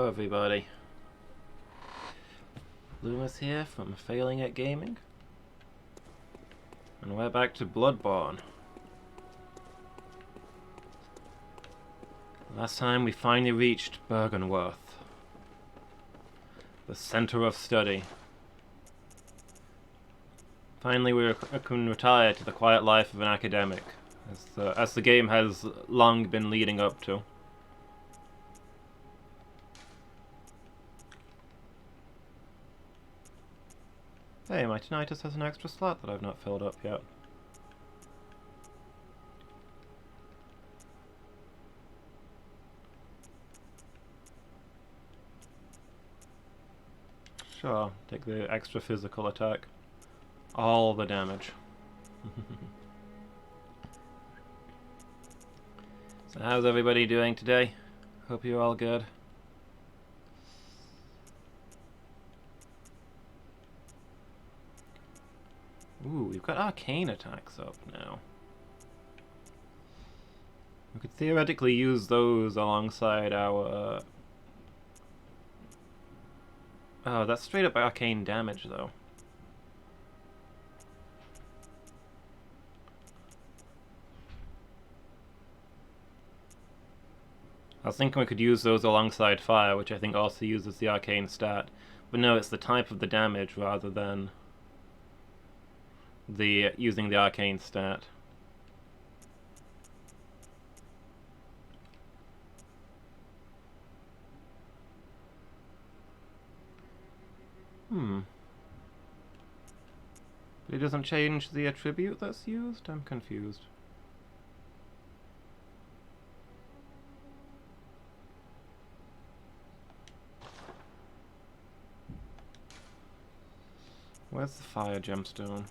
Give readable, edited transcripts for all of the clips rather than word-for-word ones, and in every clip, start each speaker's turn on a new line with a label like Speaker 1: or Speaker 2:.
Speaker 1: Hello everybody. Loomis here from Failing at Gaming. And we're back to Bloodborne. Last time we finally reached Bergenworth, the center of study. Finally we can retire to the quiet life of an academic, as the game has long been leading up to. Hey, my tinnitus has an extra slot that I've not filled up yet. Sure, take the extra physical attack. All the damage. So how's everybody doing today? Hope you're all good. Ooh, we've got arcane attacks up now. We could theoretically use those alongside our... Oh, that's straight up arcane damage, though. I was thinking we could use those alongside fire, which I think also uses the arcane stat. But no, it's the type of the damage rather than using the arcane stat. But it doesn't change the attribute that's used? I'm confused. Where's the fire gemstone?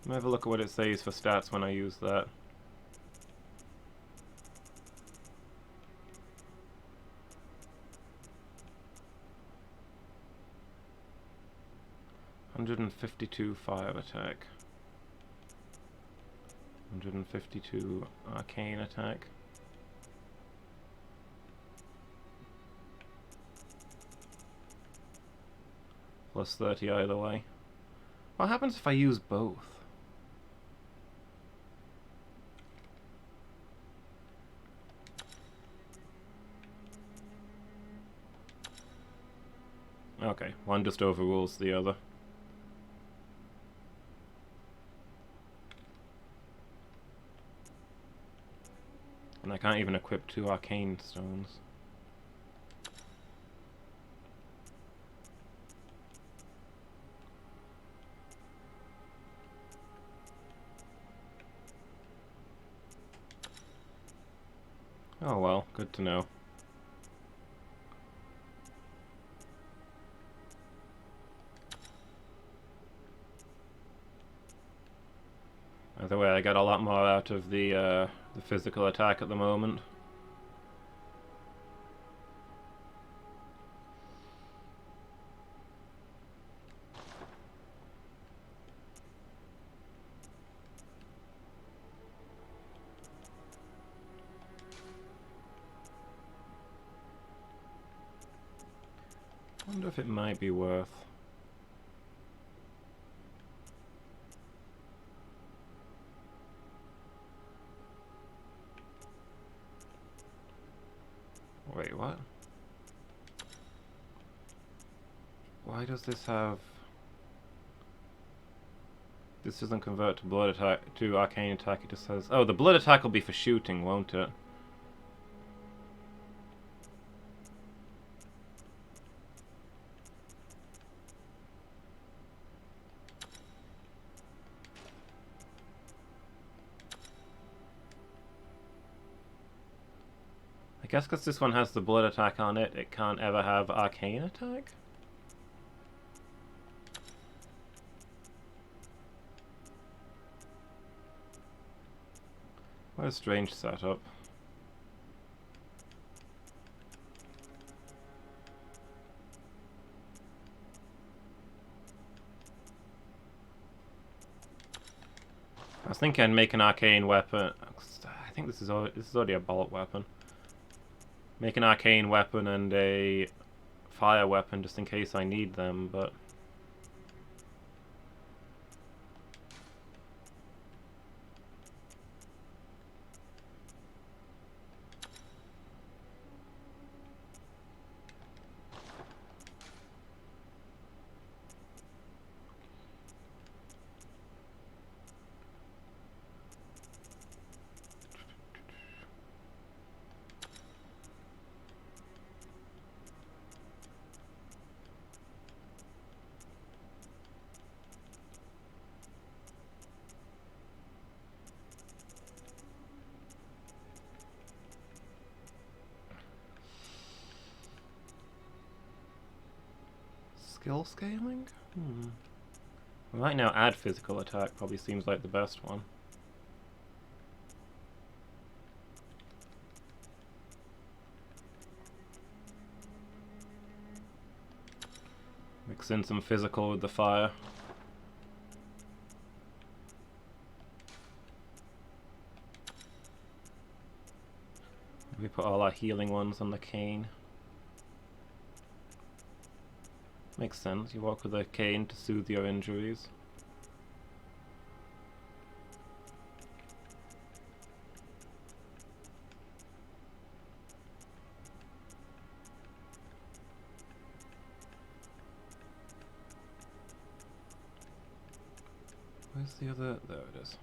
Speaker 1: Let me have a look at what it says for stats when I use that. (152 fire attack). 152 arcane attack. Plus 30 either way. What happens if I use both? Okay, one just overrules the other. And I can't even equip 2 arcane stones. Oh well, good to know. Either way, I got a lot more out of the physical attack at the moment. I wonder if it might be worth... Wait, what? Why does this have... This doesn't convert to blood attack, to arcane attack, it just says... Oh, the blood attack will be for shooting, won't it? I guess because this one has the blood attack on it, it can't ever have arcane attack? What a strange setup. I was thinking I'd make an arcane weapon. I think this is already a bolt weapon. Make an arcane weapon and a fire weapon just in case I need them, but... Skill scaling? Right now, add physical attack probably seems like the best one. Mix in some physical with the fire. We put all our healing ones on the cane. Makes sense, you walk with a cane to soothe your injuries. Where's the other? There it is.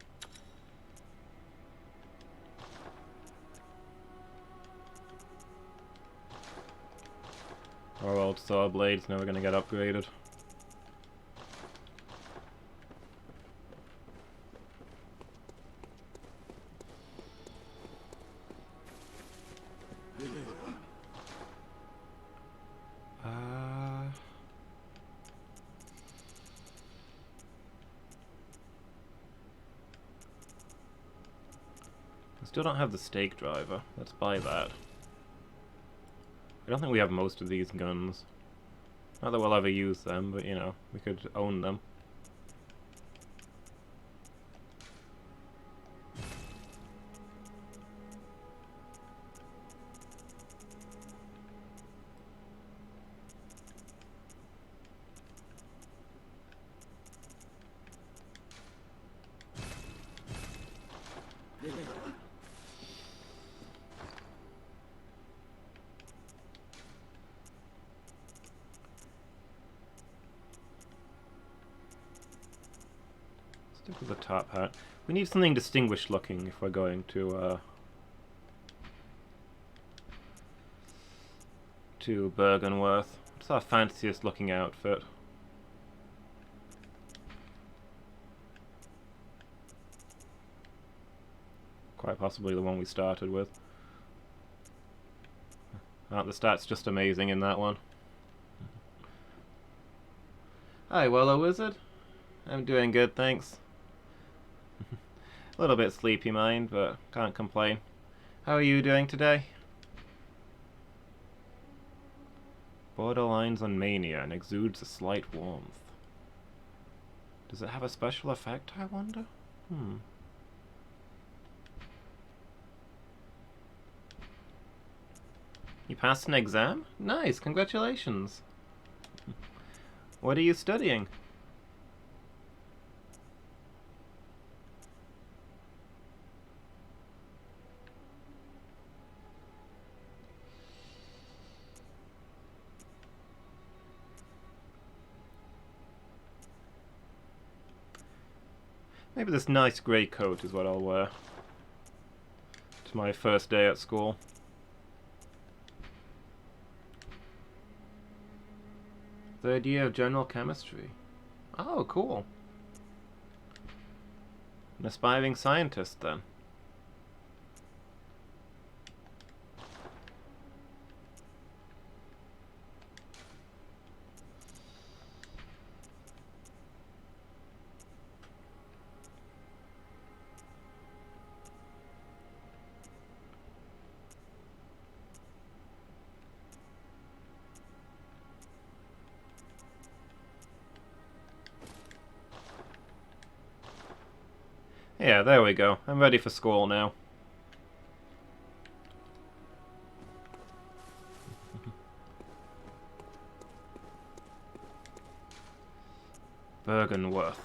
Speaker 1: Our old saw blade's never gonna get upgraded. I still don't have the stake driver. Let's buy that. I don't think we have most of these guns. Not that we'll ever use them, but you know, we could own them. Stick with the top hat. We need something distinguished looking if we're going to Bergenworth. What's our fanciest looking outfit? Quite possibly the one we started with. Aren't the stats just amazing in that one? Hi, Willow Wizard. I'm doing good, thanks. A little bit sleepy mind, but can't complain. How are you doing today? Borderlines on mania and exudes a slight warmth. Does it have a special effect, I wonder? You passed an exam? Nice, congratulations. What are you studying? Maybe this nice grey coat is what I'll wear. It's my first day at school. Third year of general chemistry. Oh, cool. An aspiring scientist, then. Yeah, there we go. I'm ready for school now. Bergenworth.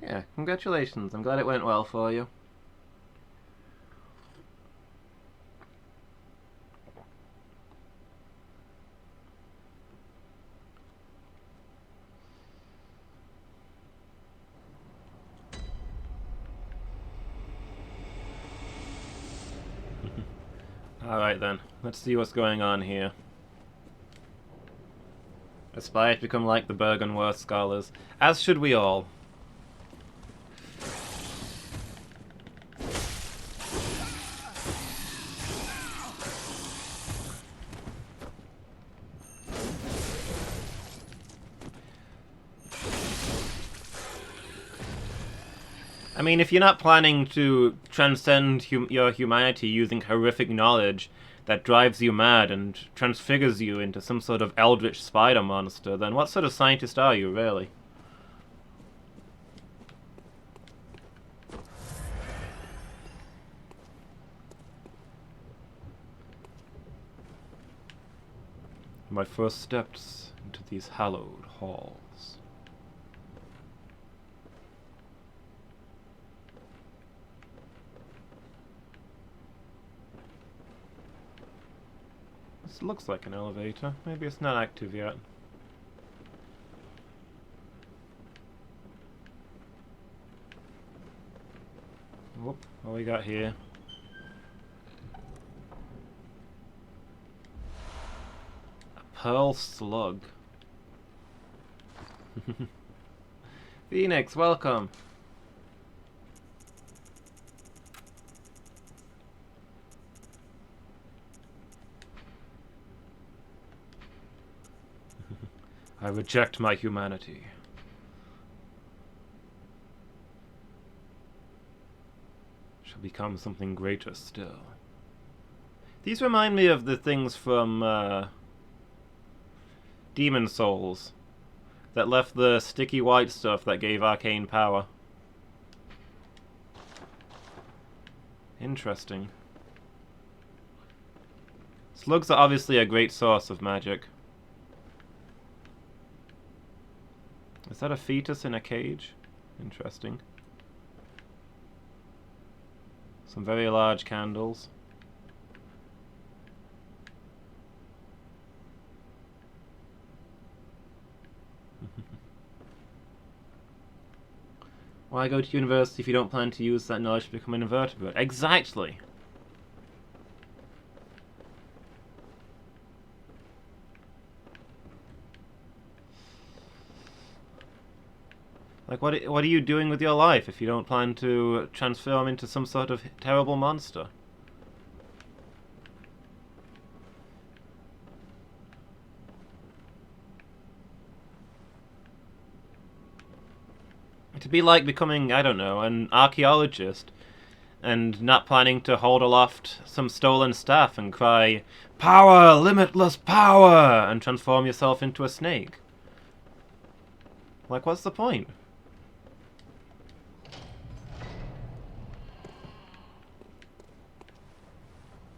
Speaker 1: Yeah, congratulations. I'm glad it went well for you. Alright then, let's see what's going on here. Aspire to become like the Bergenworth scholars, as should we all. I mean, if you're not planning to transcend your humanity using horrific knowledge that drives you mad and transfigures you into some sort of eldritch spider monster, then what sort of scientist are you, really? My first steps into these hallowed halls. This looks like an elevator. Maybe it's not active yet. Whoop, what we got here? A pearl slug. Phoenix, welcome! I reject my humanity. Shall become something greater still. These remind me of the things from Demon Souls that left the sticky white stuff that gave arcane power. Interesting. Slugs are obviously a great source of magic. Is that a fetus in a cage? Interesting. Some very large candles. Why go to university if you don't plan to use that knowledge to become an invertebrate? Exactly! Like, what are you doing with your life if you don't plan to transform into some sort of terrible monster? To be like becoming, I don't know, an archaeologist and not planning to hold aloft some stolen staff and cry, "Power! Limitless power!" and transform yourself into a snake. Like, what's the point?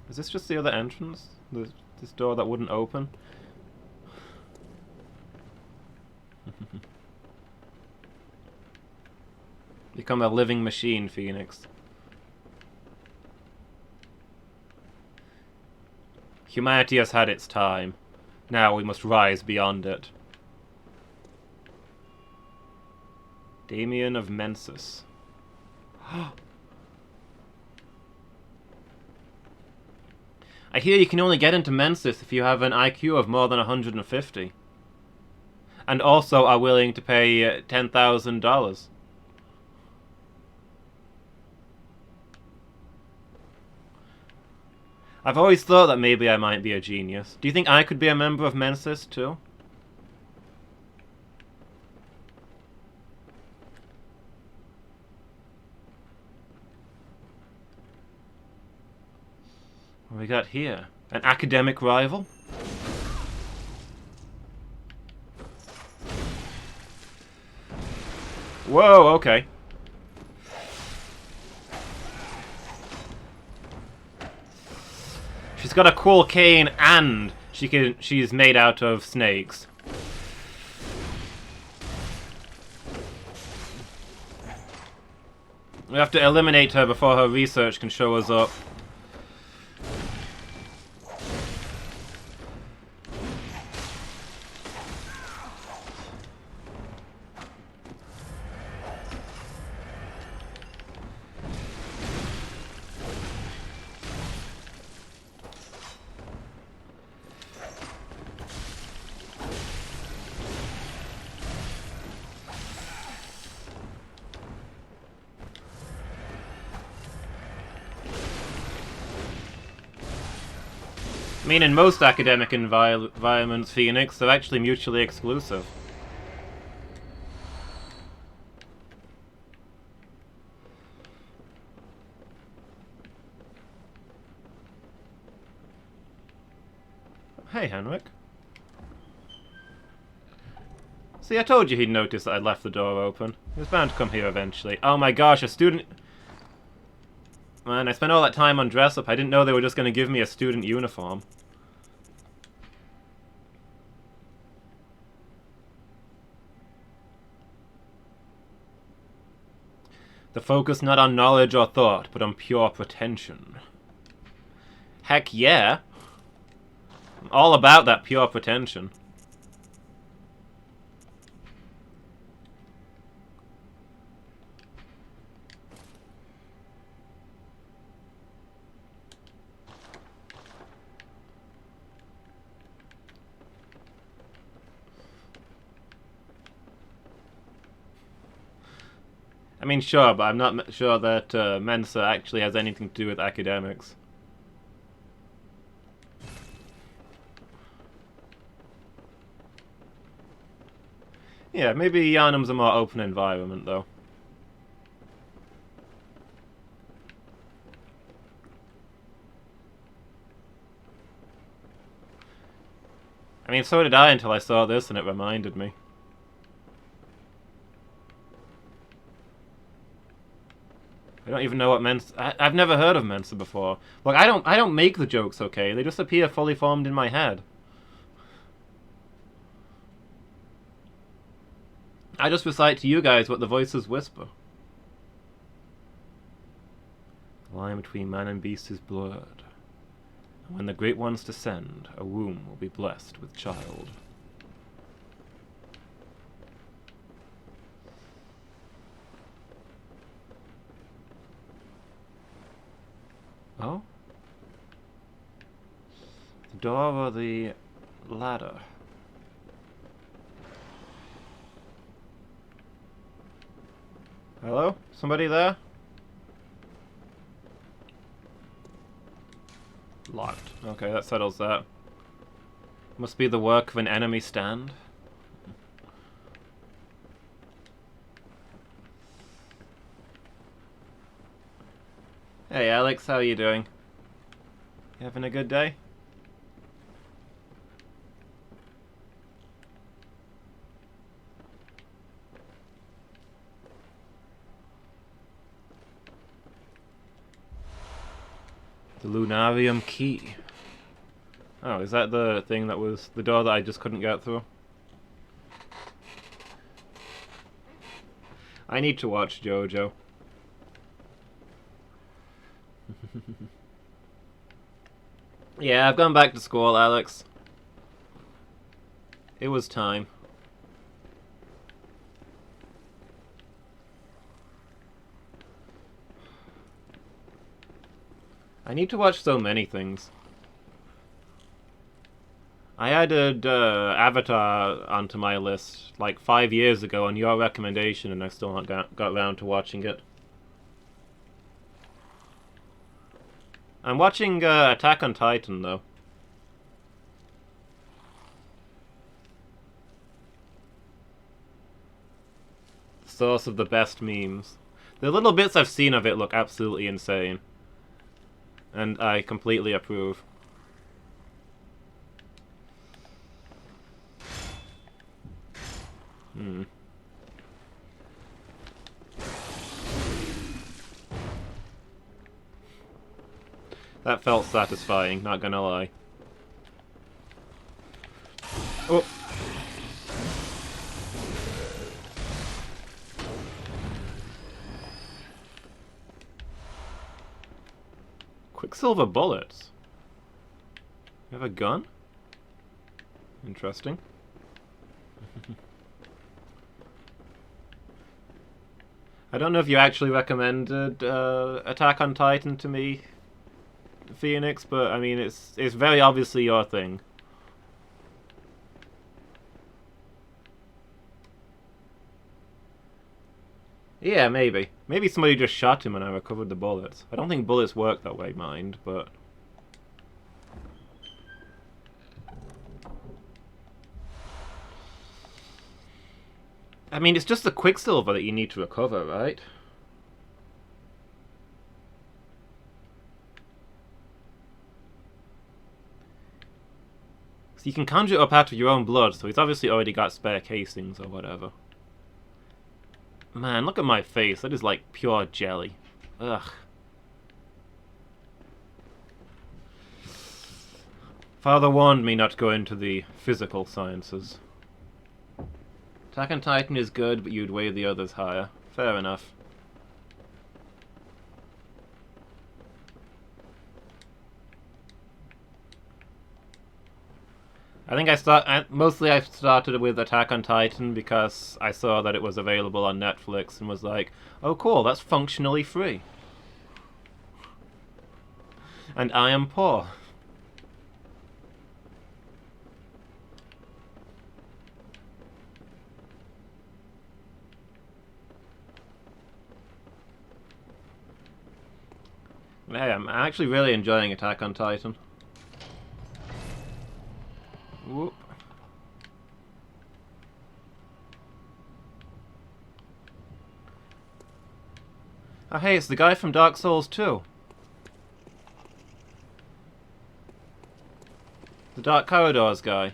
Speaker 1: Is this just the other entrance? This door that wouldn't open? Become a living machine, Phoenix. Humanity has had its time. Now we must rise beyond it. Damien of Mensis. I hear you can only get into Mensis if you have an IQ of more than 150. And also are willing to pay $10,000. I've always thought that maybe I might be a genius. Do you think I could be a member of Mensis too? What we got here? An academic rival? Whoa, okay. She's got a cool cane and she's made out of snakes. We have to eliminate her before her research can show us up. I mean, in most academic environments, Phoenix, they're actually mutually exclusive. Hey, Henrik. See, I told you he'd notice that I'd left the door open. He was bound to come here eventually. Oh my gosh, a student... Man, I spent all that time on dress-up. I didn't know they were just going to give me a student uniform. The focus not on knowledge or thought, but on pure pretension. Heck yeah! I'm all about that pure pretension. I mean, sure, but I'm not sure that Mensa actually has anything to do with academics. Yeah, maybe Yharnam's a more open environment, though. I mean, so did I until I saw this and it reminded me. I don't even know what Mensa... I've never heard of Mensa before. Look, I don't make the jokes, okay? They just appear fully formed in my head. I just recite to you guys what the voices whisper. The line between man and beast is blurred. And when the great ones descend, a womb will be blessed with child. Oh? The door or the ladder? Hello? Somebody there? Locked. Okay, that settles that. Must be the work of an enemy stand. Hey Alex, how are you doing? You having a good day? The Lunarium key. Oh, is that the thing that was the door that I just couldn't get through? I need to watch JoJo. Yeah, I've gone back to school, Alex. It was time. I need to watch so many things. I added Avatar onto my list like 5 years ago on your recommendation, and I still not got around to watching it. I'm watching Attack on Titan, though. The source of the best memes. The little bits I've seen of it look absolutely insane. And I completely approve. That felt satisfying, not gonna lie. Oh! Quicksilver bullets. You have a gun? Interesting. I don't know if you actually recommended Attack on Titan to me, Phoenix, but I mean it's very obviously your thing. Yeah, maybe. Maybe somebody just shot him and I recovered the bullets. I don't think bullets work that way, mind, but... I mean, it's just the Quicksilver that you need to recover, right? So you can conjure it up out of your own blood, so he's obviously already got spare casings or whatever. Man, look at my face. That is like pure jelly. Ugh. Father warned me not to go into the physical sciences. Attack on Titan is good, but you'd weigh the others higher. Fair enough. I think mostly I started with Attack on Titan because I saw that it was available on Netflix and was like, oh cool, that's functionally free. And I am poor. Hey, I'm actually really enjoying Attack on Titan. Whoop. Oh hey, it's the guy from Dark Souls 2. The Dark Corridors guy.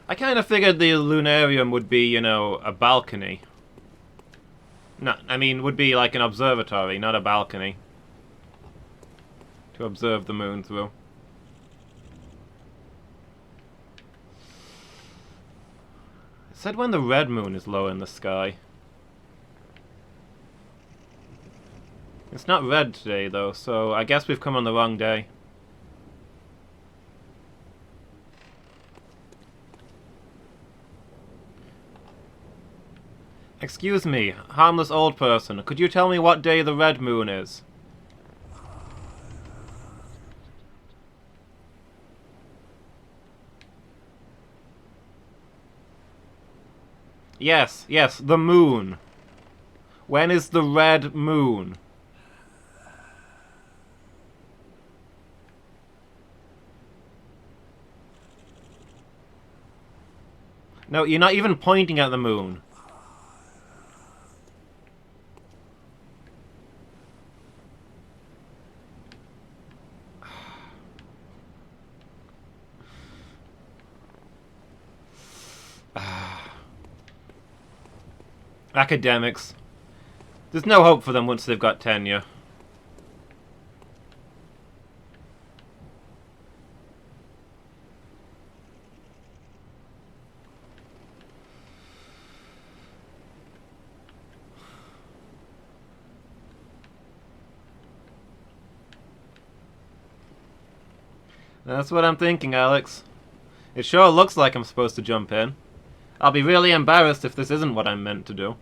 Speaker 1: I kind of figured the Lunarium would be, you know, a balcony. No, I mean, would be like an observatory, not a balcony. To observe the moon through. It said when the red moon is low in the sky. It's not red today, though, so I guess we've come on the wrong day. Excuse me, harmless old person, could you tell me what day the red moon is? Yes, yes, the moon. When is the red moon? No, you're not even pointing at the moon. Academics. There's no hope for them once they've got tenure. That's what I'm thinking, Alex. It sure looks like I'm supposed to jump in. I'll be really embarrassed if this isn't what I'm meant to do.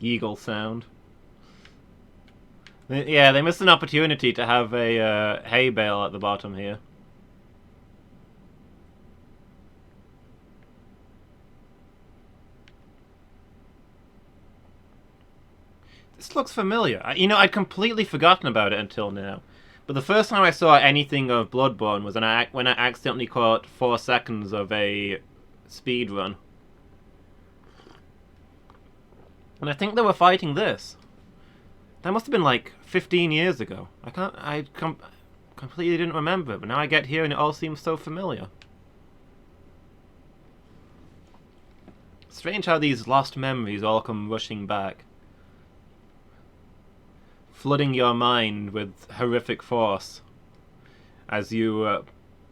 Speaker 1: Eagle sound. Yeah, they missed an opportunity to have a hay bale at the bottom here. This looks familiar. You know, I'd completely forgotten about it until now. But the first time I saw anything of Bloodborne was when I accidentally caught 4 seconds of a speed run. And I think they were fighting this. That must have been like 15 years ago. I completely didn't remember it, but now I get here and it all seems so familiar. Strange how these lost memories all come rushing back, flooding your mind with horrific force as you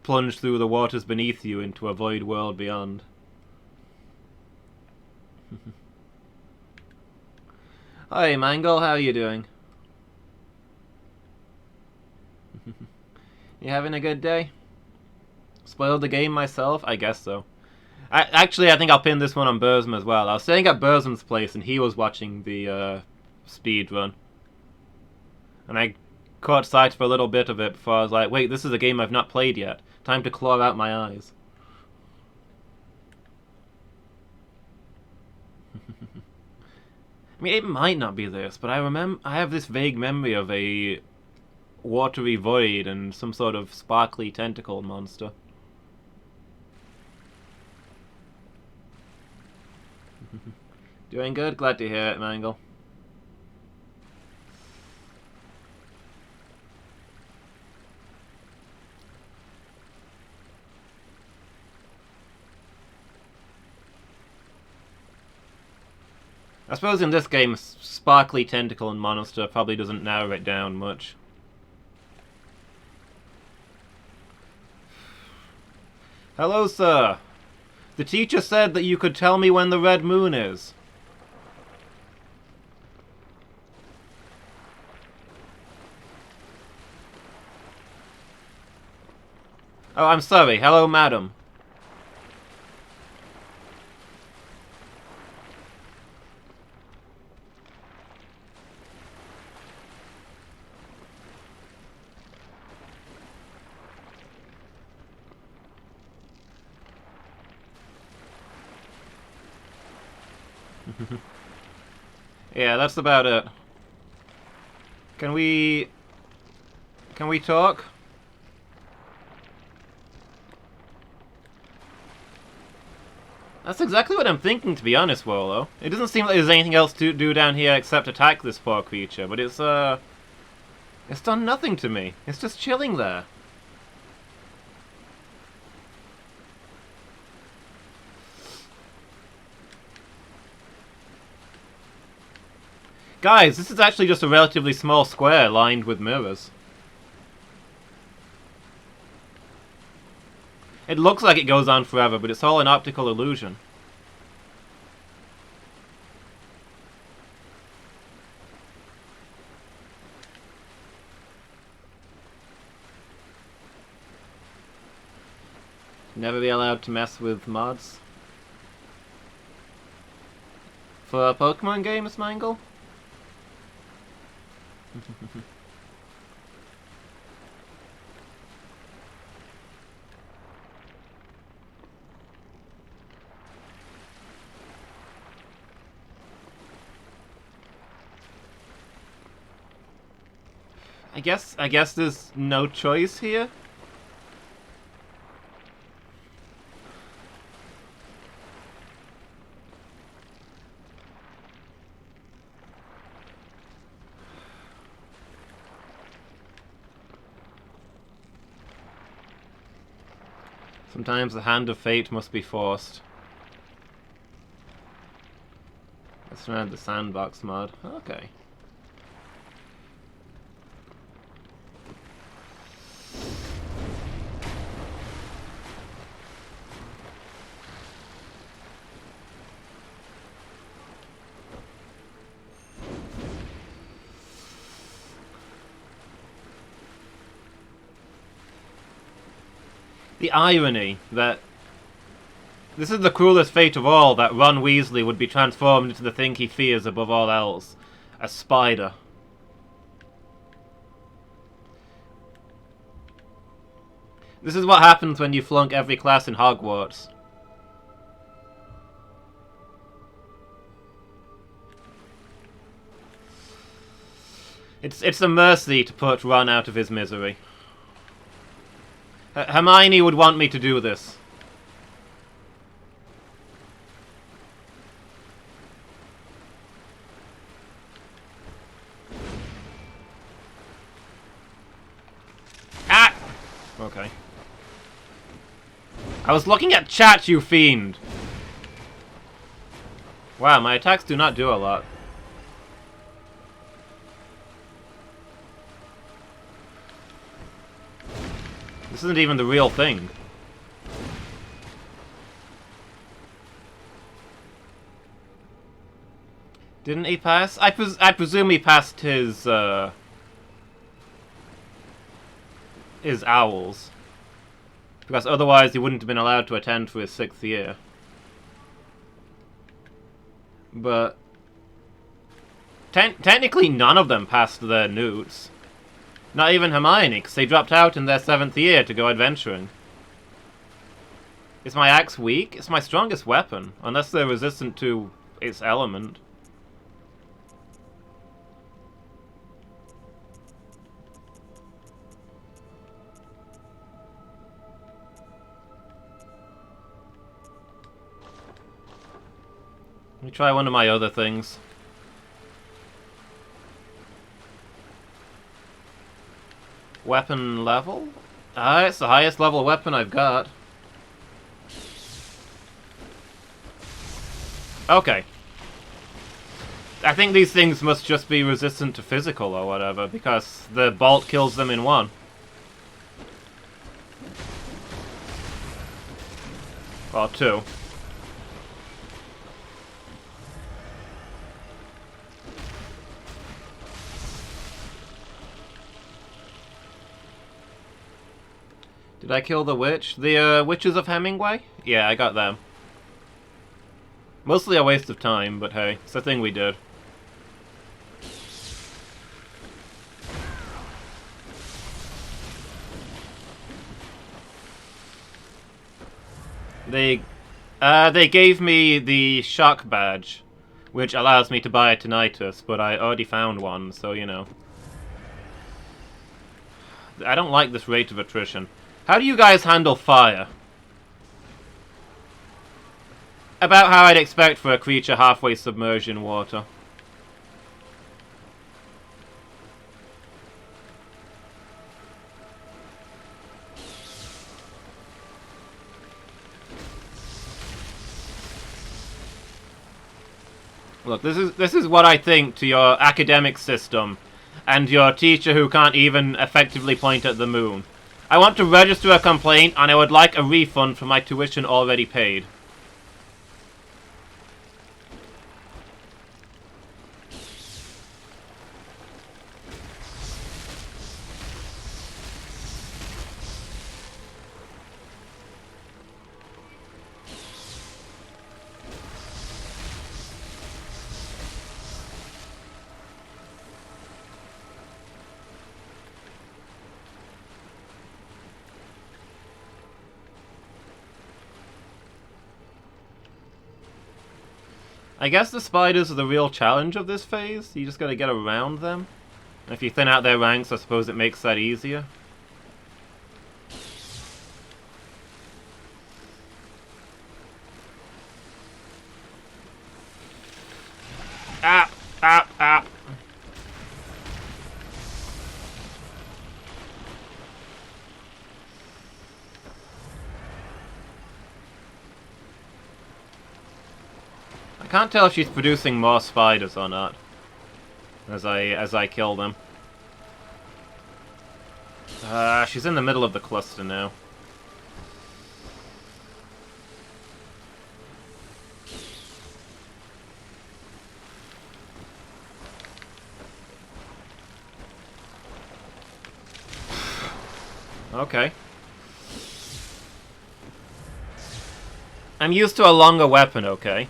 Speaker 1: plunge through the waters beneath you into a void world beyond. Hi, Mangle, how are you doing? You having a good day? Spoiled the game myself? I guess so. Actually, I think I'll pin this one on Burzum as well. I was staying at Burzum's place and he was watching the speed run. And I caught sight for a little bit of it before I was like, wait, this is a game I've not played yet. Time to claw out my eyes. I mean, it might not be this, but I have this vague memory of a watery void and some sort of sparkly tentacle monster. Doing good? Glad to hear it, Mangle. I suppose in this game, sparkly tentacle and monster probably doesn't narrow it down much. Hello, sir. The teacher said that you could tell me when the red moon is. Oh, I'm sorry. Hello, madam. Yeah, that's about it. Can we talk? That's exactly what I'm thinking, to be honest, Wolo. It doesn't seem like there's anything else to do down here except attack this poor creature, but it's done nothing to me. It's just chilling there. Guys, this is actually just a relatively small square lined with mirrors. It looks like it goes on forever, but it's all an optical illusion. Never be allowed to mess with mods. For Pokemon games, Mangle? I guess there's no choice here. Sometimes the hand of fate must be forced. Let's run the sandbox mod. Okay. The irony that this is the cruelest fate of all, that Ron Weasley would be transformed into the thing he fears above all else, a spider. This is what happens when you flunk every class in Hogwarts. It's a mercy to put Ron out of his misery. Hermione would want me to do this. Ah! Okay. I was looking at chat, you fiend! Wow, my attacks do not do a lot. This isn't even the real thing. Didn't he pass? I presume he passed his owls. Because otherwise he wouldn't have been allowed to attend for his 6th year. But technically none of them passed their newts. Not even Hermione, because they dropped out in their 7th year to go adventuring. Is my axe weak? It's my strongest weapon, unless they're resistant to its element. Let me try one of my other things. Weapon level? Ah, it's the highest level weapon I've got. Okay. I think these things must just be resistant to physical or whatever, because the bolt kills them in one. Or two. Did I kill the witch? The Witches of Hemingway? Yeah, I got them. Mostly a waste of time, but hey, it's a thing we did. They gave me the shock badge, which allows me to buy a tinnitus, but I already found one, so you know. I don't like this rate of attrition. How do you guys handle fire? About how I'd expect for a creature halfway submerged in water. Look, this is what I think to your academic system and your teacher who can't even effectively point at the moon. I want to register a complaint, and I would like a refund for my tuition already paid. I guess the spiders are the real challenge of this phase. You just gotta get around them. And if you thin out their ranks, I suppose it makes that easier. Ah! Ah! Ah! I can't tell if she's producing more spiders or not. As I kill them. She's in the middle of the cluster now. Okay. I'm used to a longer weapon, okay?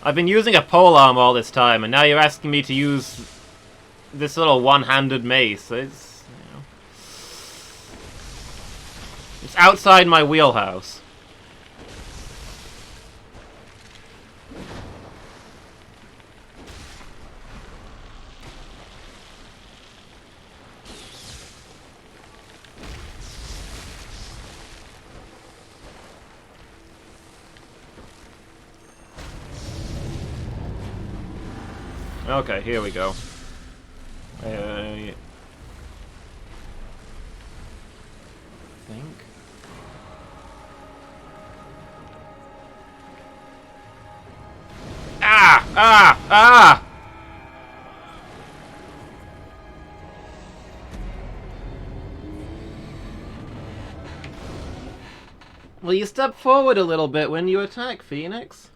Speaker 1: I've been using a polearm all this time, and now you're asking me to use this little one-handed mace. It's, you know, it's outside my wheelhouse. Okay, here we go. I think. Ah! Ah! Ah! Will you step forward a little bit when you attack, Phoenix?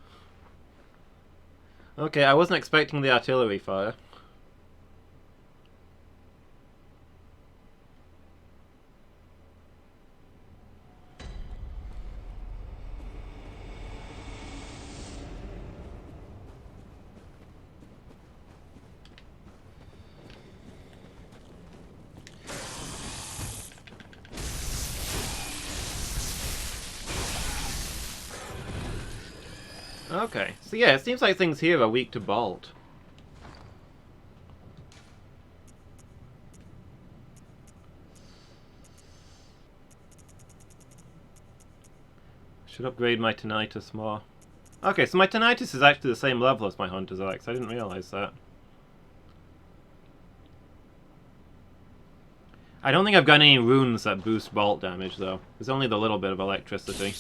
Speaker 1: Okay, I wasn't expecting the artillery fire. Okay, so yeah, it seems like things here are weak to Bolt. Should upgrade my Tinnitus more. Okay, so my Tinnitus is actually the same level as my Hunter's Axe. I didn't realize that. I don't think I've got any runes that boost bolt damage, though. There's only the little bit of electricity.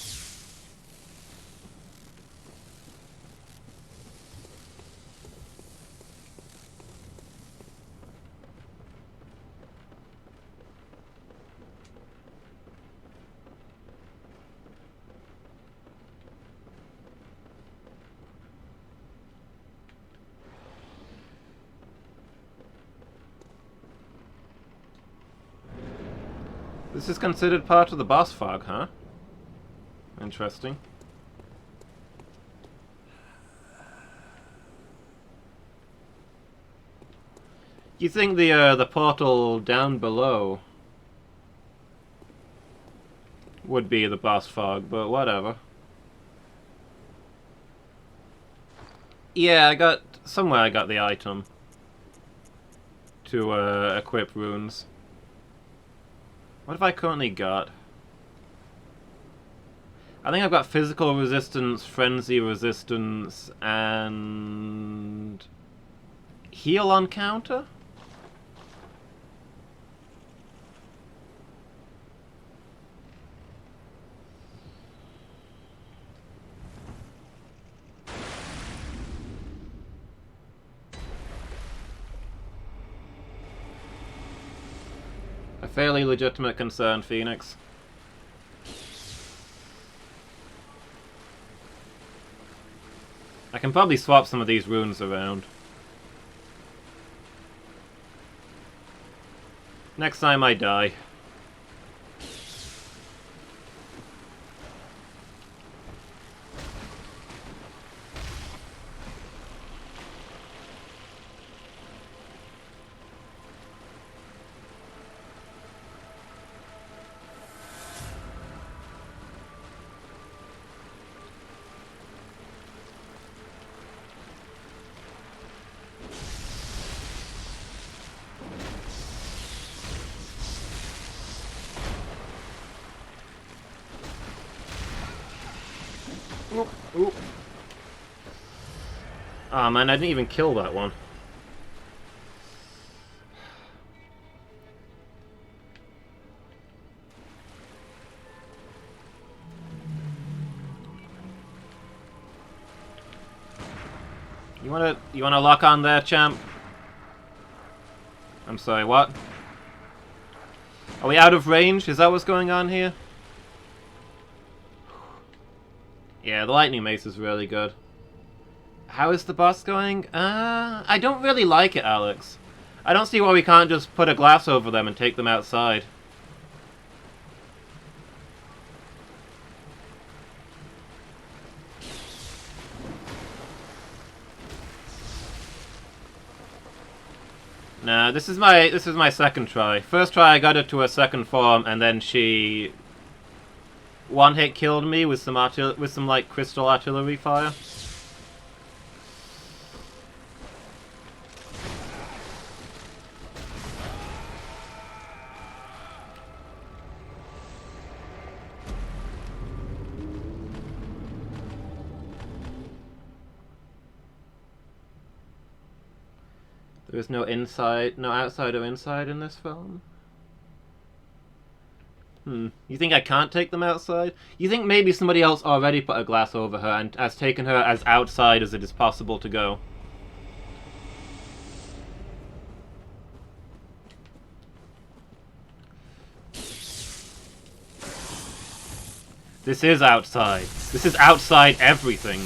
Speaker 1: This is considered part of the boss fog, huh? Interesting. You think the portal down below would be the boss fog, but whatever. Yeah, I got the item to equip runes. What have I currently got? I think I've got physical resistance, frenzy resistance, and heal on counter? A fairly legitimate concern, Phoenix. I can probably swap some of these runes around. Next time I die. Ooh. Ah, man, I didn't even kill that one. You wanna lock on there, champ? I'm sorry, what? Are we out of range? Is that what's going on here? Yeah, the lightning mace is really good. How is the boss going? I don't really like it, Alex. I don't see why we can't just put a glass over them and take them outside. Nah, this is my second try. First try I got her to her second form, and then she one hit killed me with some like crystal artillery fire. There is no inside, no outside or inside in this film? You think I can't take them outside? You think maybe somebody else already put a glass over her and has taken her as outside as it is possible to go? This is outside. This is outside everything.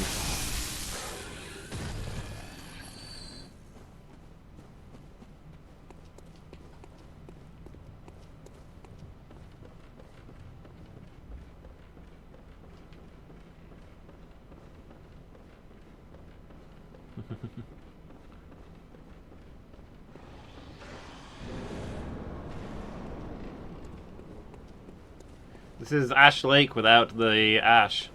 Speaker 1: This is Ash Lake without the ash.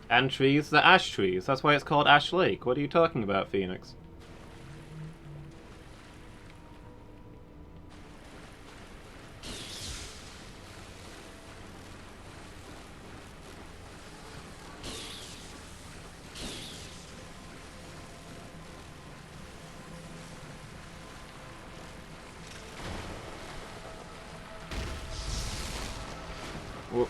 Speaker 1: And trees, the ash trees. That's why it's called Ash Lake. What are you talking about, Phoenix? Whoop.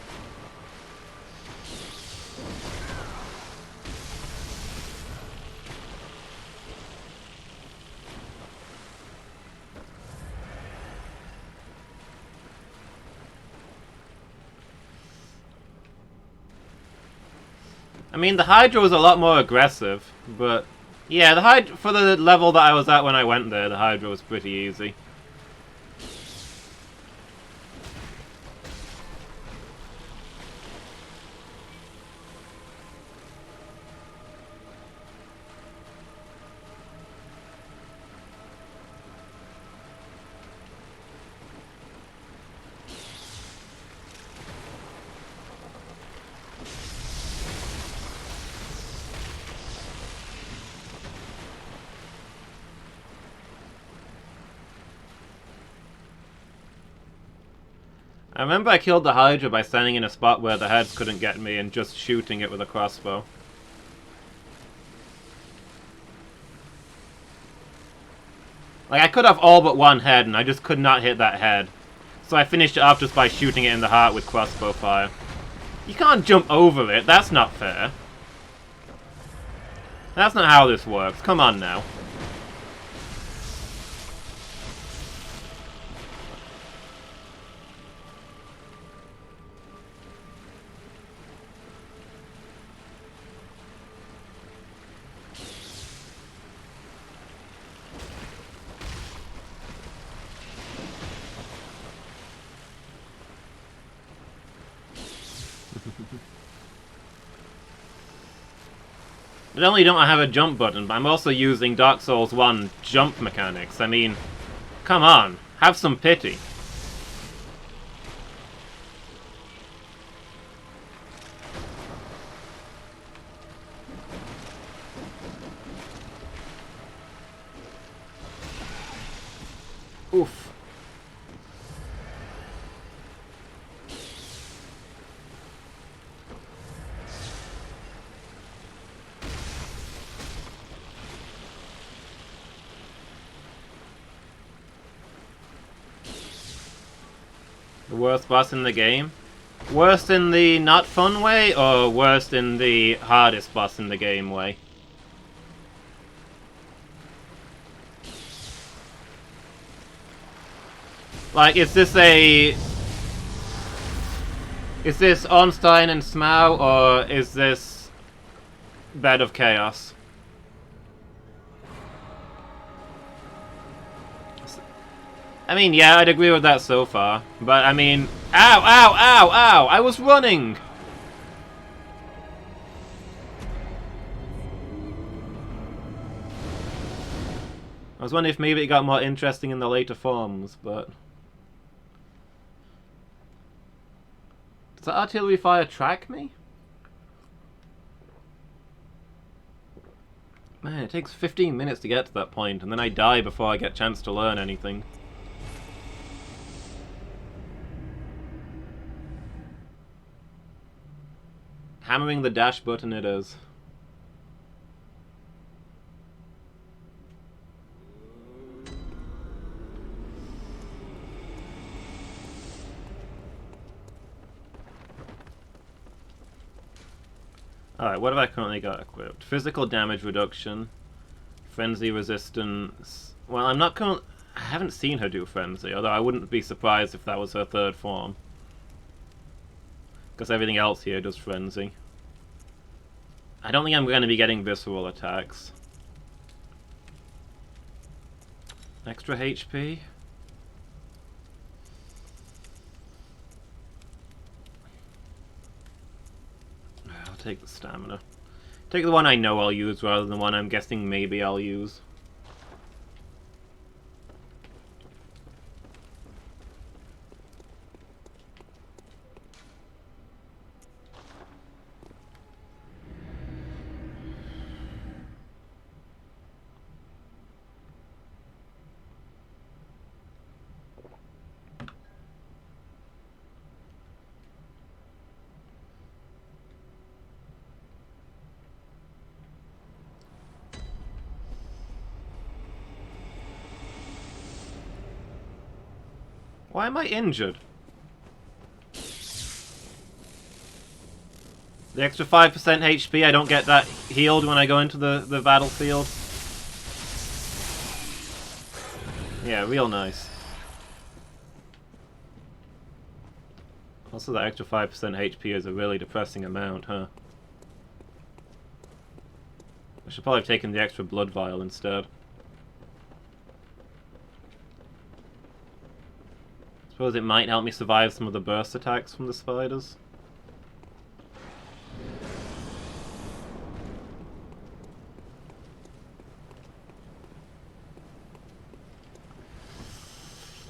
Speaker 1: I mean, the Hydra is a lot more aggressive, but yeah, the Hydra, for the level that I was at when I went there, the Hydra was pretty easy. I remember I killed the Hydra by standing in a spot where the heads couldn't get me and just shooting it with a crossbow. Like, I could have all but one head, and I just could not hit that head. So I finished it off just by shooting it in the heart with crossbow fire. You can't jump over it, that's not fair. That's not how this works, come on now. Not only don't I have a jump button, but I'm also using Dark Souls 1 jump mechanics. I mean, come on, have some pity. Oof. The worst boss in the game? Worst in the not fun way, or worst in the hardest boss in the game way? Like, is this Ornstein and Smaug, or is this Bed of Chaos? I mean, yeah, I'd agree with that so far. But, I mean... Ow, ow, ow, ow! I was running! I was wondering if maybe it got more interesting in the later forms, but... Does that artillery fire track me? Man, it takes 15 minutes to get to that point, and then I die before I get a chance to learn anything. Hammering the dash button it is. Alright, what have I currently got equipped? Physical damage reduction, frenzy resistance. Well, I haven't seen her do frenzy, although I wouldn't be surprised if that was her third form. Because everything else here does frenzy. I don't think I'm going to be getting visceral attacks. Extra HP? I'll take the stamina. Take the one I know I'll use rather than the one I'm guessing maybe I'll use. Why am I injured? The extra 5% HP, I don't get that healed when I go into the battlefield. Yeah, real nice. Also, that extra 5% HP is a really depressing amount, huh? I should probably have taken the extra blood vial instead. Suppose it might help me survive some of the burst attacks from the spiders.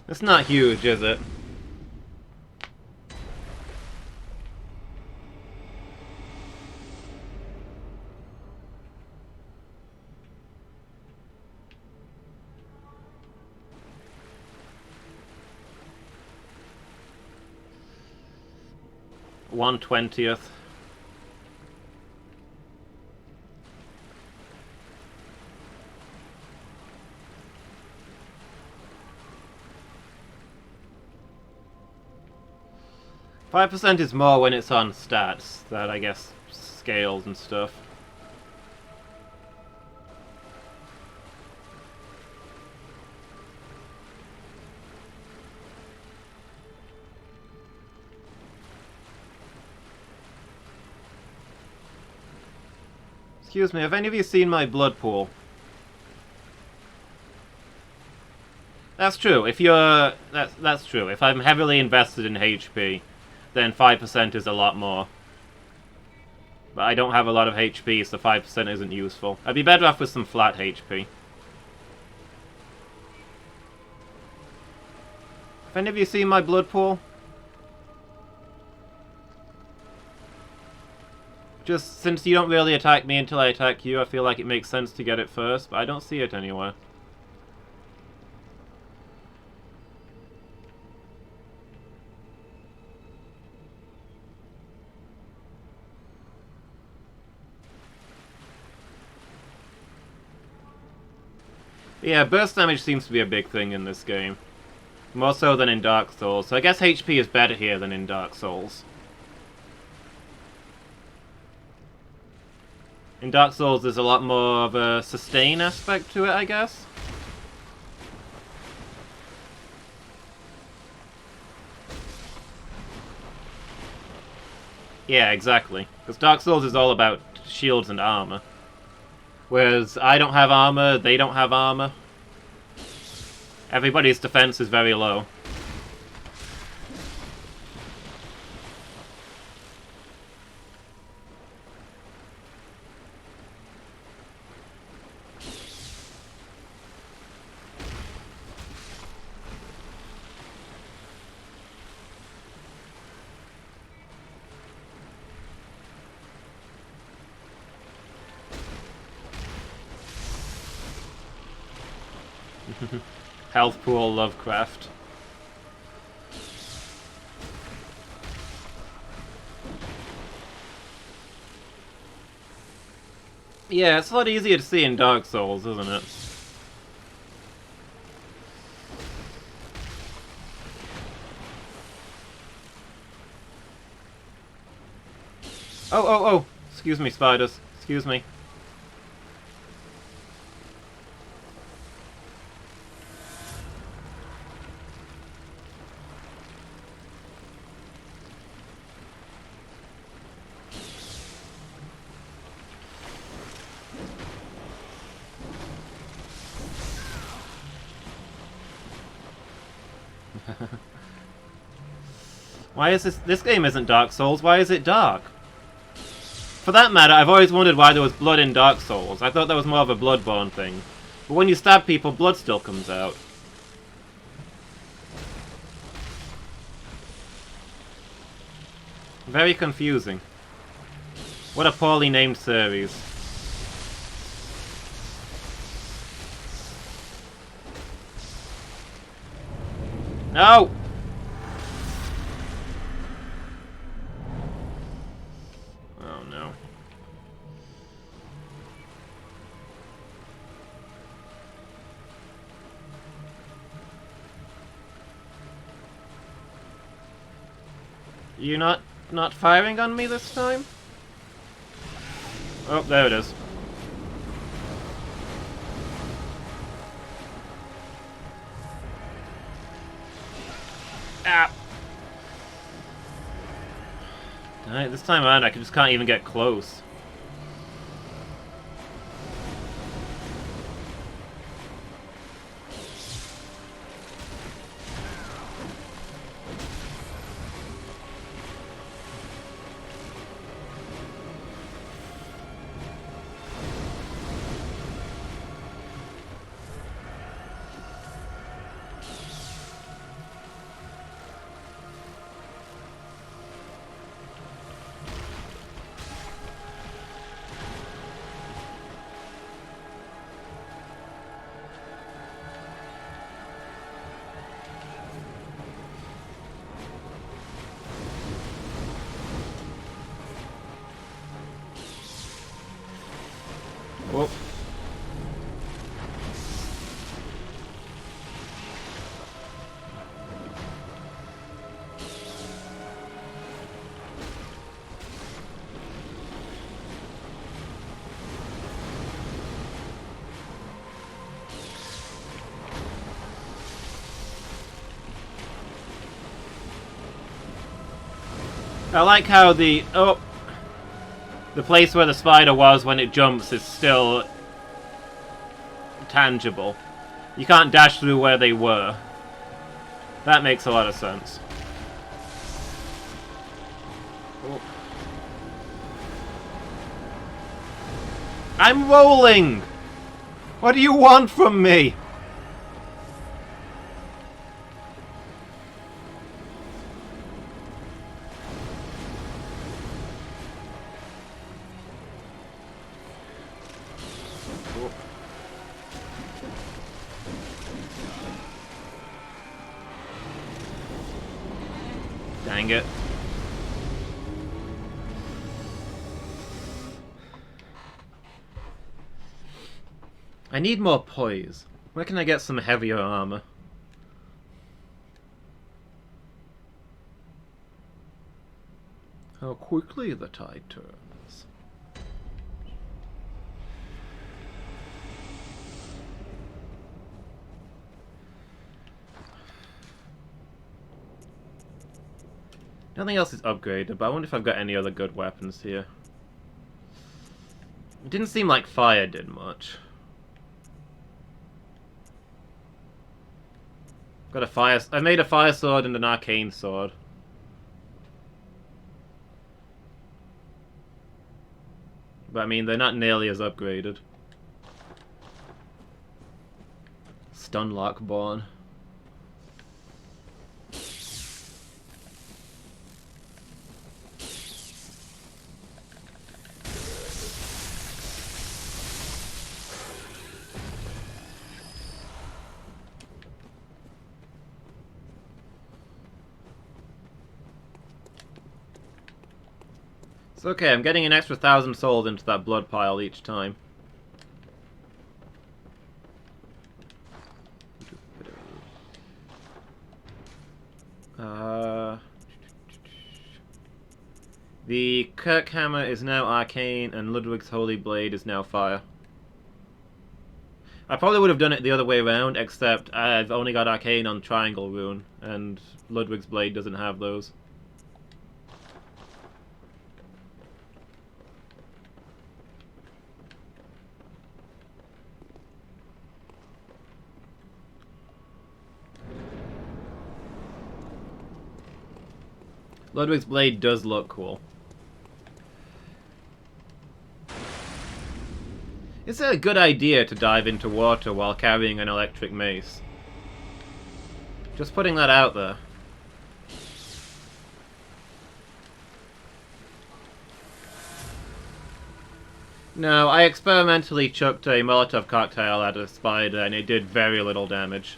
Speaker 1: It's not huge, is it? $1/20. $5% is more when it's on stats, that I guess scales and stuff. Excuse me, have any of you seen my blood pool? That's true. If you're... That's true. If I'm heavily invested in HP, then 5% is a lot more. But I don't have a lot of HP, so 5% isn't useful. I'd be better off with some flat HP. Have any of you seen my blood pool? Just since you don't really attack me until I attack you, I feel like it makes sense to get it first, but I don't see it anywhere. Yeah, burst damage seems to be a big thing in this game. More so than in Dark Souls, so I guess HP is better here than in Dark Souls. In Dark Souls, there's a lot more of a sustain aspect to it, I guess. Yeah, exactly. Because Dark Souls is all about shields and armor. Whereas I don't have armor, they don't have armor. Everybody's defense is very low. Health pool Lovecraft. Yeah, it's a lot easier to see in Dark Souls, isn't it? Oh! Excuse me, spiders. Excuse me. Why is this game isn't Dark Souls, why is it dark? For that matter, I've always wondered why there was blood in Dark Souls. I thought that was more of a Bloodborne thing. But when you stab people, blood still comes out. Very confusing. What a poorly named series. No! Oh no. You not firing on me this time? Oh, there it is. Ah! Alright, this time around I just can't even get close. Whoa. I like how the place where the spider was when it jumps is still tangible. You can't dash through where they were. That makes a lot of sense. Oh. I'm rolling! What do you want from me? Dang it. I need more poise. Where can I get some heavier armor? How quickly the tide turns. Nothing else is upgraded, but I wonder if I've got any other good weapons here. It didn't seem like fire did much. Got a fire. I made a fire sword and an arcane sword. But I mean, they're not nearly as upgraded. Stunlock Born. It's okay, I'm getting an extra 1,000 souls into that blood pile each time. The Kirk Hammer is now arcane, and Ludwig's Holy Blade is now fire. I probably would have done it the other way around, except I've only got arcane on Triangle Rune, and Ludwig's Blade doesn't have those. Ludwig's Blade does look cool. Is it a good idea to dive into water while carrying an electric mace? Just putting that out there. No, I experimentally chucked a Molotov cocktail at a spider and it did very little damage.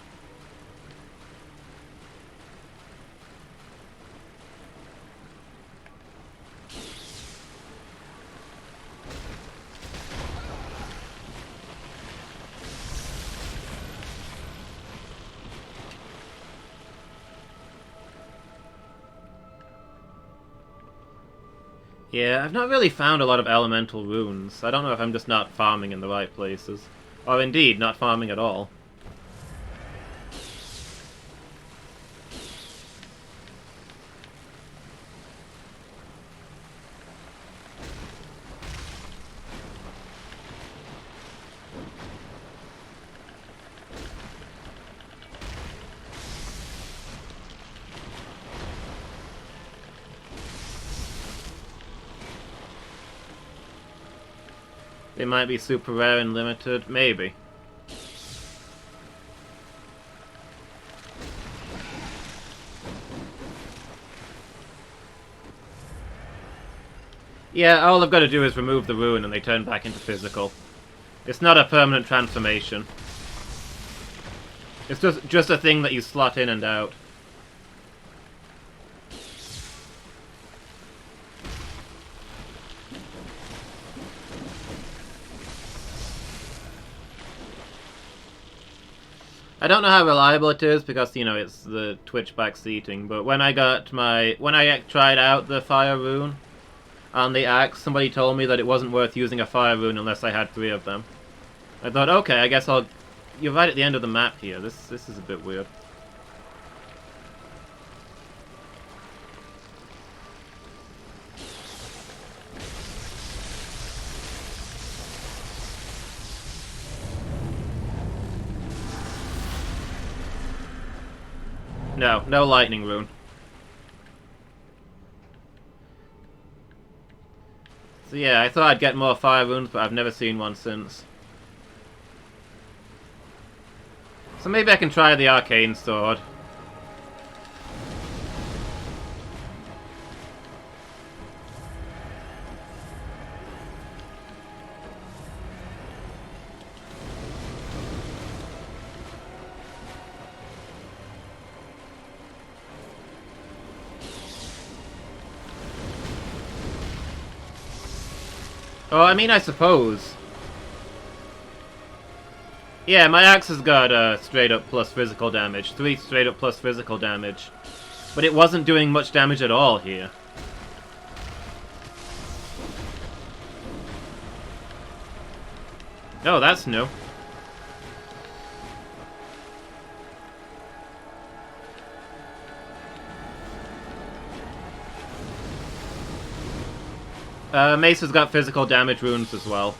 Speaker 1: Yeah, I've not really found a lot of elemental runes. I don't know if I'm just not farming in the right places. Or indeed, not farming at all. They might be super rare and limited, maybe. Yeah, all I've got to do is remove the rune and they turn back into physical. It's not a permanent transformation. It's just a thing that you slot in and out. I don't know how reliable it is because, you know, it's the Twitch backseating, but when I tried out the fire rune on the axe, somebody told me that it wasn't worth using a fire rune unless I had 3 of them. I thought, okay, I guess you're right at the end of the map here. This is a bit weird. No lightning rune. So yeah, I thought I'd get more fire runes, but I've never seen one since. So maybe I can try the arcane sword. Oh, I mean, I suppose. Yeah, my axe has got straight up plus physical damage. 3 straight up plus physical damage. But it wasn't doing much damage at all here. Oh, that's new. Mace has got physical damage runes as well.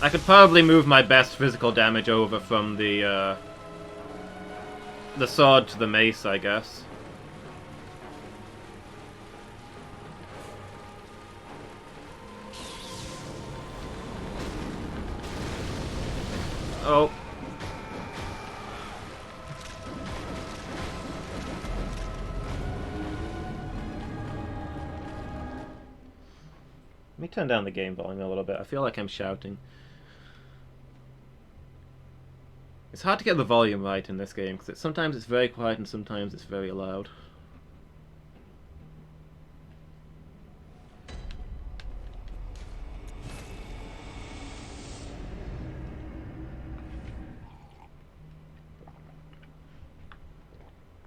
Speaker 1: I could probably move my best physical damage over from the sword to the mace, I guess. Oh. Let me turn down the game volume a little bit. I feel like I'm shouting. It's hard to get the volume right in this game, because sometimes it's very quiet and sometimes it's very loud.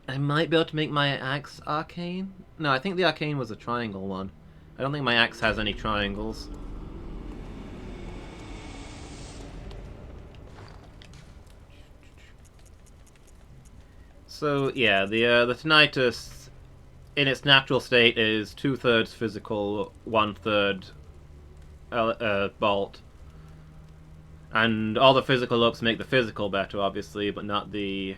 Speaker 1: I might be able to make my axe arcane? No, I think the arcane was a triangle one. I don't think my axe has any triangles. So yeah, the tinnitus in its natural state is 2/3 physical, 1/3 bolt, and all the physical ups make the physical better, obviously, but not the.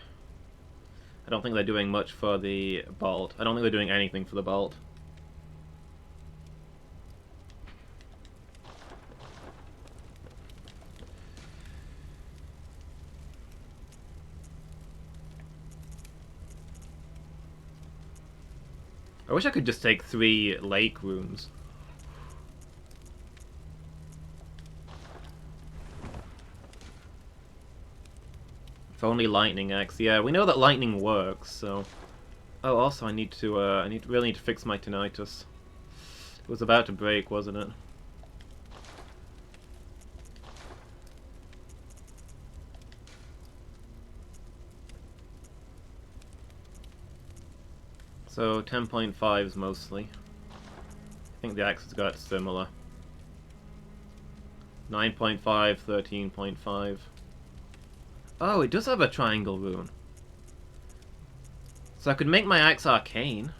Speaker 1: I don't think they're doing much for the bolt. I don't think they're doing anything for the bolt. I wish I could just take 3 lake rooms. If only lightning axe. Yeah, we know that lightning works, so. Oh, also I need to. Really need to fix my tinnitus. It was about to break, wasn't it? So 10.5s mostly. I think the axe has got similar. 9.5, 13.5. Oh, it does have a triangle rune. So I could make my axe arcane.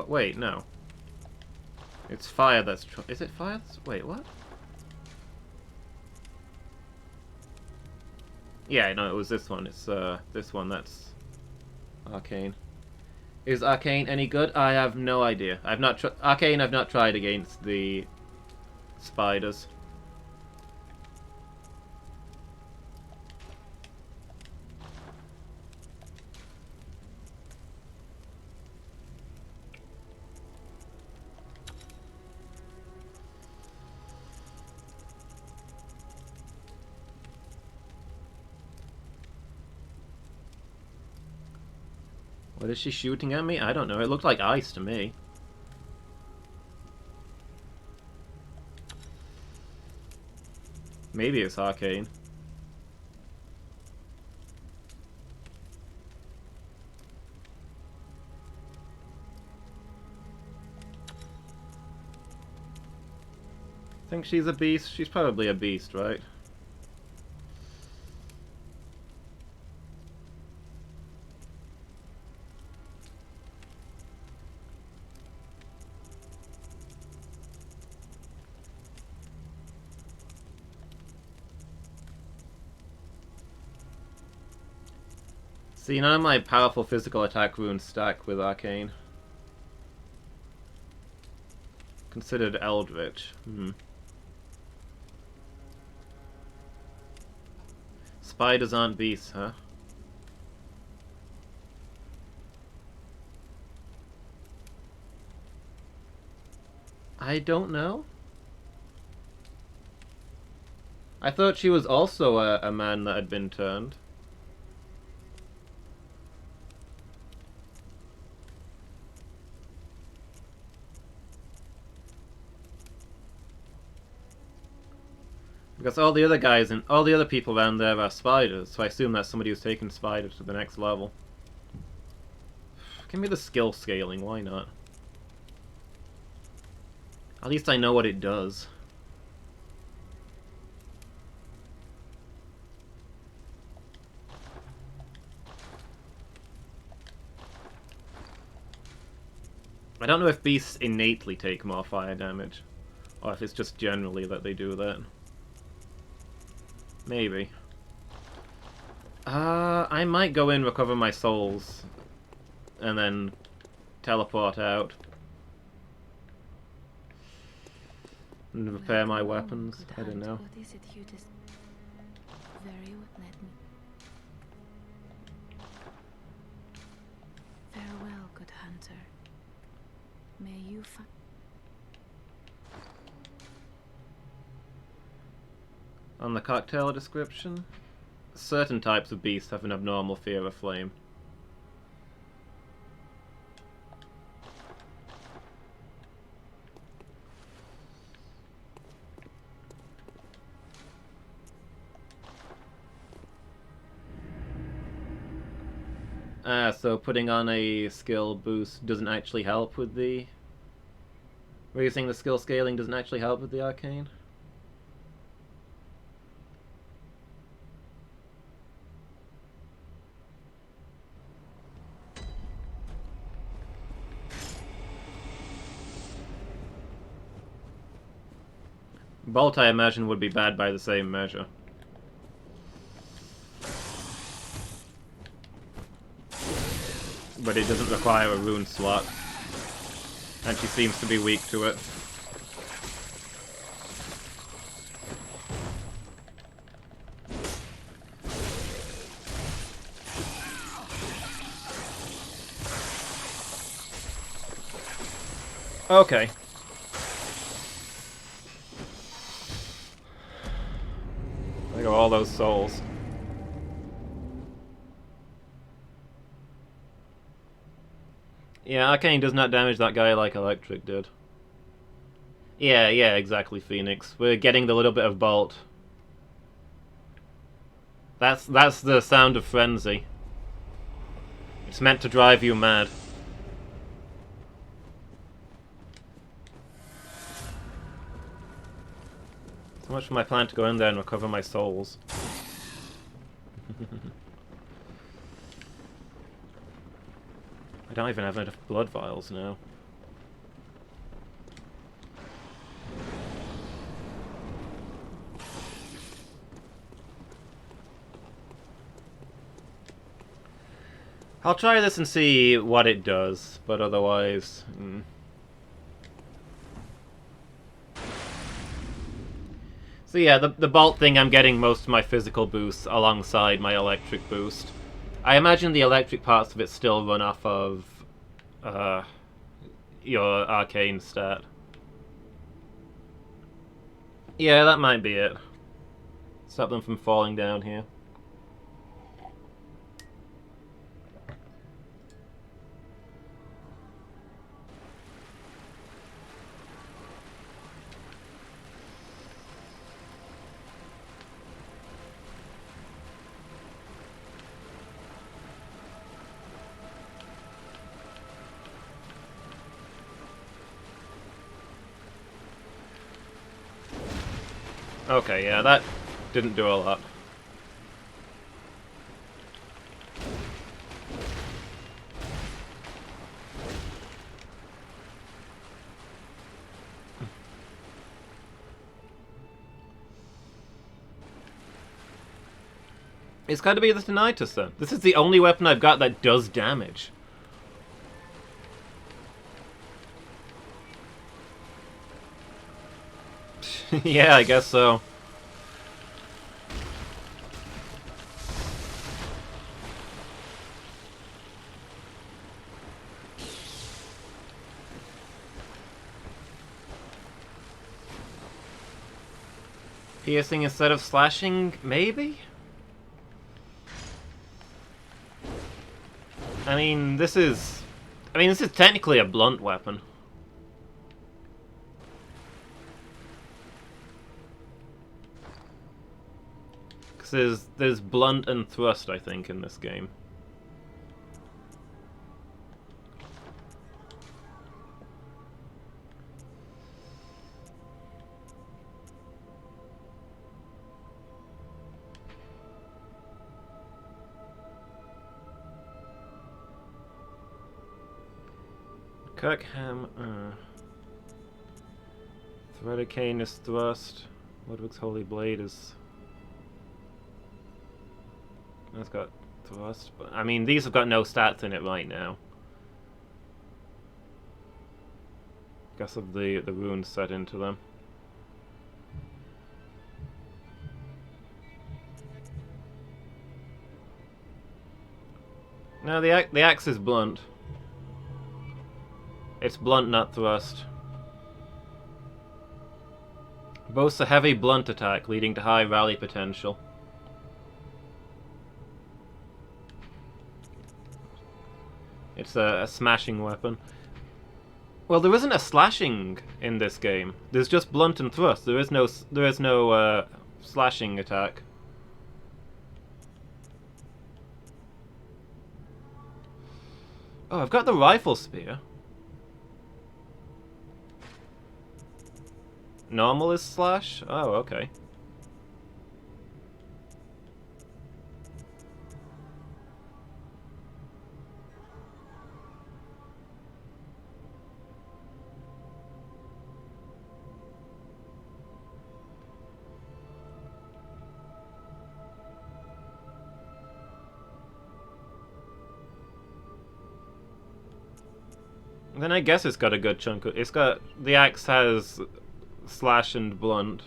Speaker 1: Wait, no. It's fire that's... Is it fire that's... Wait, what? Yeah, no, it was this one. It's, this one that's... arcane. Is arcane any good? I have no idea. I've not arcane I've not tried against the spiders. What is she shooting at me? I don't know. It looked like ice to me. Maybe it's arcane. Think she's a beast? She's probably a beast, right? See, none of my powerful physical attack runes stack with arcane. Considered eldritch. Spiders aren't beasts, huh? I don't know. I thought she was also a man that had been turned. Because all the other guys and all the other people around there are spiders, so I assume that's somebody who's taken spiders to the next level. Give me the skill scaling, why not? At least I know what it does. I don't know if beasts innately take more fire damage, or if it's just generally that they do that. Maybe. I might go in, recover my souls, and then teleport out. And repair my weapons. I don't know.
Speaker 2: What is it you just... Very well, let me... Farewell, good hunter. May you find.
Speaker 1: On the cocktail description, certain types of beasts have an abnormal fear of flame. So putting on a skill boost doesn't actually help with the... Raising the skill scaling doesn't actually help with the arcane? Bolt, I imagine, would be bad by the same measure. But it doesn't require a rune slot. And she seems to be weak to it. Okay. There go all those souls. Yeah, arcane does not damage that guy like electric did. Yeah, exactly, Phoenix. We're getting the little bit of bolt. That's the sound of frenzy. It's meant to drive you mad. So much for my plan to go in there and recover my souls. I don't even have enough blood vials now. I'll try this and see what it does, but otherwise... So yeah, the bolt thing, I'm getting most of my physical boosts alongside my electric boost. I imagine the electric parts of it still run off of your arcane stat. Yeah, that might be it. Stop them from falling down here. Okay, yeah, that didn't do a lot. It's got to be the Tinnitus then. This is the only weapon I've got that does damage. Yeah, I guess so. Piercing instead of slashing, maybe? I mean, this is technically a blunt weapon. Because there's blunt and thrust, I think, in this game. Kirkham, Threaded Cane is thrust. Ludwig's Holy Blade is... That's got thrust, but... I mean, these have got no stats in it right now. Guess of the runes set into them. No, the axe is blunt. It's blunt, not thrust. Boasts a heavy blunt attack, leading to high rally potential. It's a smashing weapon. Well, there isn't a slashing in this game. There's just blunt and thrust. There is no slashing attack. Oh, I've got the rifle spear. Normal is slash? Oh, okay. Then I guess it's got a good chunk of... It's got... The axe has slash and blunt.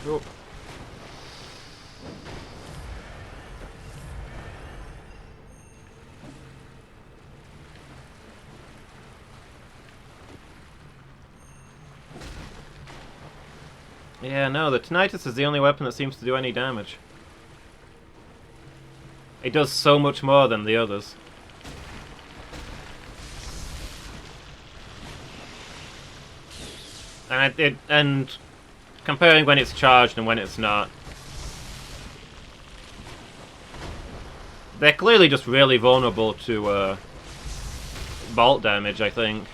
Speaker 1: Oh. Yeah, no, the Tinnitus is the only weapon that seems to do any damage. It does so much more than the others. And comparing when it's charged and when it's not, they're clearly just really vulnerable to bolt damage, I think.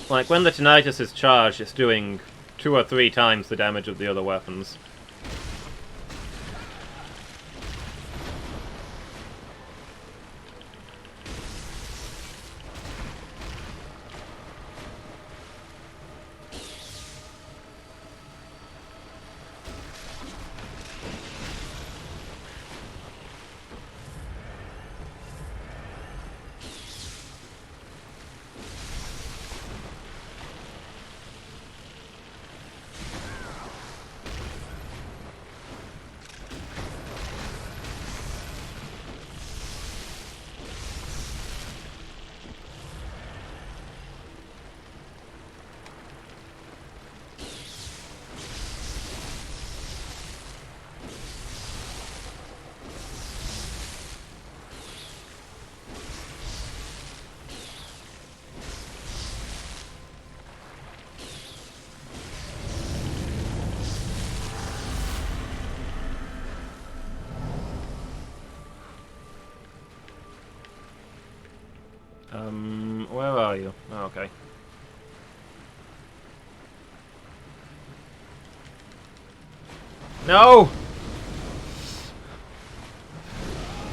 Speaker 1: Like, when the Tinnitus is charged, it's doing 2 or 3 times the damage of the other weapons. Where are you? Oh, okay. No!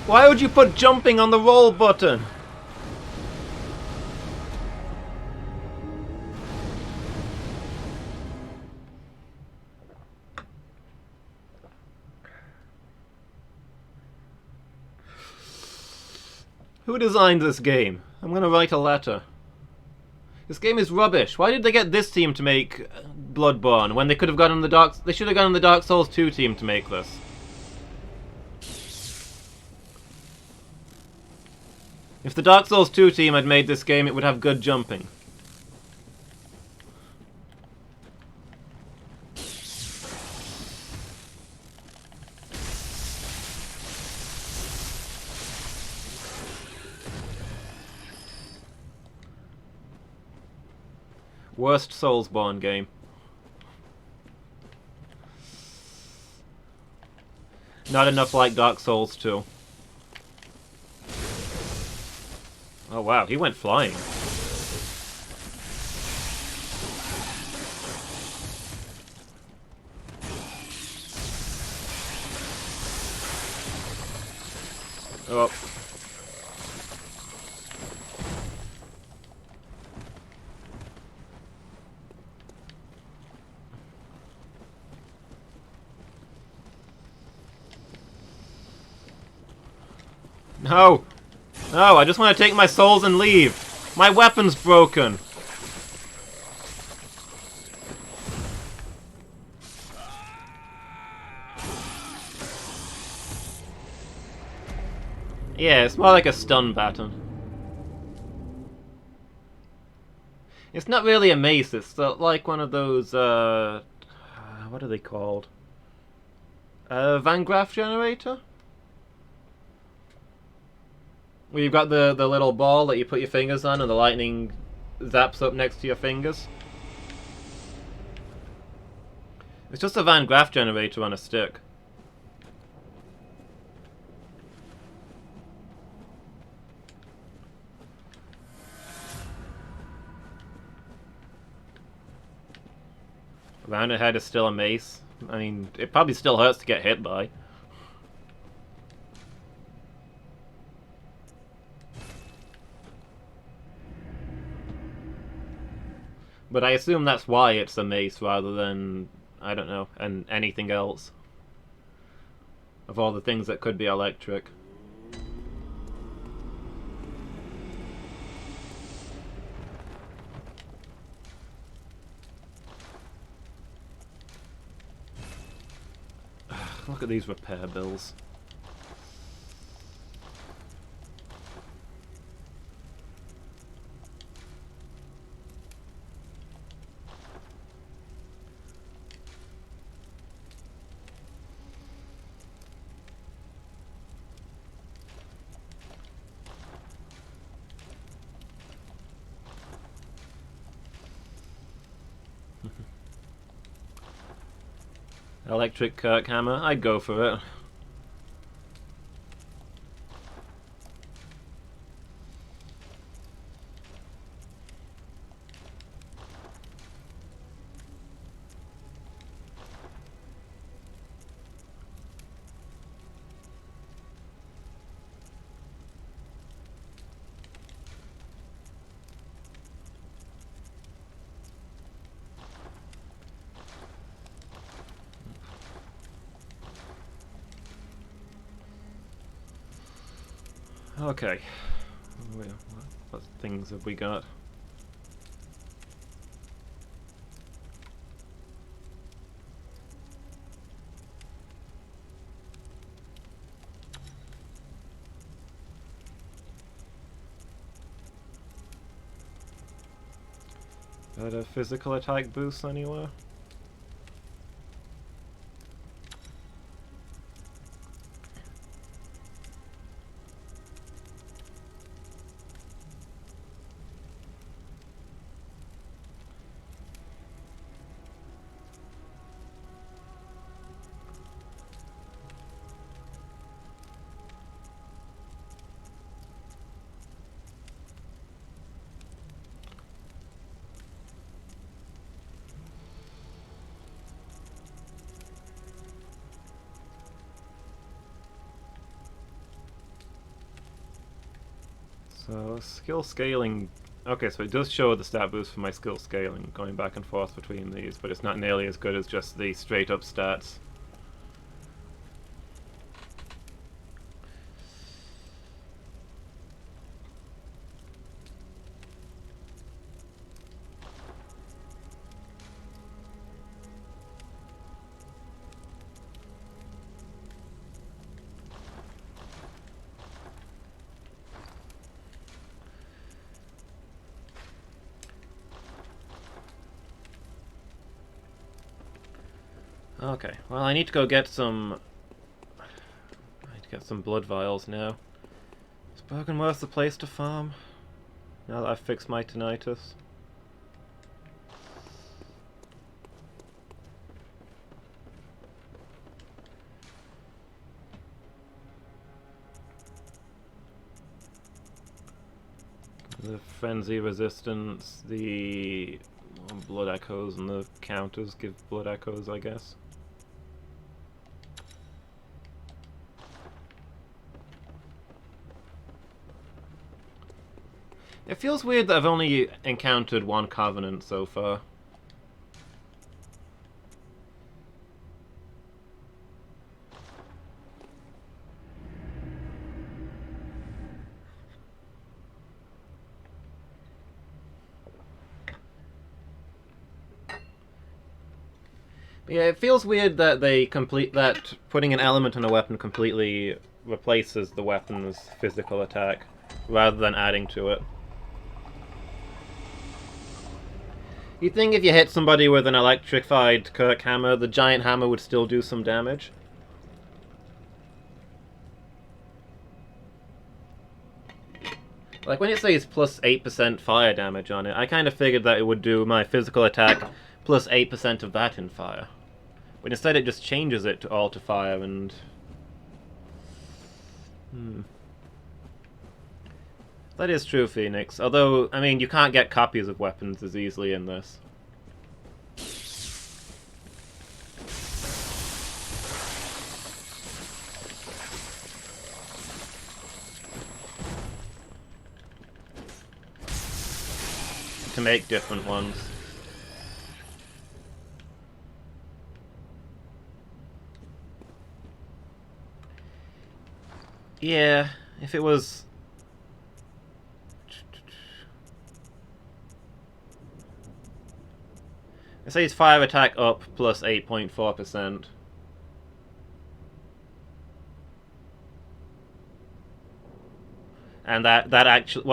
Speaker 1: Why would you put jumping on the roll button? Who designed this game? I'm gonna write a letter. This game is rubbish. Why did they get this team to make Bloodborne when they could have gotten the Dark... They should have gotten the Dark Souls 2 team to make this. If the Dark Souls 2 team had made this game, it would have good jumping. Worst Soulsborne game. Not enough like Dark Souls 2. Oh wow, he went flying. Oh. No! No, I just want to take my souls and leave! My weapon's broken! Yeah, it's more like a stun pattern. It's not really a mace, it's like one of those, what are they called? Van Graph generator? Where you've got the little ball that you put your fingers on and the lightning zaps up next to your fingers. It's just a Van Graph generator on a stick. Rounded head is still a mace. I mean, it probably still hurts to get hit by. But I assume that's why it's a mace rather than, I don't know, and anything else. Of all the things that could be electric. Look at these repair bills. Electric Kirk hammer, I'd go for it. Okay. What things have we got? Got a physical attack boost anywhere? So, skill scaling... Okay, so it does show the stat boost for my skill scaling, going back and forth between these, but it's not nearly as good as just the straight-up stats. Okay, well I need to go get some... I need to get some blood vials now. Is Bergenworth the place to farm? Now that I've fixed my tinnitus? The frenzy resistance, the blood echoes, and the counters give blood echoes, I guess. It feels weird that I've only encountered one Covenant so far. Yeah, it feels weird that that putting an element on a weapon completely replaces the weapon's physical attack, rather than adding to it. You'd think if you hit somebody with an electrified Kirk hammer, the giant hammer would still do some damage. Like, when it says plus 8% fire damage on it, I kind of figured that it would do my physical attack plus 8% of that in fire. But instead it just changes it all to fire, and... That is true, Phoenix. Although, I mean, you can't get copies of weapons as easily in this. To make different ones. Yeah, if it was... It says fire attack up plus 8.4%. And what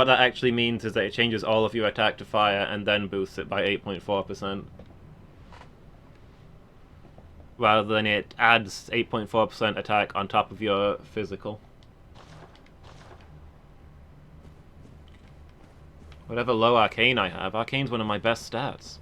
Speaker 1: that actually means is that it changes all of your attack to fire and then boosts it by 8.4%. Rather than it adds 8.4% attack on top of your physical. Whatever low arcane I have, arcane's one of my best stats.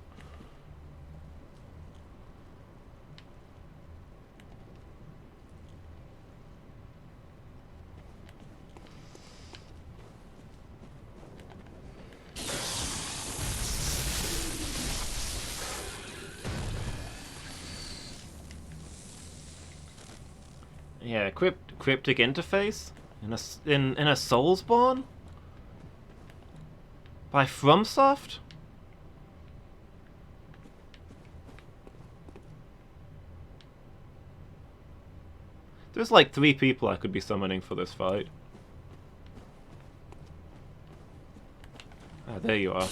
Speaker 1: Yeah, cryptic interface in a Soulsborne by FromSoft. There's like 3 people I could be summoning for this fight. Ah, there you are.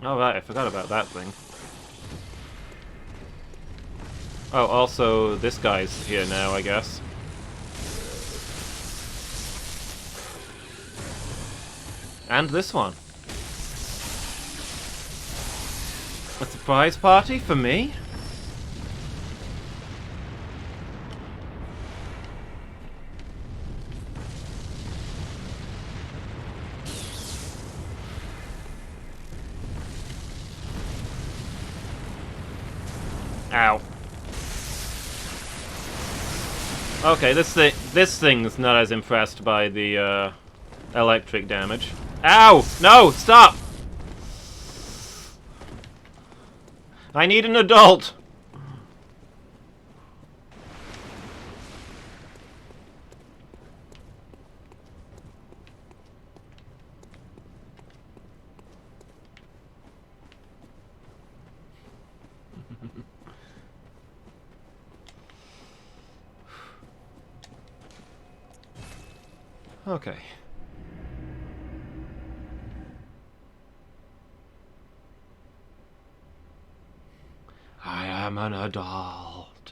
Speaker 1: Oh right, I forgot about that thing. Oh, also, this guy's here now, I guess. And this one. A surprise party for me? Ow. Okay, this thing's not as impressed by the electric damage. Ow! No! Stop! I need an adult! Okay. I am an adult.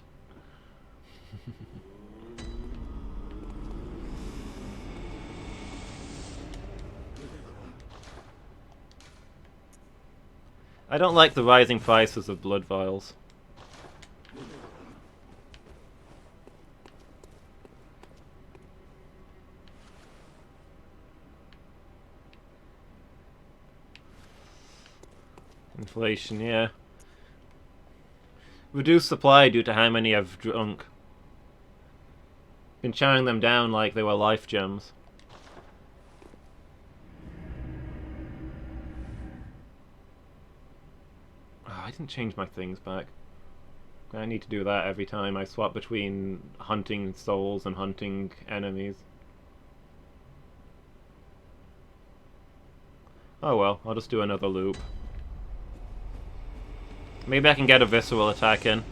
Speaker 1: I don't like the rising prices of blood vials. Inflation, yeah. Reduced supply due to how many I've drunk. Been chowing them down like they were life gems. Oh, I didn't change my things back. I need to do that every time I swap between hunting souls and hunting enemies. Oh well, I'll just do another loop. Maybe I can get a visceral attack in.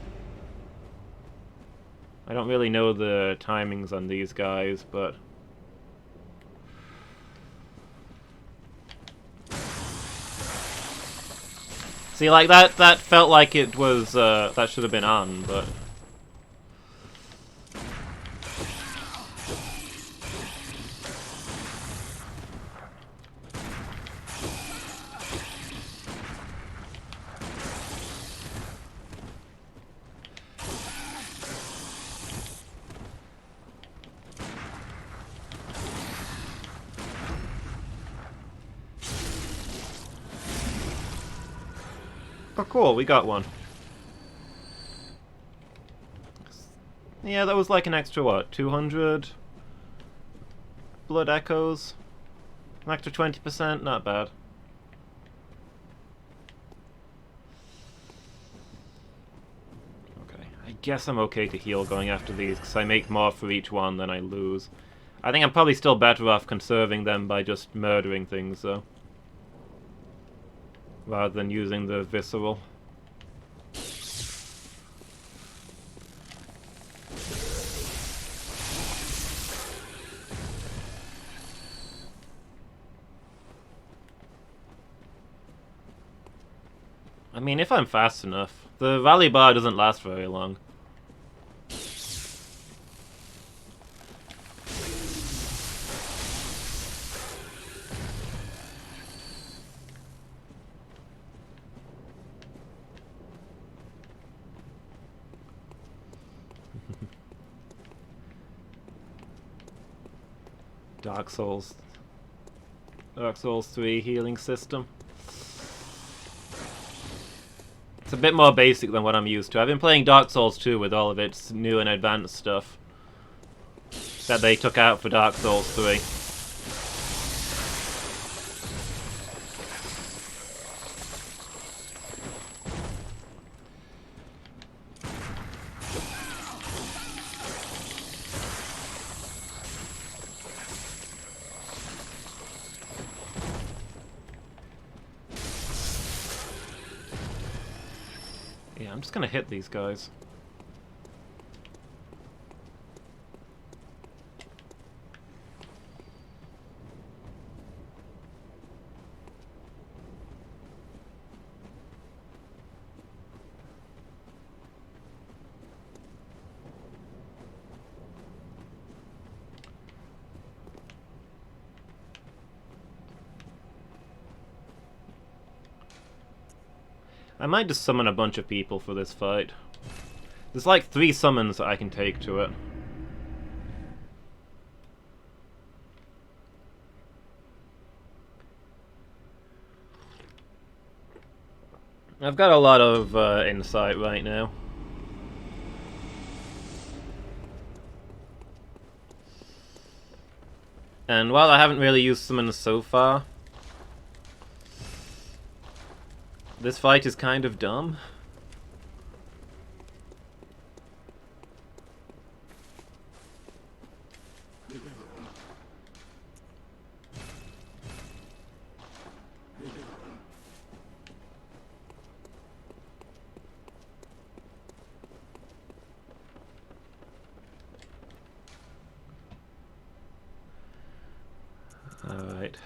Speaker 1: I don't really know the timings on these guys, but... See, like, that felt like it was, that should have been on, but... Oh, cool, we got one. Yeah, that was like an extra, what, 200 blood echoes? An extra 20%? Not bad. Okay, I guess I'm okay to heal going after these, because I make more for each one than I lose. I think I'm probably still better off conserving them by just murdering things, though. Rather than using the visceral. I mean, if I'm fast enough. The rally bar doesn't last very long. Dark Souls 3 healing system. It's a bit more basic than what I'm used to. I've been playing Dark Souls 2 with all of its new and advanced stuff that they took out for Dark Souls 3. Yeah, I'm just gonna hit these guys. I might just summon a bunch of people for this fight. There's like 3 summons that I can take to it. I've got a lot of insight right now. And while I haven't really used summons so far, this fight is kind of dumb. Alright.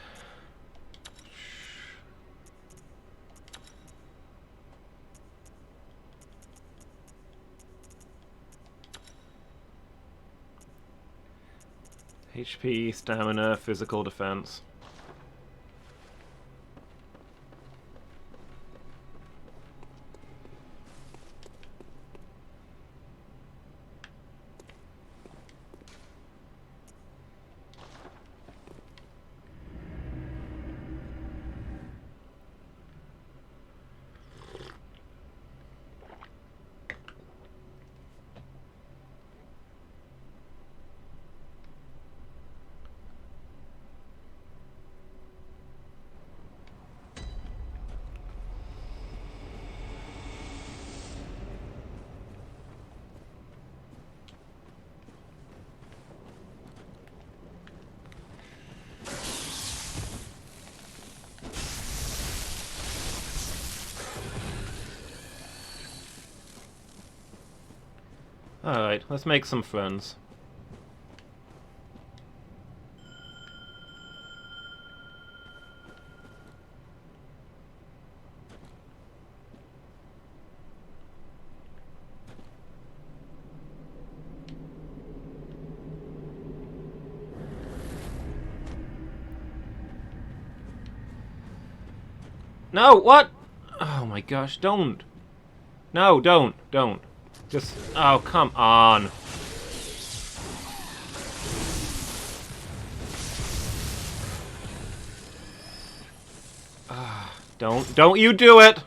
Speaker 1: HP, stamina, physical defense. Alright, let's make some friends. No, what? Oh my gosh, don't. No, don't. Just, oh, come on. Don't you do it!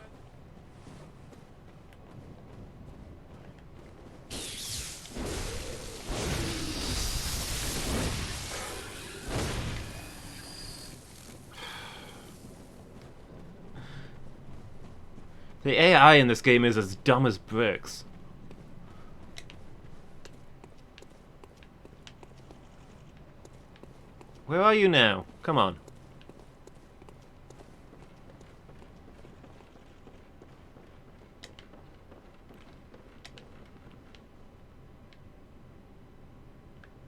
Speaker 1: The AI in this game is as dumb as bricks. Where are you now? Come on.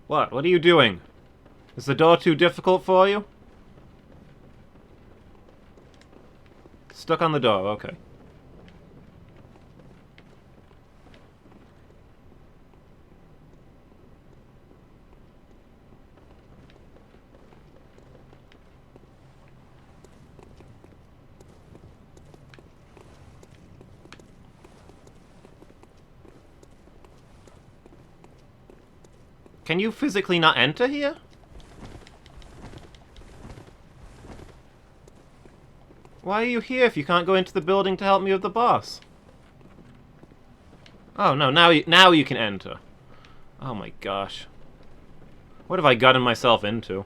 Speaker 1: What? What are you doing? Is the door too difficult for you? Stuck on the door, okay. Can you physically not enter here? Why are you here if you can't go into the building to help me with the boss? Oh no, now you can enter. Oh my gosh. What have I gotten myself into?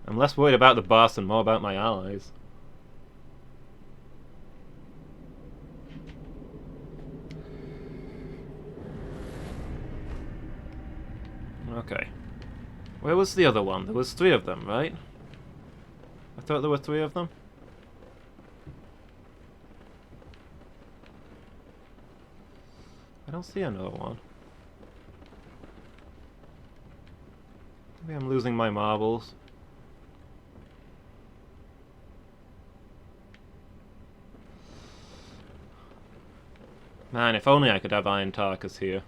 Speaker 1: I'm less worried about the boss and more about my allies. Okay. Where was the other one? There was 3 of them, right? I thought there were 3 of them. I don't see another one. Maybe I'm losing my marbles. Man, if only I could have Iron Tarkus here.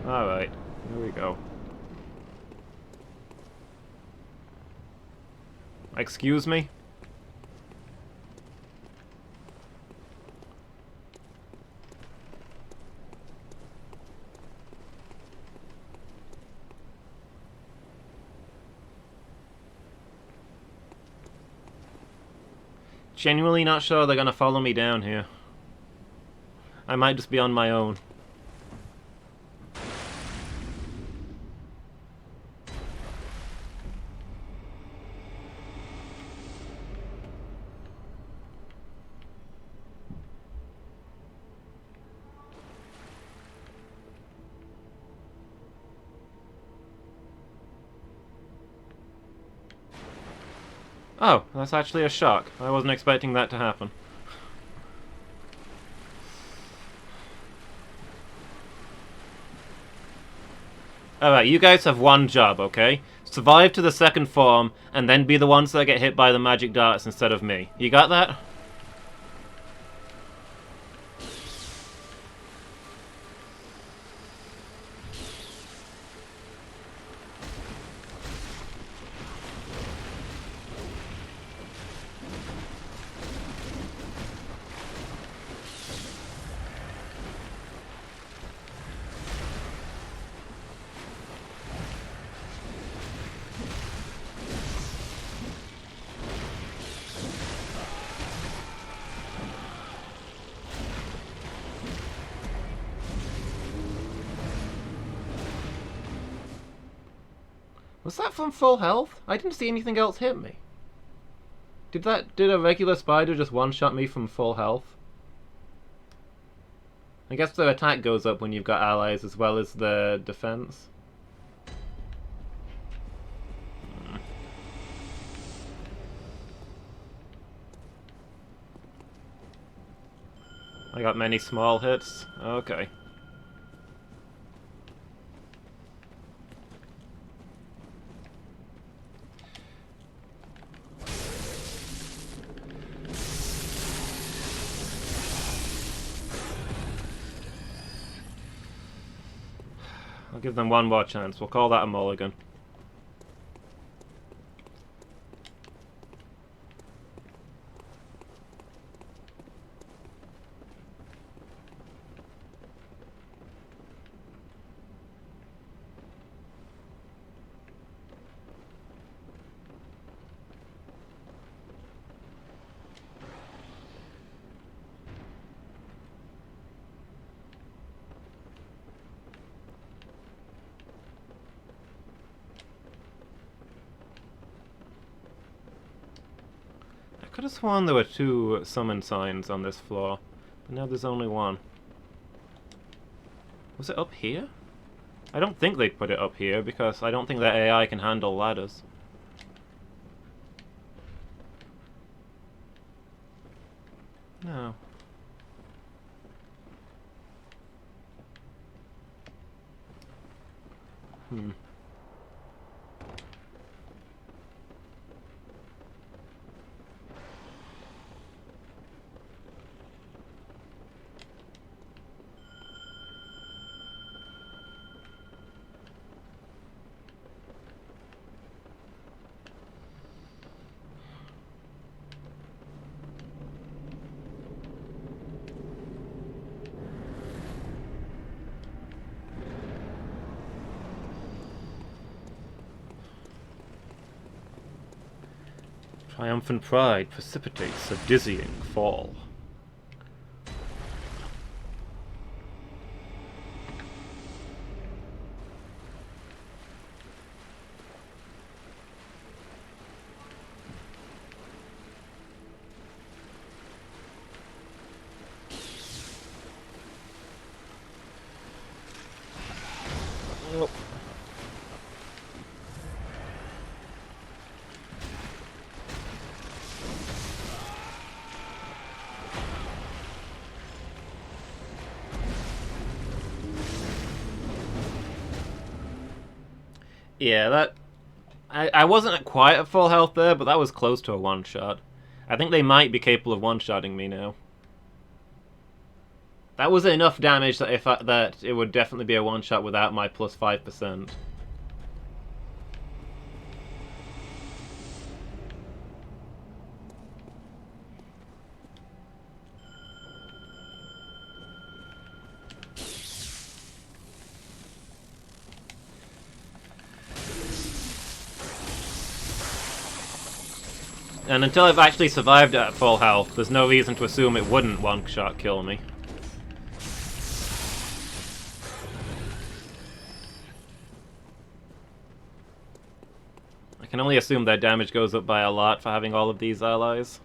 Speaker 1: Alright, here we go. Excuse me? Genuinely not sure they're gonna follow me down here. I might just be on my own. Oh, that's actually a shock. I wasn't expecting that to happen. Alright, you guys have one job, okay? Survive to the second form, and then be the ones that get hit by the magic darts instead of me. You got that? Was that from full health? I didn't see anything else hit me. Did a regular spider just one-shot me from full health? I guess the attack goes up when you've got allies as well as the defense. I got many small hits. Okay. I'll give them one more chance. We'll call that a mulligan. I could have sworn there were 2 summon signs on this floor, but now there's only 1. Was it up here? I don't think they'd put it up here, because I don't think their AI can handle ladders. No. Triumphant pride precipitates a dizzying fall. Oh. Yeah, that... I wasn't quite at full health there, but that was close to a one-shot. I think they might be capable of one-shotting me now. That was enough damage that that it would definitely be a one-shot without my plus 5%. And until I've actually survived at full health, there's no reason to assume it wouldn't one-shot kill me. I can only assume their damage goes up by a lot for having all of these allies.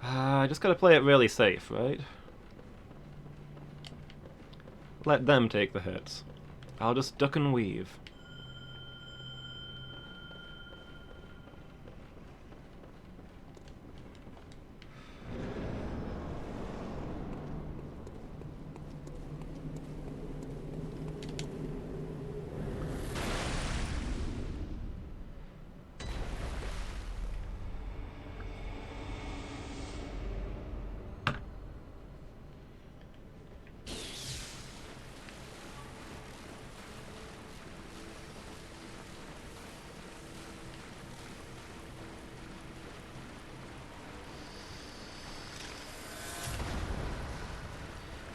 Speaker 1: I just gotta play it really safe, right? Let them take the hits. I'll just duck and weave.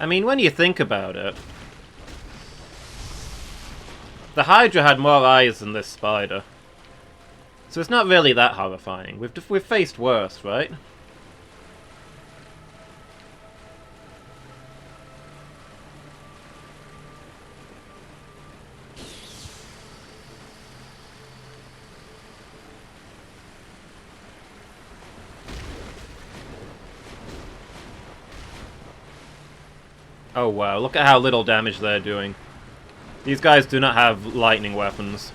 Speaker 1: I mean, when you think about it, the Hydra had more eyes than this spider. So it's not really that horrifying. We've faced worse, right? Oh wow, look at how little damage they're doing. These guys do not have lightning weapons.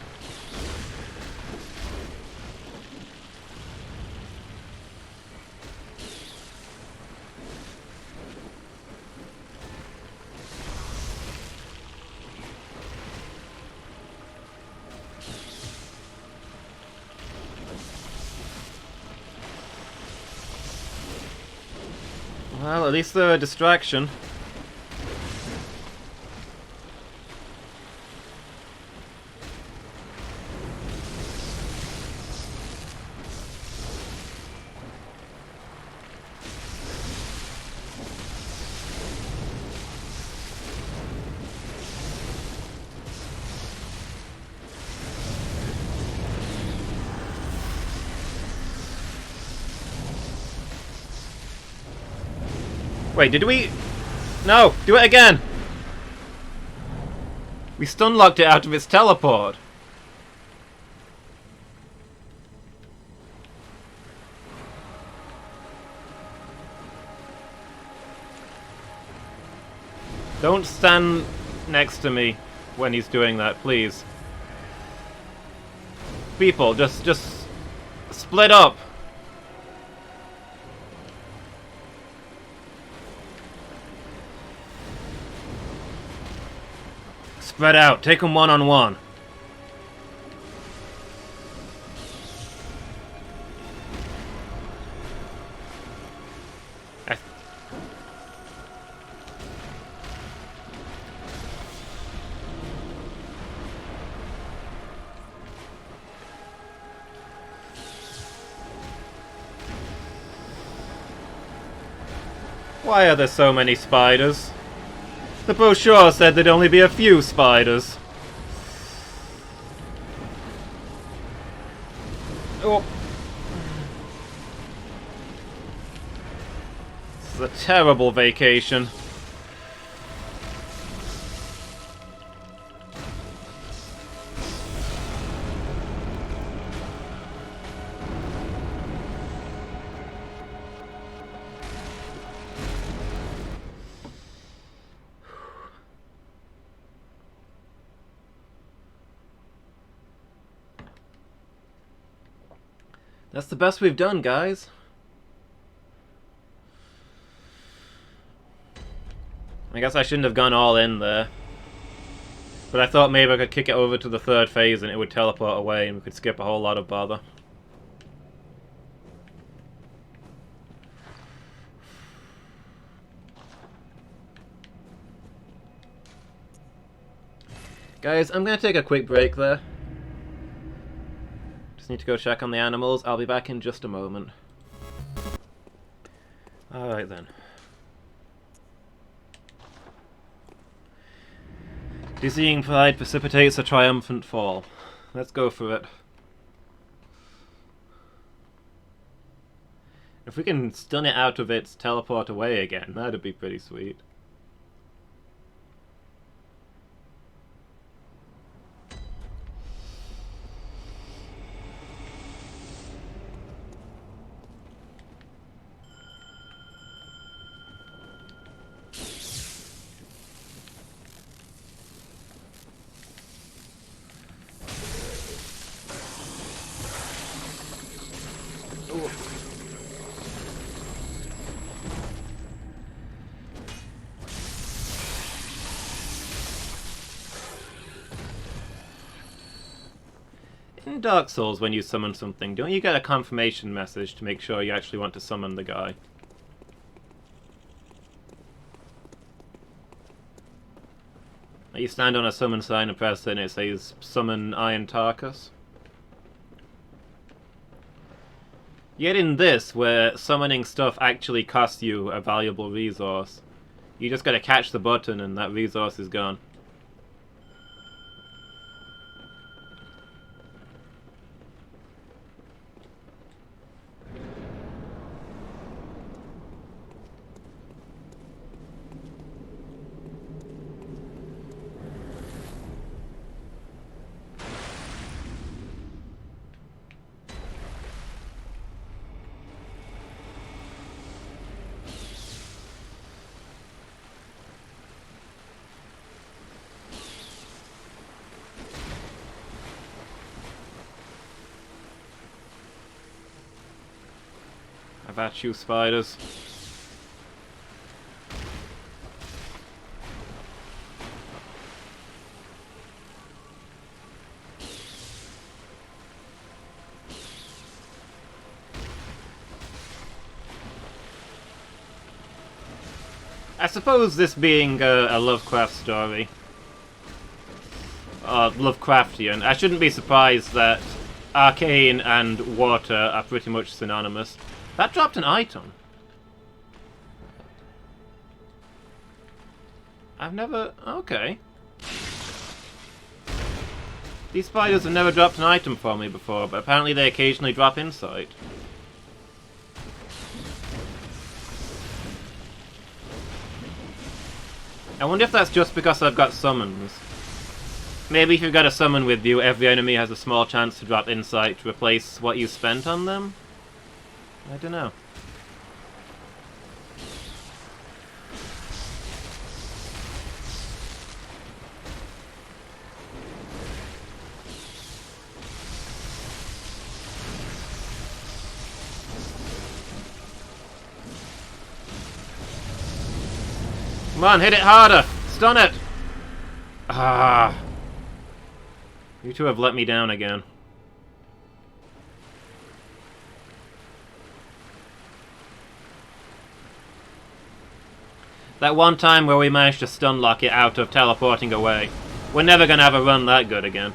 Speaker 1: Well, at least they're a distraction. Wait, did we... No! Do it again! We stun-locked it out of its teleport. Don't stand next to me when he's doing that, please. People, just split up. Spread out. Take them one-on-one. Why are there so many spiders? The brochure said there'd only be a few spiders. Oh. This is a terrible vacation. That's the best we've done, guys. I guess I shouldn't have gone all in there. But I thought maybe I could kick it over to the third phase and it would teleport away and we could skip a whole lot of bother. Guys, I'm gonna take a quick break there. Need to go check on the animals. I'll be back in just a moment. Alright then. Dizzying pride precipitates a triumphant fall. Let's go for it. If we can stun it out of its teleport away again, that'd be pretty sweet. In Dark Souls, when you summon something, don't you get a confirmation message to make sure you actually want to summon the guy? You stand on a summon sign and press it and it says, Summon Iron Tarkus. Yet in this, where summoning stuff actually costs you a valuable resource, you just gotta catch the button and that resource is gone. Have at you, spiders. I suppose this being a Lovecraft story, Lovecraftian, I shouldn't be surprised that arcane and water are pretty much synonymous. That dropped an item. I've never... okay. These spiders have never dropped an item for me before, but apparently they occasionally drop insight. I wonder if that's just because I've got summons. Maybe if you've got a summon with you, every enemy has a small chance to drop insight to replace what you spent on them? I don't know. Come on, hit it harder! Stun it! Ah. You two have let me down again. That one time where we managed to stun lock it out of teleporting away. We're never gonna have a run that good again.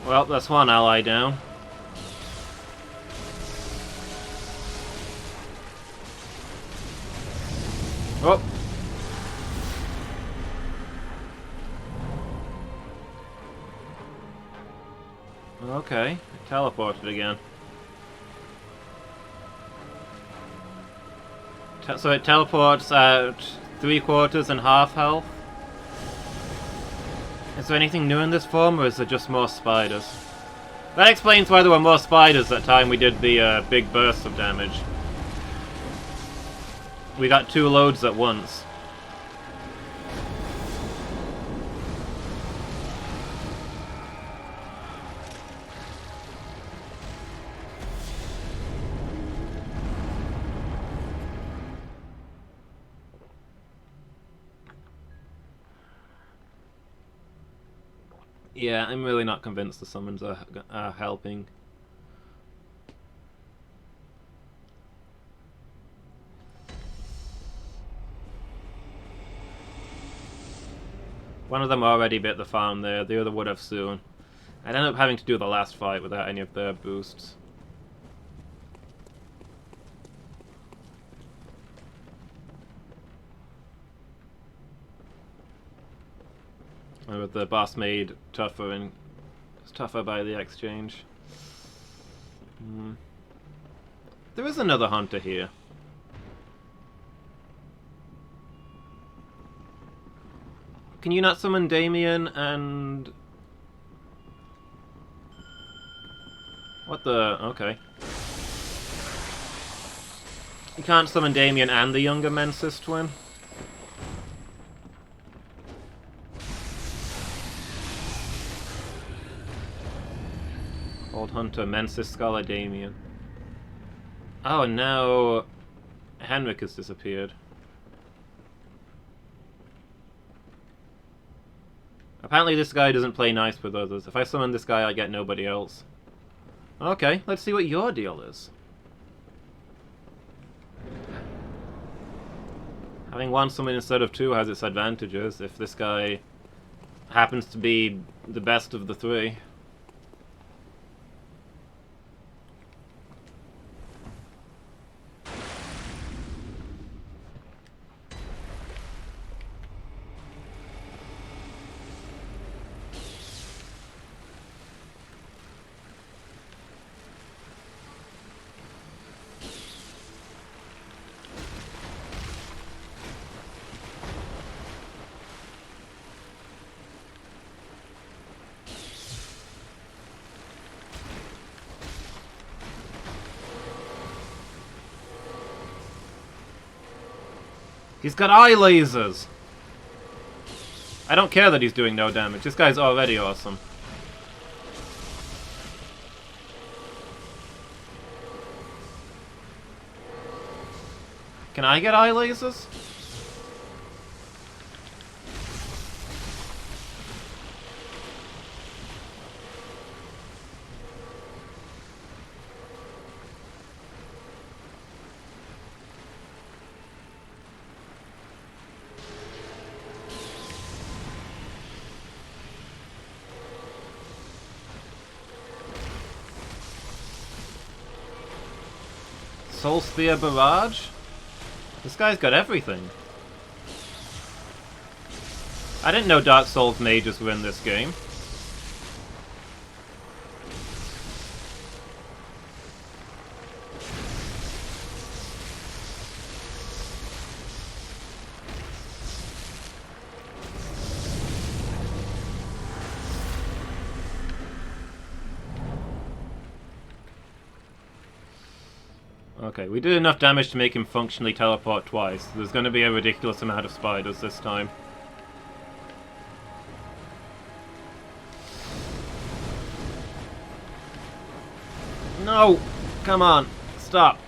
Speaker 1: Well, that's one ally down. Oh! Okay, it teleported again. So it teleports at 3/4 and half health. Is there anything new in this form, or is it just more spiders? That explains why there were more spiders that time we did the big burst of damage. We got 2 loads at once. Yeah, I'm really not convinced the summons are helping. One of them already bit the farm there, the other would have soon. I'd end up having to do the last fight without any of their boosts. And with the boss made tougher and tougher by the exchange. There is another hunter here. Can you not summon Damien and... What the... okay. You can't summon Damien and the younger Mensis twin? Old Hunter, Mensis, Scholar, Damien. Oh, and now... Henrik has disappeared. Apparently this guy doesn't play nice with others. If I summon this guy, I get nobody else. Okay, let's see what your deal is. Having one summon instead of two has its advantages if this guy happens to be the best of the three. He's got eye lasers! I don't care that he's doing no damage. This guy's already awesome. Can I get eye lasers? Soul Spear Barrage? This guy's got everything. I didn't know Dark Souls mages were in this game. Okay, we did enough damage to make him functionally teleport twice. There's going to be a ridiculous amount of spiders this time. No! Come on! Stop!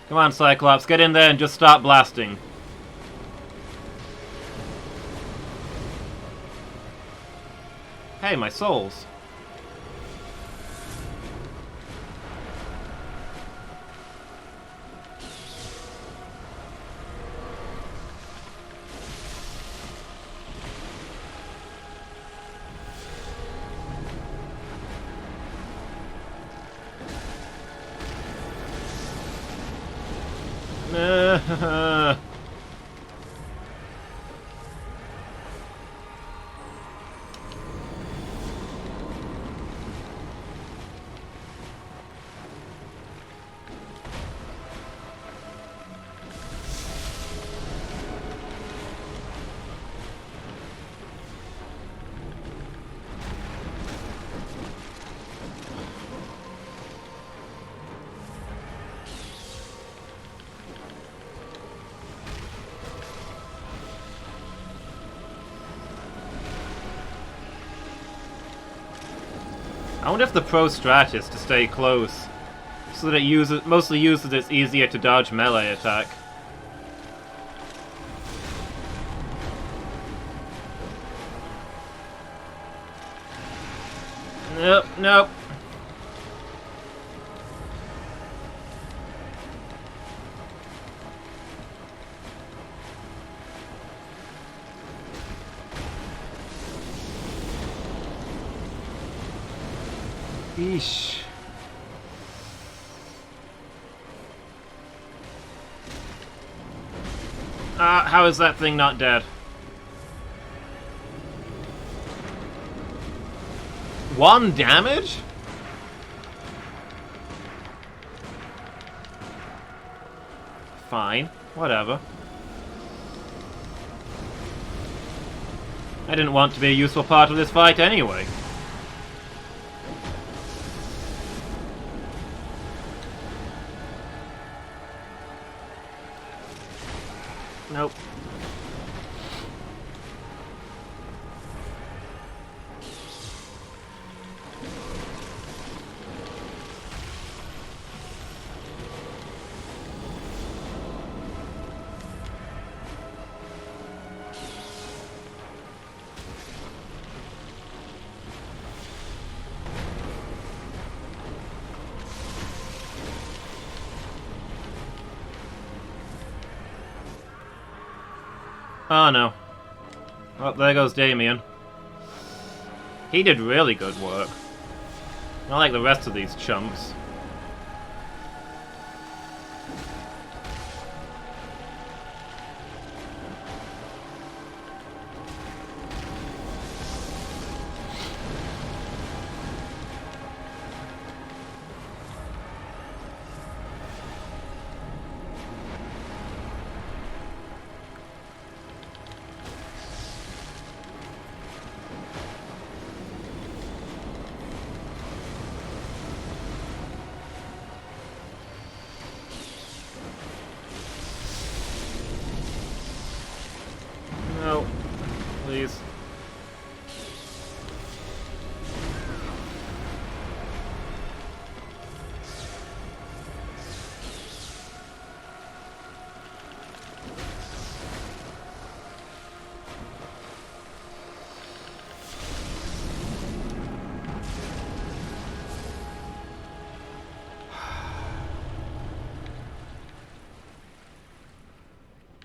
Speaker 1: Come on, Cyclops, get in there and just stop blasting. Hey, my souls. I wonder if the pro strat is to stay close, so that it mostly uses its easier to dodge melee attack. Nope, nope. Eesh. How is that thing not dead? One damage? Fine, whatever. I didn't want to be a useful part of this fight anyway. Nope. Oh no. Oh, there goes Damien. He did really good work. Not like the rest of these chumps. No. Please.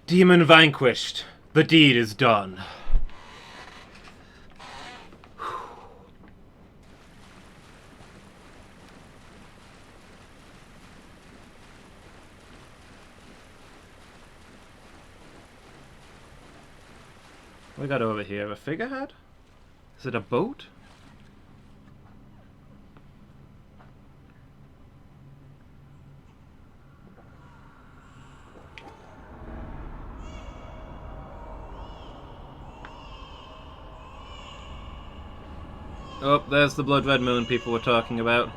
Speaker 1: Demon vanquished. The deed is done. What we got over here? A figurehead? Is it a boat? Oh, there's the blood red moon people were talking about.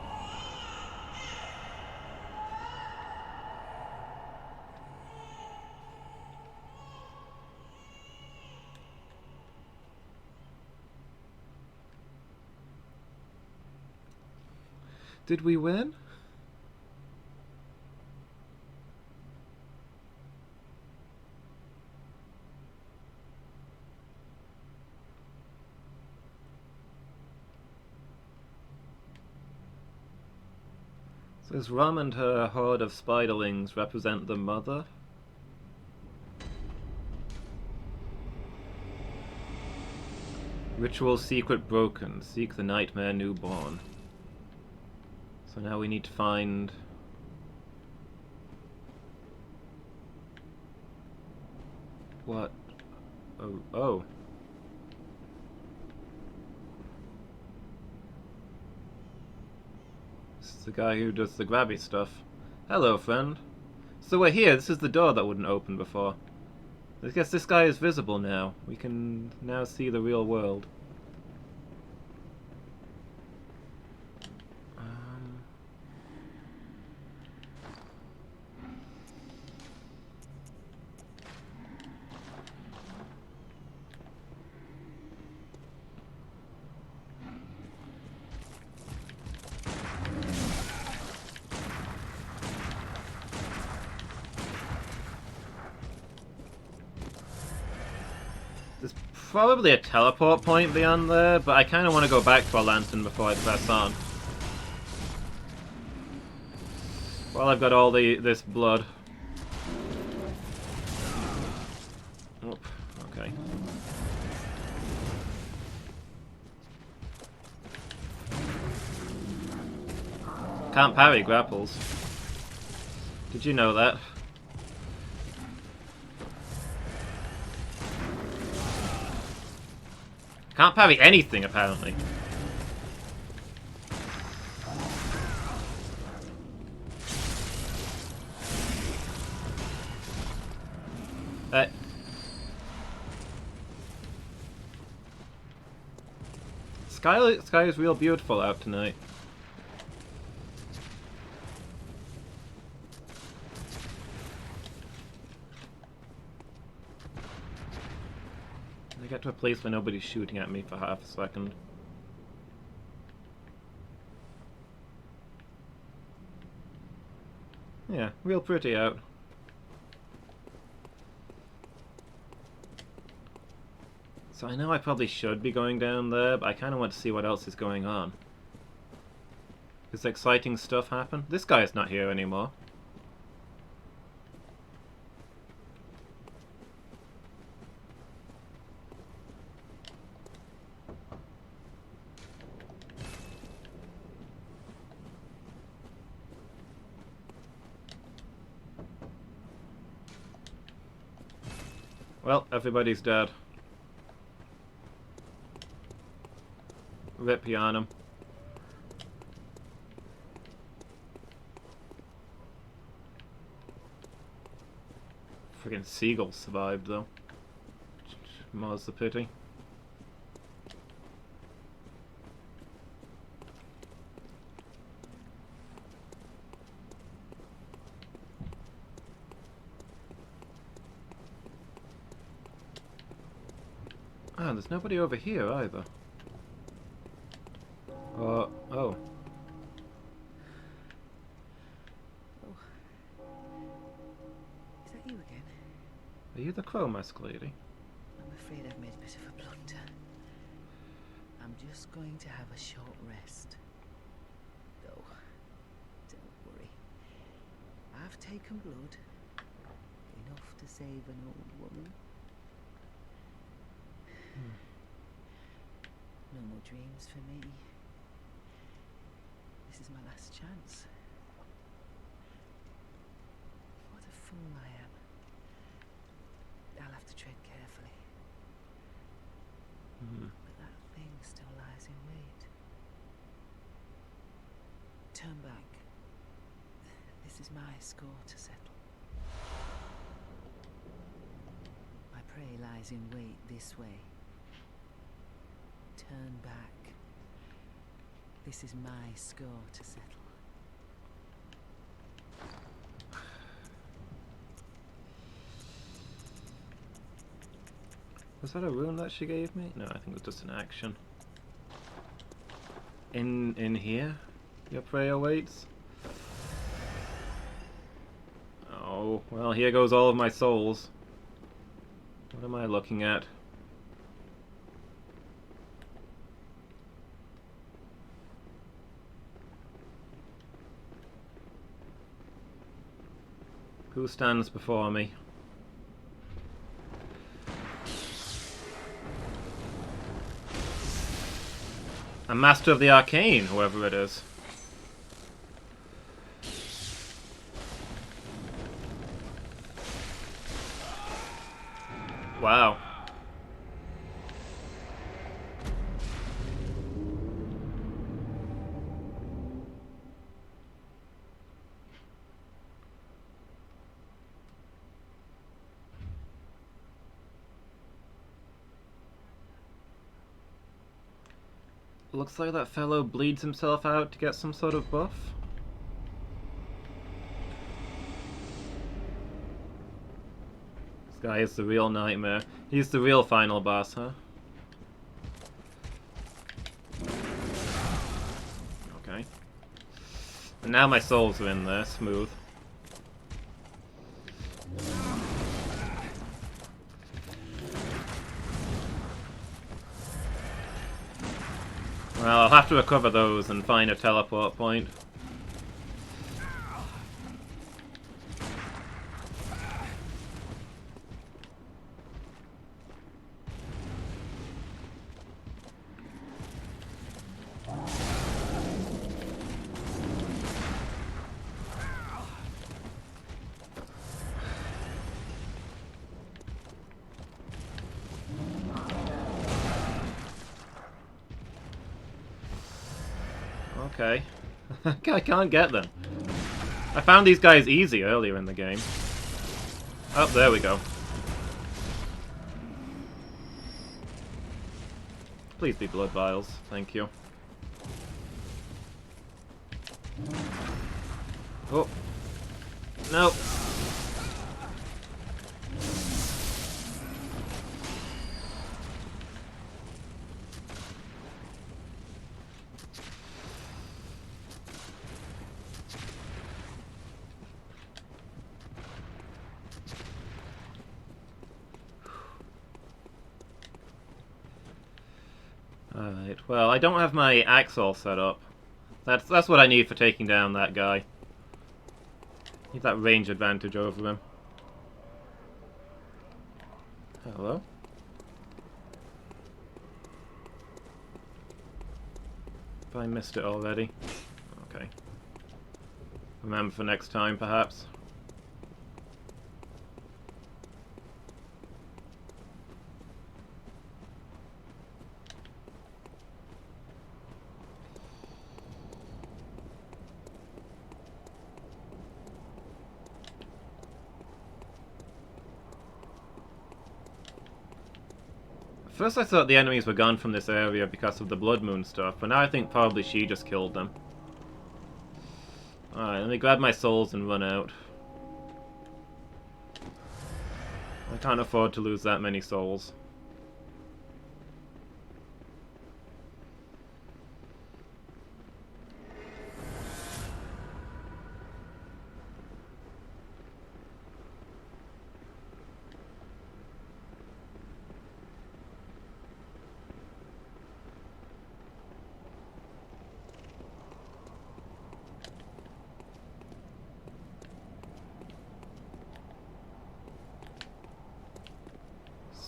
Speaker 1: Did we win? Says Rum and her horde of spiderlings represent the mother. Ritual secret broken. Seek the nightmare newborn. So now we need to find... What? Oh. This is the guy who does the grabby stuff. Hello, friend. So we're here. This is the door that wouldn't open before. I guess this guy is visible now. We can now see the real world. There's probably a teleport point beyond there, but I kind of want to go back for a lantern before I press on. While I've got all this blood. Oop, okay. Can't parry grapples. Did you know that? Can't parry anything, apparently. Sky is real beautiful out tonight. I get to a place where nobody's shooting at me for half a second. Yeah, real pretty out. So I know I probably should be going down there, but I kind of want to see what else is going on. Does exciting stuff happen? This guy is not here anymore. Well, everybody's dead. Rip Yharnam. Friggin' seagulls survived though. More's the pity. Ah, there's nobody over here either. Oh.
Speaker 3: Oh. Is that you again?
Speaker 1: Are you the crow mask lady?
Speaker 3: I'm afraid I've made a bit of a blunder. I'm just going to have a short rest. Though, don't worry. I've taken blood. Enough to save an old woman. No more dreams for me. This is my last chance. What a fool I am. I'll have to tread carefully. But that thing still lies in wait. Turn back. This is my score to settle. My prey lies in wait this way. Turn back. This is my score to settle.
Speaker 1: Was that a rune that she gave me? No, I think it was just an action. In here? Your prey awaits? Oh, well, here goes all of my souls. What am I looking at? Who stands before me? A master of the arcane, whoever it is. Wow. Looks like that fellow bleeds himself out to get some sort of buff. This guy is the real nightmare. He's the real final boss, huh? Okay. And now my souls are in there, smooth. Well, I'll have to recover those and find a teleport point. Okay. I can't get them. I found these guys easy earlier in the game. Oh, there we go. Please be blood vials. Thank you. Oh. No. Alright, well, I don't have my axe all set up. That's what I need for taking down that guy. Need that range advantage over him. Hello? Have I missed it already? Okay. Remember for next time, perhaps. first I thought the enemies were gone from this area because of the Blood Moon stuff, but now I think probably she just killed them. Alright, let me grab my souls and run out. I can't afford to lose that many souls.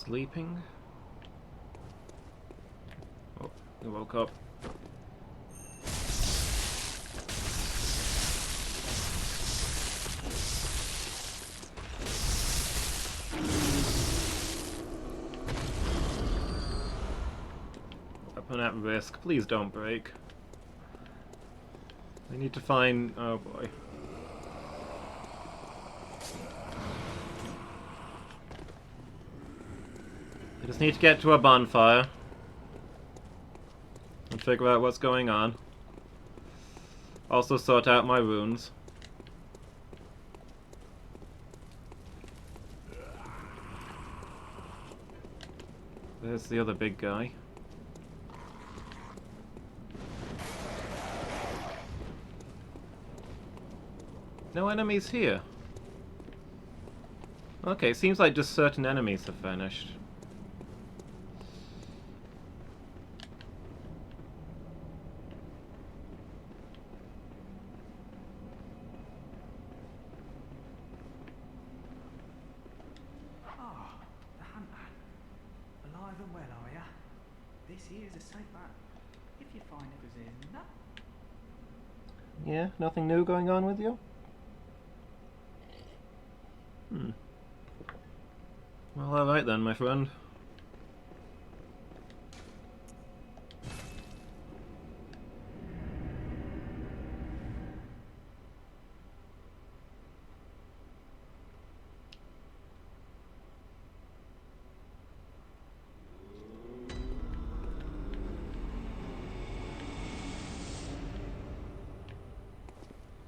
Speaker 1: Sleeping? Oh, he woke up. Weapon at risk. Please don't break. I need to find... oh boy. I just need to get to a bonfire and figure out what's going on. Also sort out my runes. There's the other big guy. No enemies here. Okay, seems like just certain enemies have vanished. Yeah, nothing new going on with you? Well, alright then, my friend.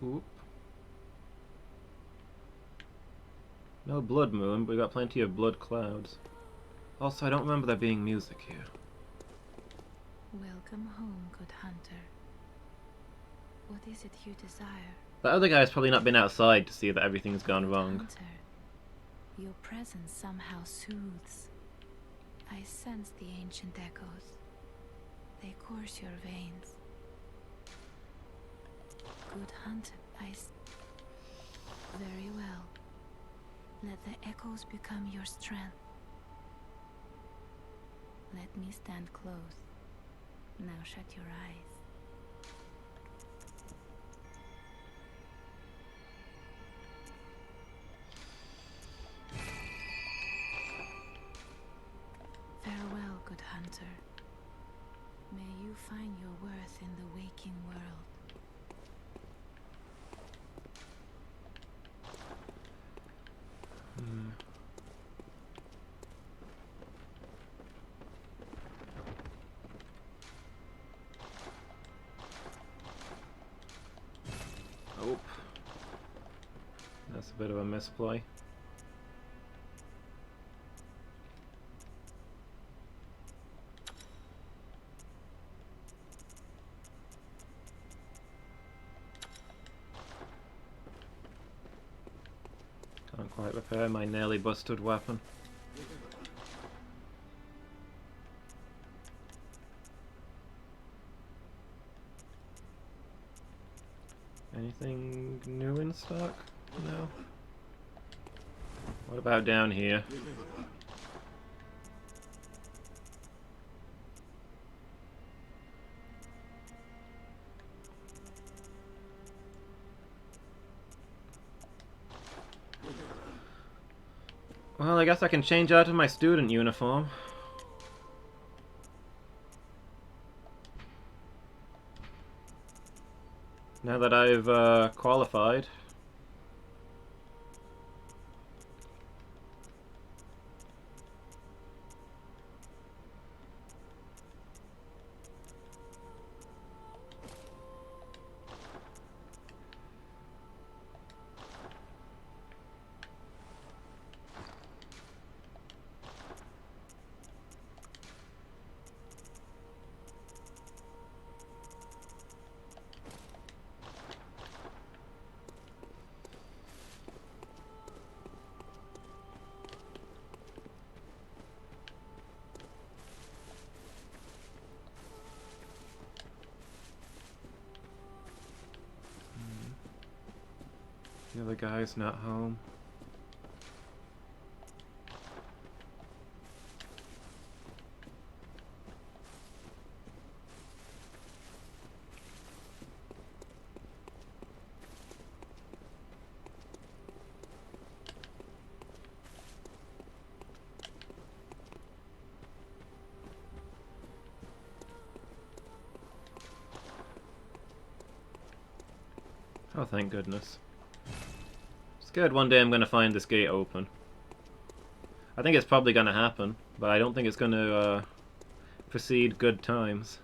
Speaker 1: Oop. No blood moon, but we got plenty of blood clouds. Also, I don't remember there being music here.
Speaker 2: Welcome home, good hunter. What is it you desire?
Speaker 1: That other guy's probably not been outside to see that everything's gone wrong.
Speaker 2: Hunter, your presence somehow soothes. I sense the ancient echoes. They course your veins. Good hunter, very well. Let the echoes become your strength. Let me stand close. Now shut your eyes. Farewell, good hunter. May you find your worth in the waking world.
Speaker 1: Oh. That's a bit of a misplay. Can't quite repair my nearly busted weapon. Anything new in stock? No. What about down here? Well, I guess I can change out of my student uniform. Now that I've qualified. The other guy's not home. Oh, thank goodness. Scared one day I'm going to find this gate open. I think it's probably going to happen, but I don't think it's going to precede good times.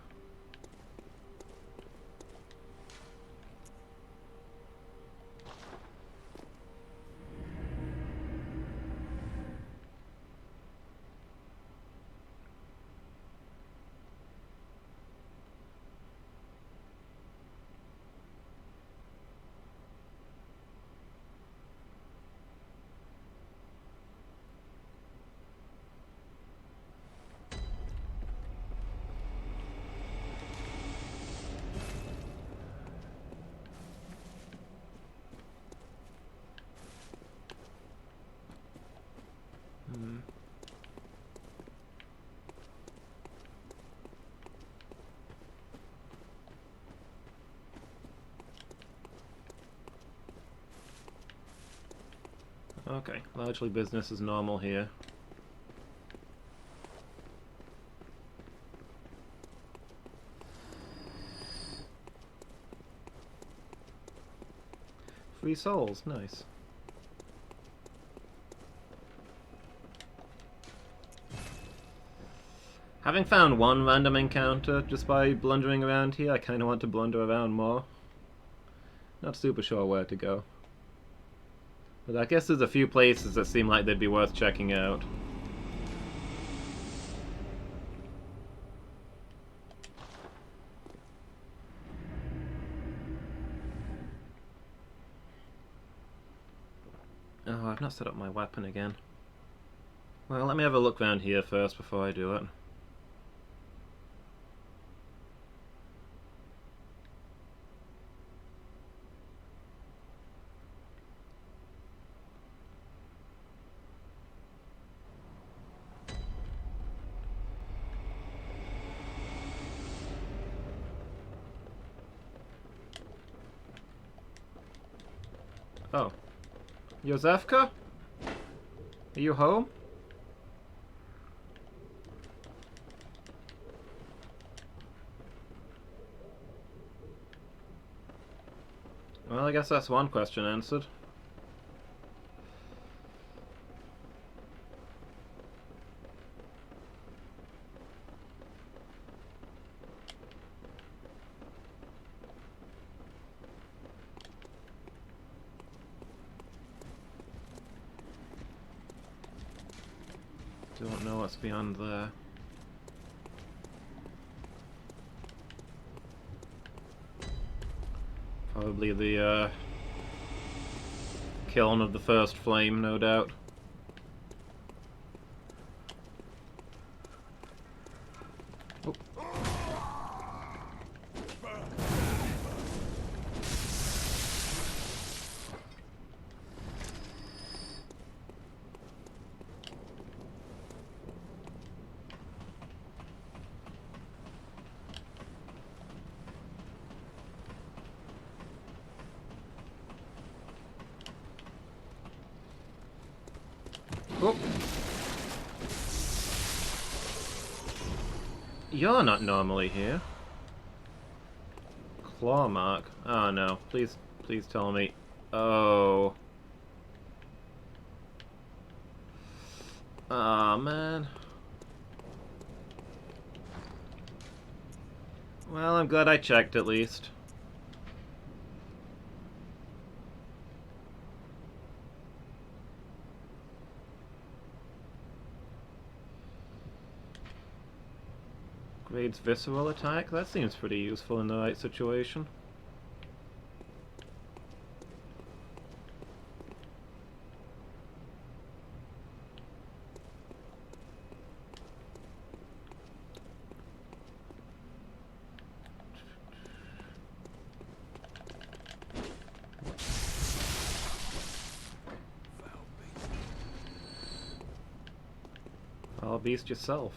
Speaker 1: Okay, largely business as normal here. Free souls, nice. Having found one random encounter just by blundering around here, I kinda want to blunder around more. Not super sure where to go. But I guess there's a few places that seem like they'd be worth checking out. Oh, I've not set up my weapon again. Well, let me have a look around here first before I do it. Oh. Yosefka? Are you home? Well, I guess that's one question answered. Don't know what's beyond there. Probably the kiln of the first flame, no doubt. Oh. Oh. You're not normally here. Claw mark. Oh no. Please tell me. Oh. Aw, man. Well, I'm glad I checked at least. Grades visceral attack? That seems pretty useful in the right situation. Well, beast yourself.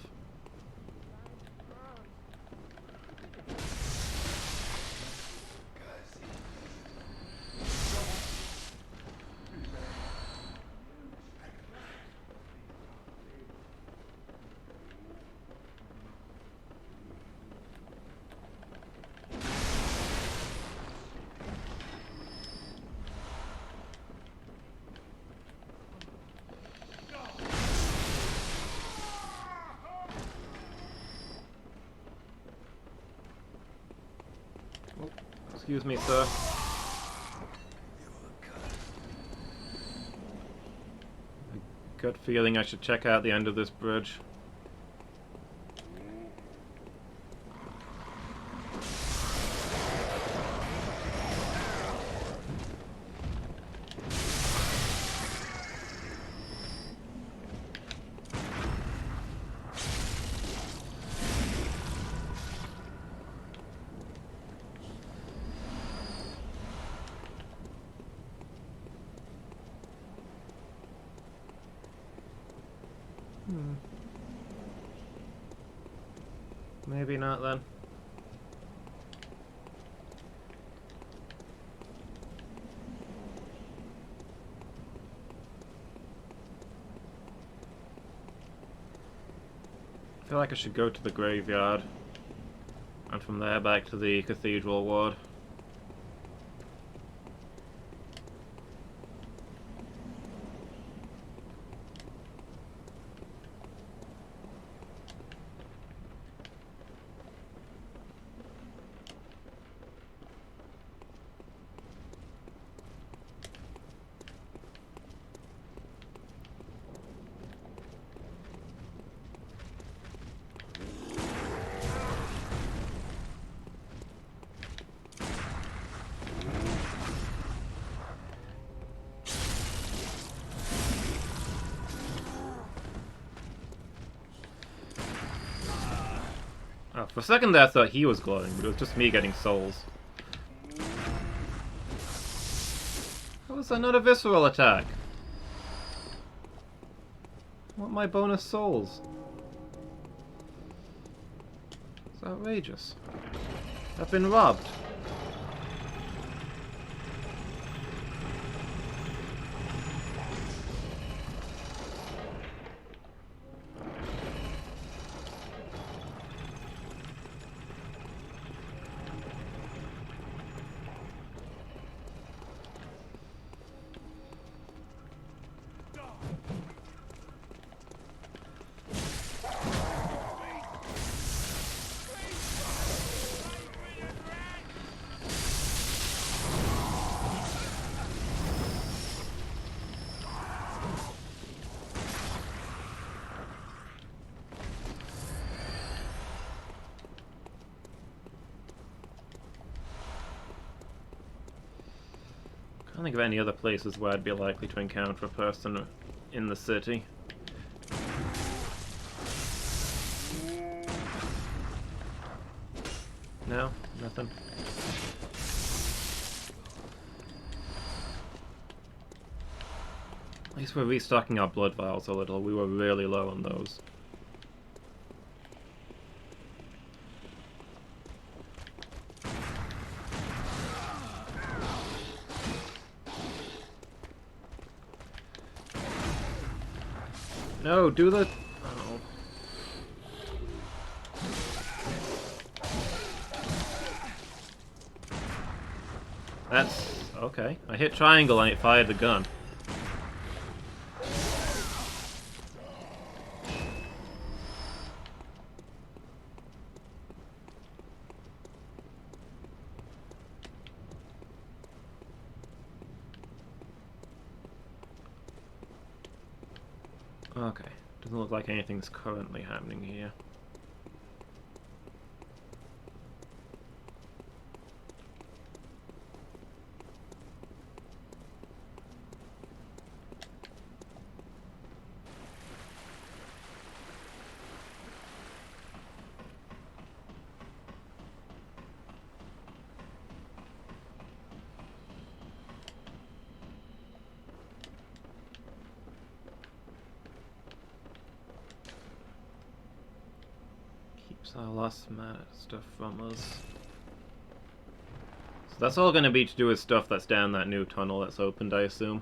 Speaker 1: Excuse me, sir. A gut feeling I should check out the end of this bridge. Maybe not then. I feel like I should go to the graveyard, and from there back to the cathedral ward. Oh, for a second there I thought he was glowing, but it was just me getting souls. How was that not a visceral attack? I want my bonus souls. It's outrageous. I've been robbed. I can't think of any other places where I'd be likely to encounter a person in the city. No? Nothing? At least we're restocking our blood vials a little. We were really low on those. No, do the... Oh. That's... okay. I hit triangle and it fired the gun. Okay. Doesn't look like anything's currently happening here. So I lost my stuff from us. So that's all going to be to do with stuff that's down that new tunnel that's opened, I assume.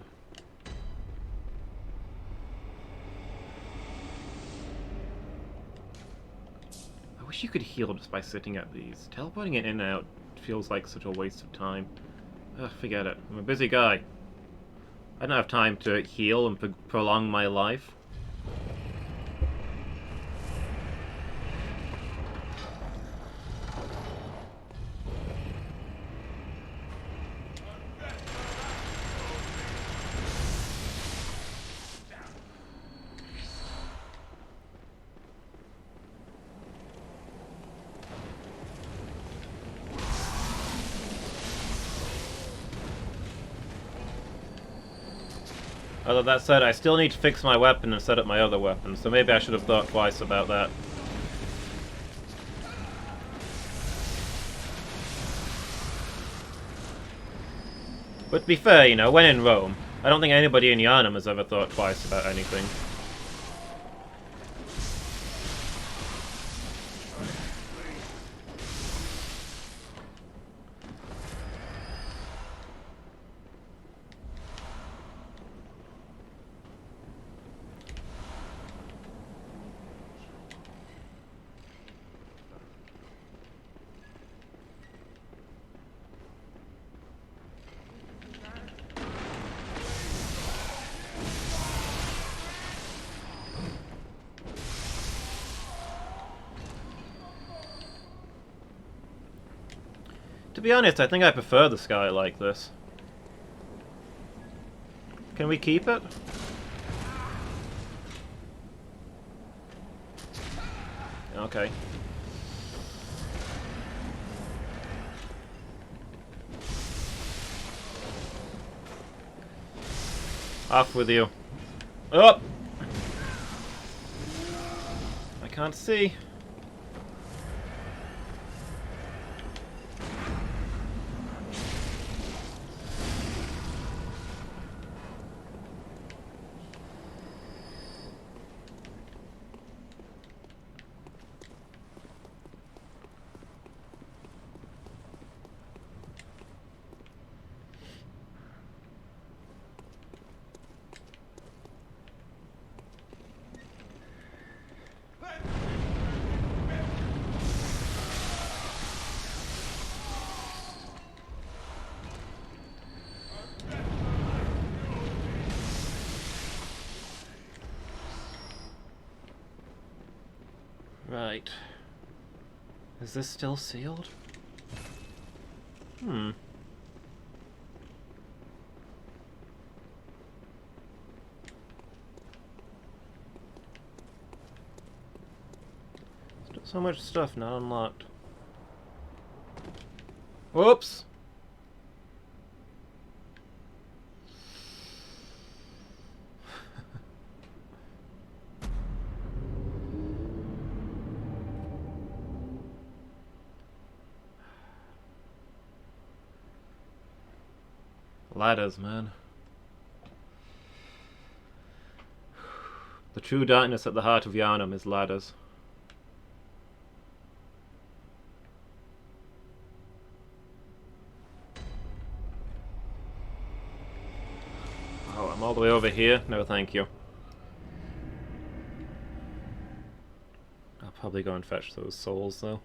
Speaker 1: I wish you could heal just by sitting at these. Teleporting it in and out feels like such a waste of time. Ugh, forget it. I'm a busy guy. I don't have time to heal and prolong my life. Although that said, I still need to fix my weapon and set up my other weapon, so maybe I should have thought twice about that. But to be fair, you know, when in Rome, I don't think anybody in Yharnam has ever thought twice about anything. To be honest, I think I prefer the sky like this. Can we keep it? Okay. Off with you. Oh! I can't see. Right. Is this still sealed? Hmm. Still so much stuff not unlocked. Whoops! Ladders, man. The true darkness at the heart of Yharnam is ladders. Oh, I'm all the way over here? No, thank you. I'll probably go and fetch those souls, though.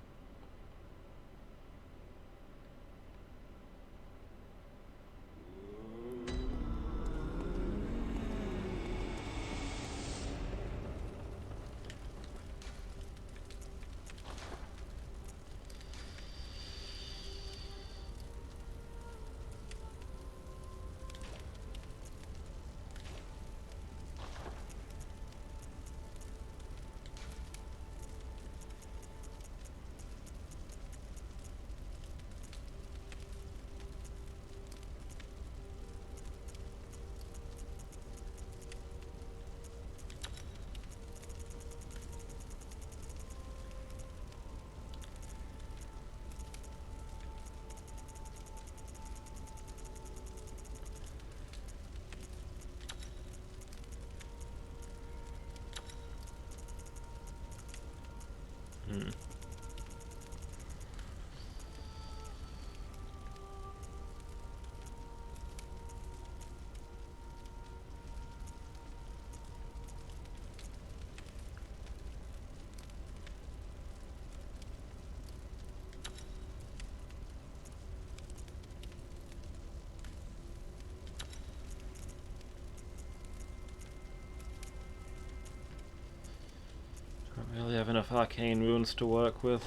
Speaker 1: really have enough arcane runes to work with.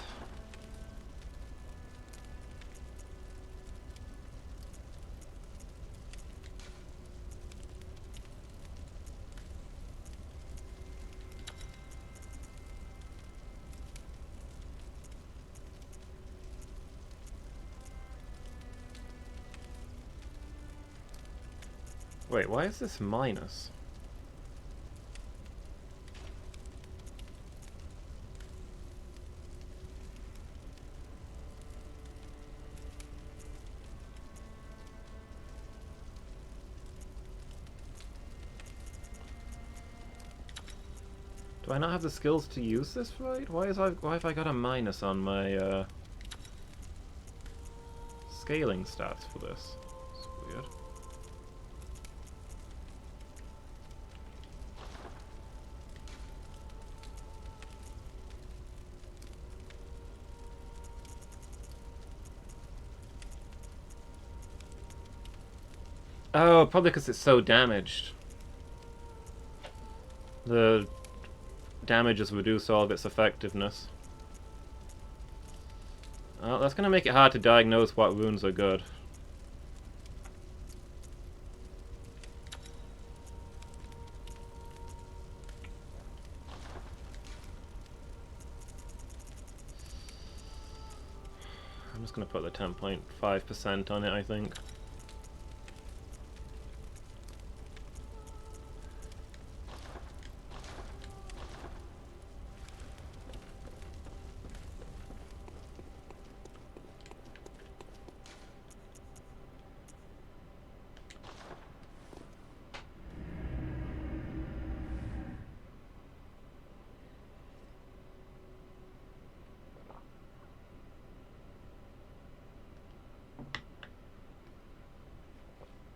Speaker 1: Wait, why is this minus? Do I not have the skills to use this right? Why have I got a minus on my scaling stats for this? It's weird. Oh, probably because it's so damaged. The damage has reduced all of its effectiveness. Well, that's going to make it hard to diagnose what runes are good. I'm just going to put the 10.5% on it, I think.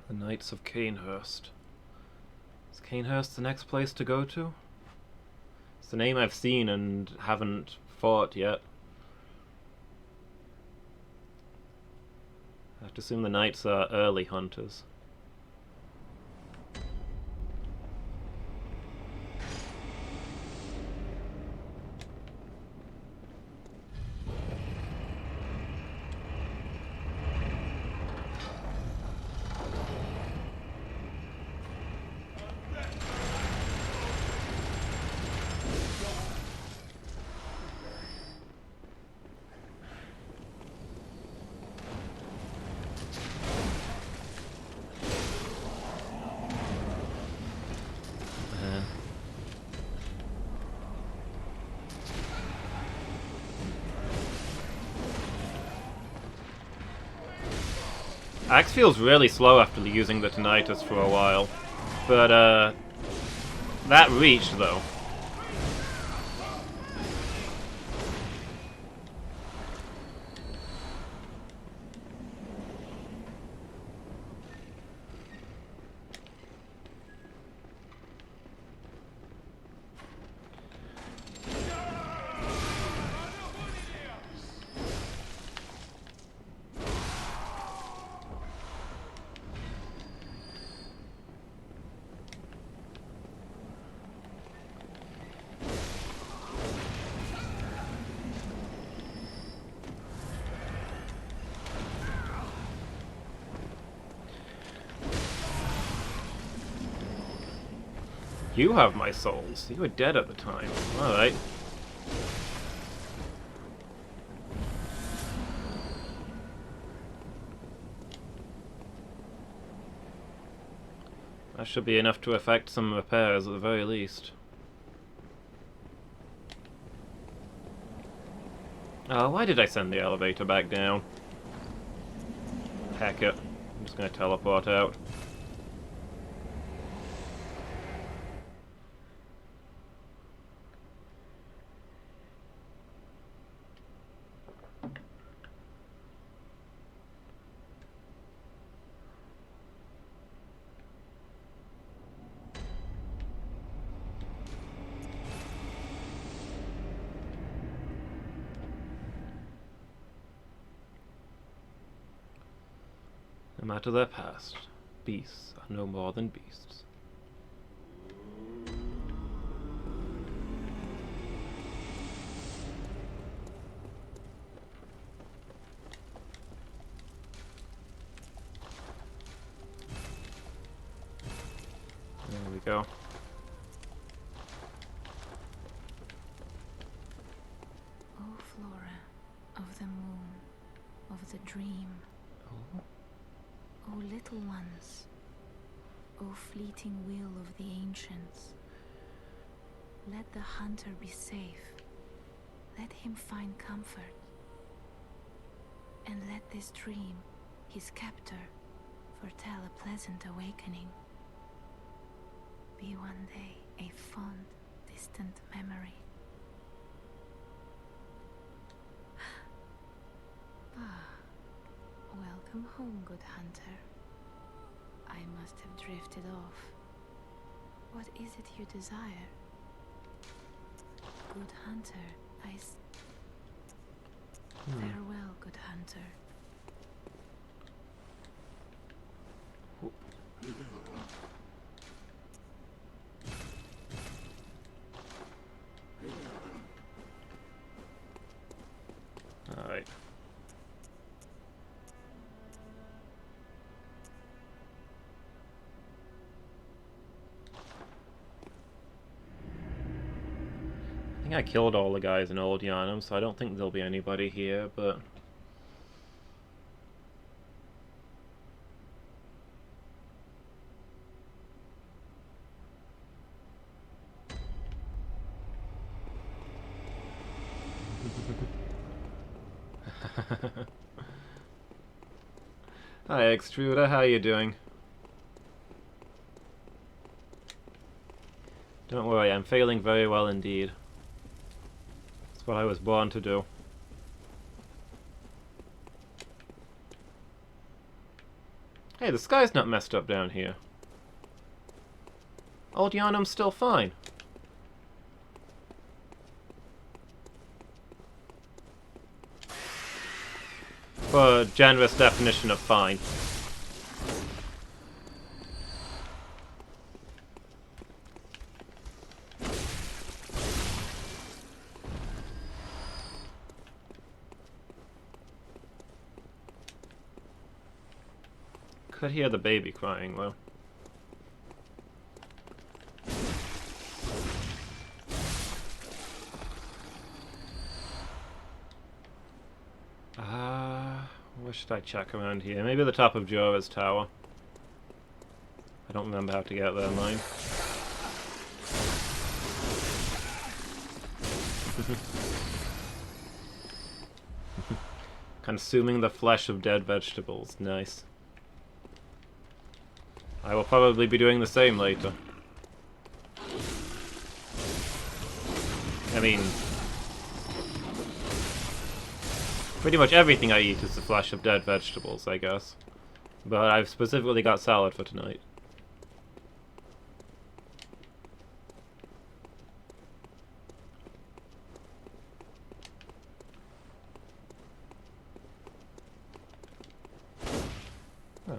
Speaker 1: The Knights of Canehurst. Is Canehurst the next place to go to? It's the name I've seen and haven't fought yet. I have to assume the Knights are early hunters. Axe feels really slow after using the Tinnitus for a while, but that reach though. You have my souls. You were dead at the time. Alright. That should be enough to effect some repairs at the very least. Oh, why did I send the elevator back down? Heck it. I'm just gonna teleport out. No matter their past, beasts are no more than beasts. go.
Speaker 2: Oh, Flora, of the moon, of the dream.
Speaker 1: Oh.
Speaker 2: Oh, little ones. Oh, fleeting will of the ancients. Let the hunter be safe. Let him find comfort. And let this dream, his captor, foretell a pleasant awakening. Be one day a fond, distant memory. Ah, welcome home, good hunter. I must have drifted off. What is it you desire? Good hunter, Farewell, good hunter.
Speaker 1: Alright. I think I killed all the guys in Old Yharnam, so I don't think there'll be anybody here, but... Hi, Extruder, how you doing? Don't worry, I'm failing very well indeed. It's what I was born to do. Hey, the sky's not messed up down here. Old Yharnam's still fine. For a generous definition of fine. Could hear the baby crying, though. Where should I check around here? Maybe the top of Jorah's tower. I don't remember how to get there, mine. Consuming the flesh of dead vegetables. Nice. I will probably be doing the same later. I mean... pretty much everything I eat is the flesh of dead vegetables, I guess. But I've specifically got salad for tonight. Oh.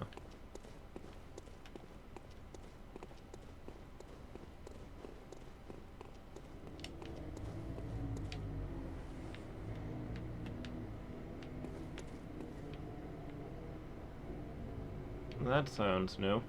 Speaker 1: That sounds new.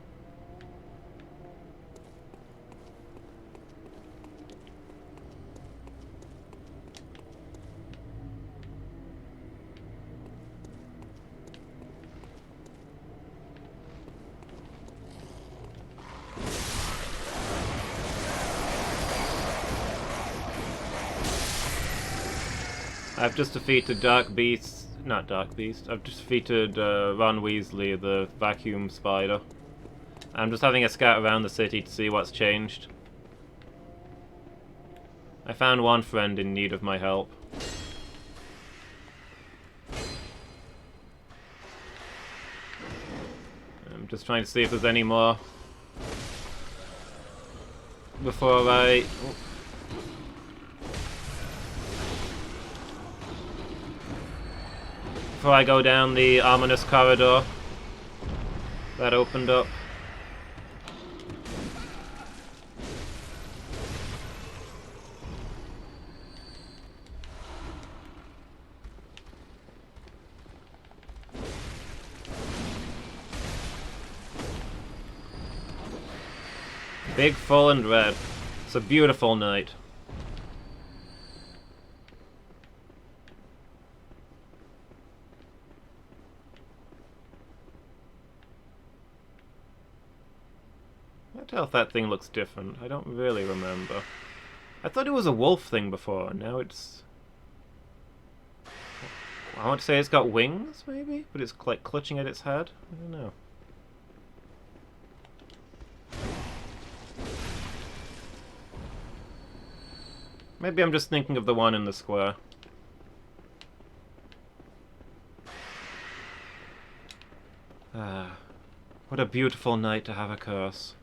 Speaker 1: I've just defeated Dark Beast. Not Dark Beast. I've just defeated Ron Weasley, the vacuum spider. I'm just having a scout around the city to see what's changed. I found one friend in need of my help. I'm just trying to see if there's any more before I... before I go down the ominous corridor that opened up. Big, full, and red. It's a beautiful night. I can't tell if that thing looks different. I don't really remember. I thought it was a wolf thing before, and now it's... I want to say it's got wings, maybe? But it's like clutching at its head? I don't know. Maybe I'm just thinking of the one in the square. Ah, what a beautiful night to have a curse.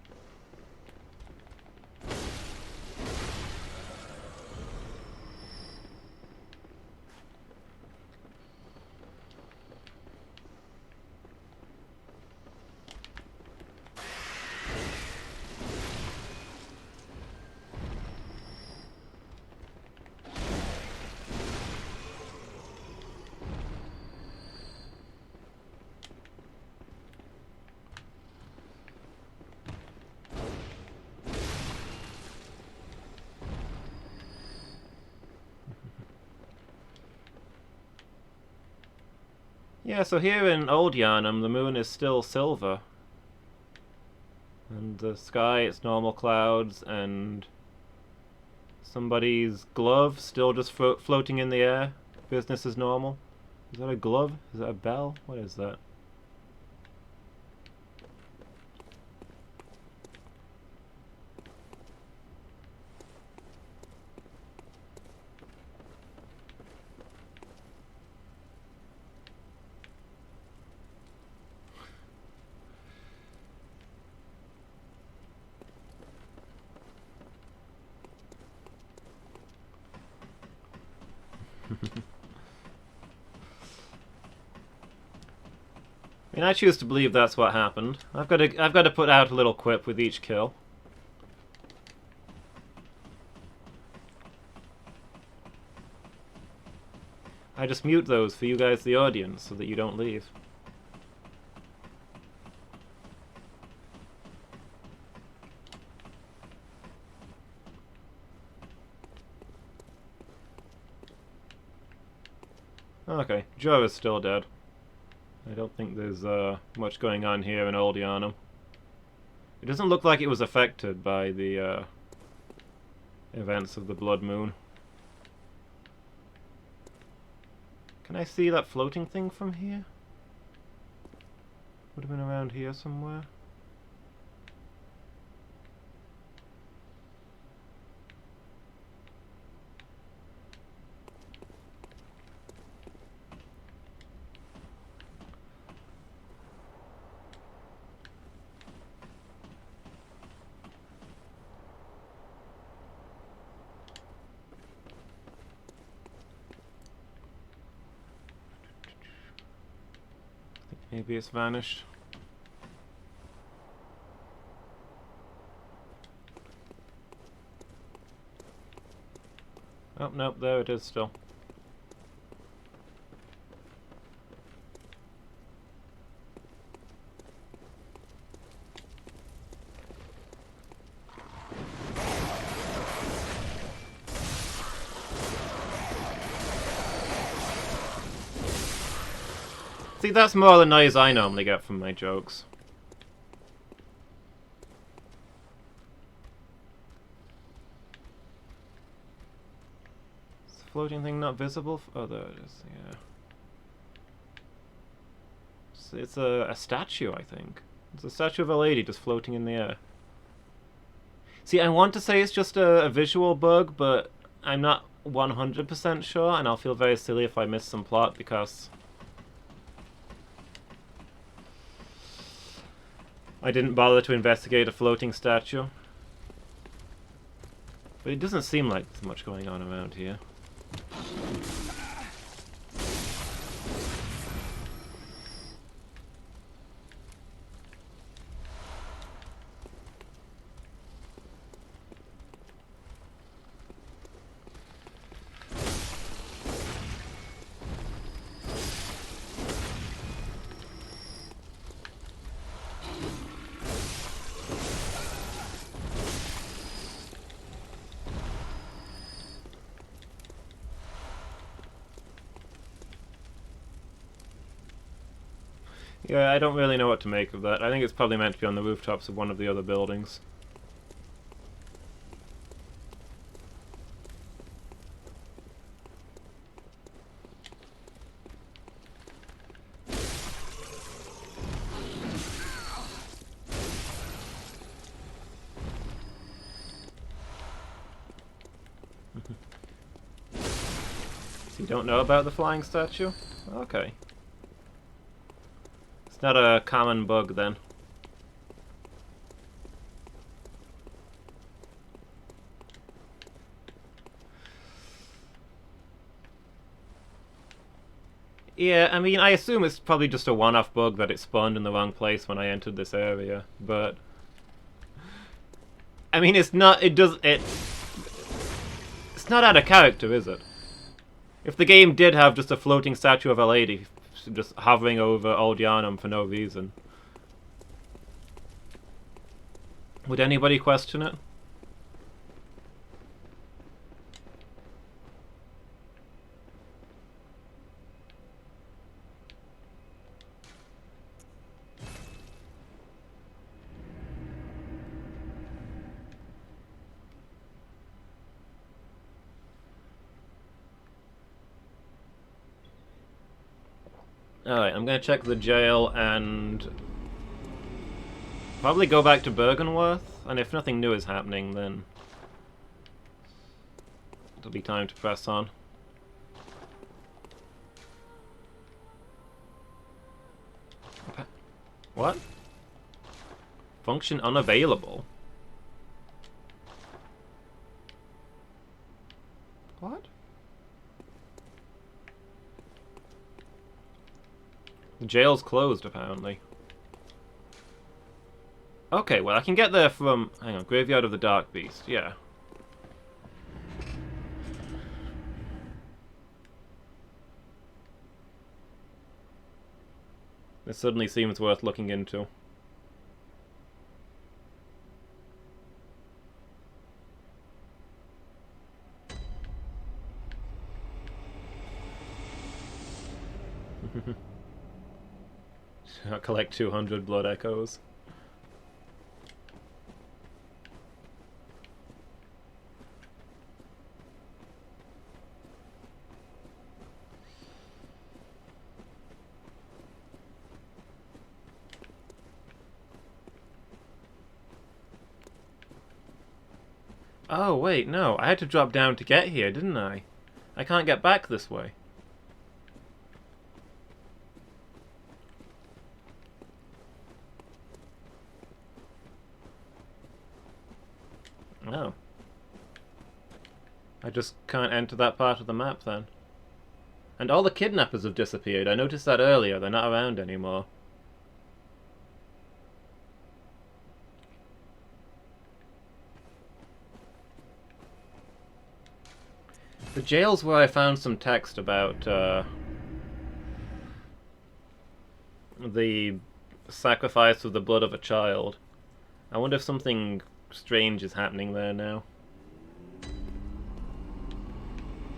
Speaker 1: Yeah, so here in Old Yharnam, the moon is still silver. And the sky, it's normal clouds, and somebody's glove still just floating in the air. Business as normal. Is that a glove? Is that a bell? What is that? I mean, I choose to believe that's what happened. I've got to put out a little quip with each kill. I just mute those for you guys, the audience, so that you don't leave. Okay, Joe is still dead. I don't think there's much going on here in Old Yharnam. It doesn't look like it was affected by the events of the Blood Moon. Can I see that floating thing from here? Would have been around here somewhere. Maybe it's vanished. Oh, nope, there it is still. See, that's more the noise I normally get from my jokes. Is the floating thing not visible? Oh, there it is, yeah. It's a statue, I think. It's a statue of a lady just floating in the air. See, I want to say it's just a visual bug, but I'm not 100% sure, and I'll feel very silly if I miss some plot, because I didn't bother to investigate a floating statue. But it doesn't seem like there's much going on around here. Yeah, I don't really know what to make of that. I think it's probably meant to be on the rooftops of one of the other buildings. So you don't know about the flying statue? Okay. It's not a common bug then. Yeah, I mean, I assume it's probably just a one-off bug that it spawned in the wrong place when I entered this area, but... I mean, it's not, it's not out of character, is it? If the game did have just a floating statue of a lady just hovering over old Yharnam for no reason, would anybody question it? Alright, I'm gonna check the jail and probably go back to Bergenworth, and if nothing new is happening, then it'll be time to press on. What? Function unavailable? What? The jail's closed, apparently. Okay, well, I can get there from... Hang on, Graveyard of the Dark Beast, yeah. This suddenly seems worth looking into. I'll collect 200 blood echoes. Oh, wait, no. I had to drop down to get here, didn't I? I can't get back this way. Oh. I just can't enter that part of the map, then. And all the kidnappers have disappeared. I noticed that earlier. They're not around anymore. The jail's where I found some text about the sacrifice of the blood of a child. I wonder if something strange is happening there now.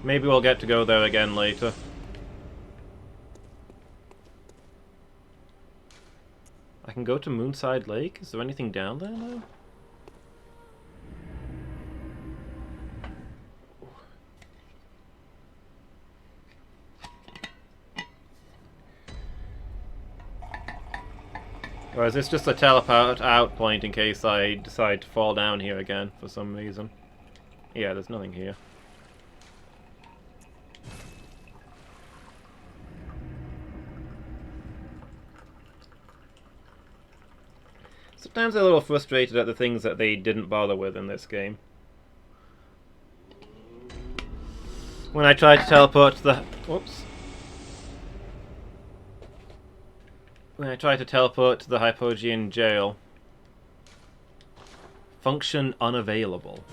Speaker 1: Maybe we'll get to go there again later. I can go to Moonside Lake? Is there anything down there now? Or is this just a teleport out point in case I decide to fall down here again for some reason? Yeah, there's nothing here. Sometimes I'm a little frustrated at the things that they didn't bother with in this game. When I tried to teleport to the... Whoops. When I tried to teleport to the Hypogean jail. Function unavailable.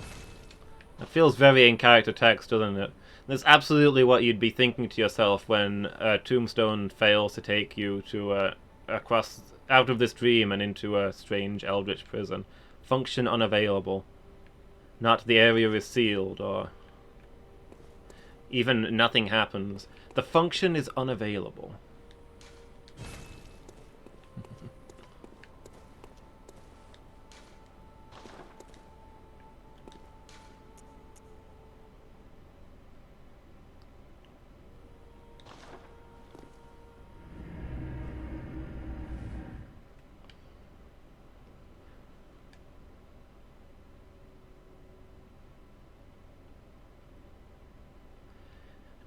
Speaker 1: It feels very in character text, doesn't it? That's absolutely what you'd be thinking to yourself when a tombstone fails to take you to across out of this dream and into a strange eldritch prison. Function unavailable. Not the area is sealed, or even nothing happens. The function is unavailable.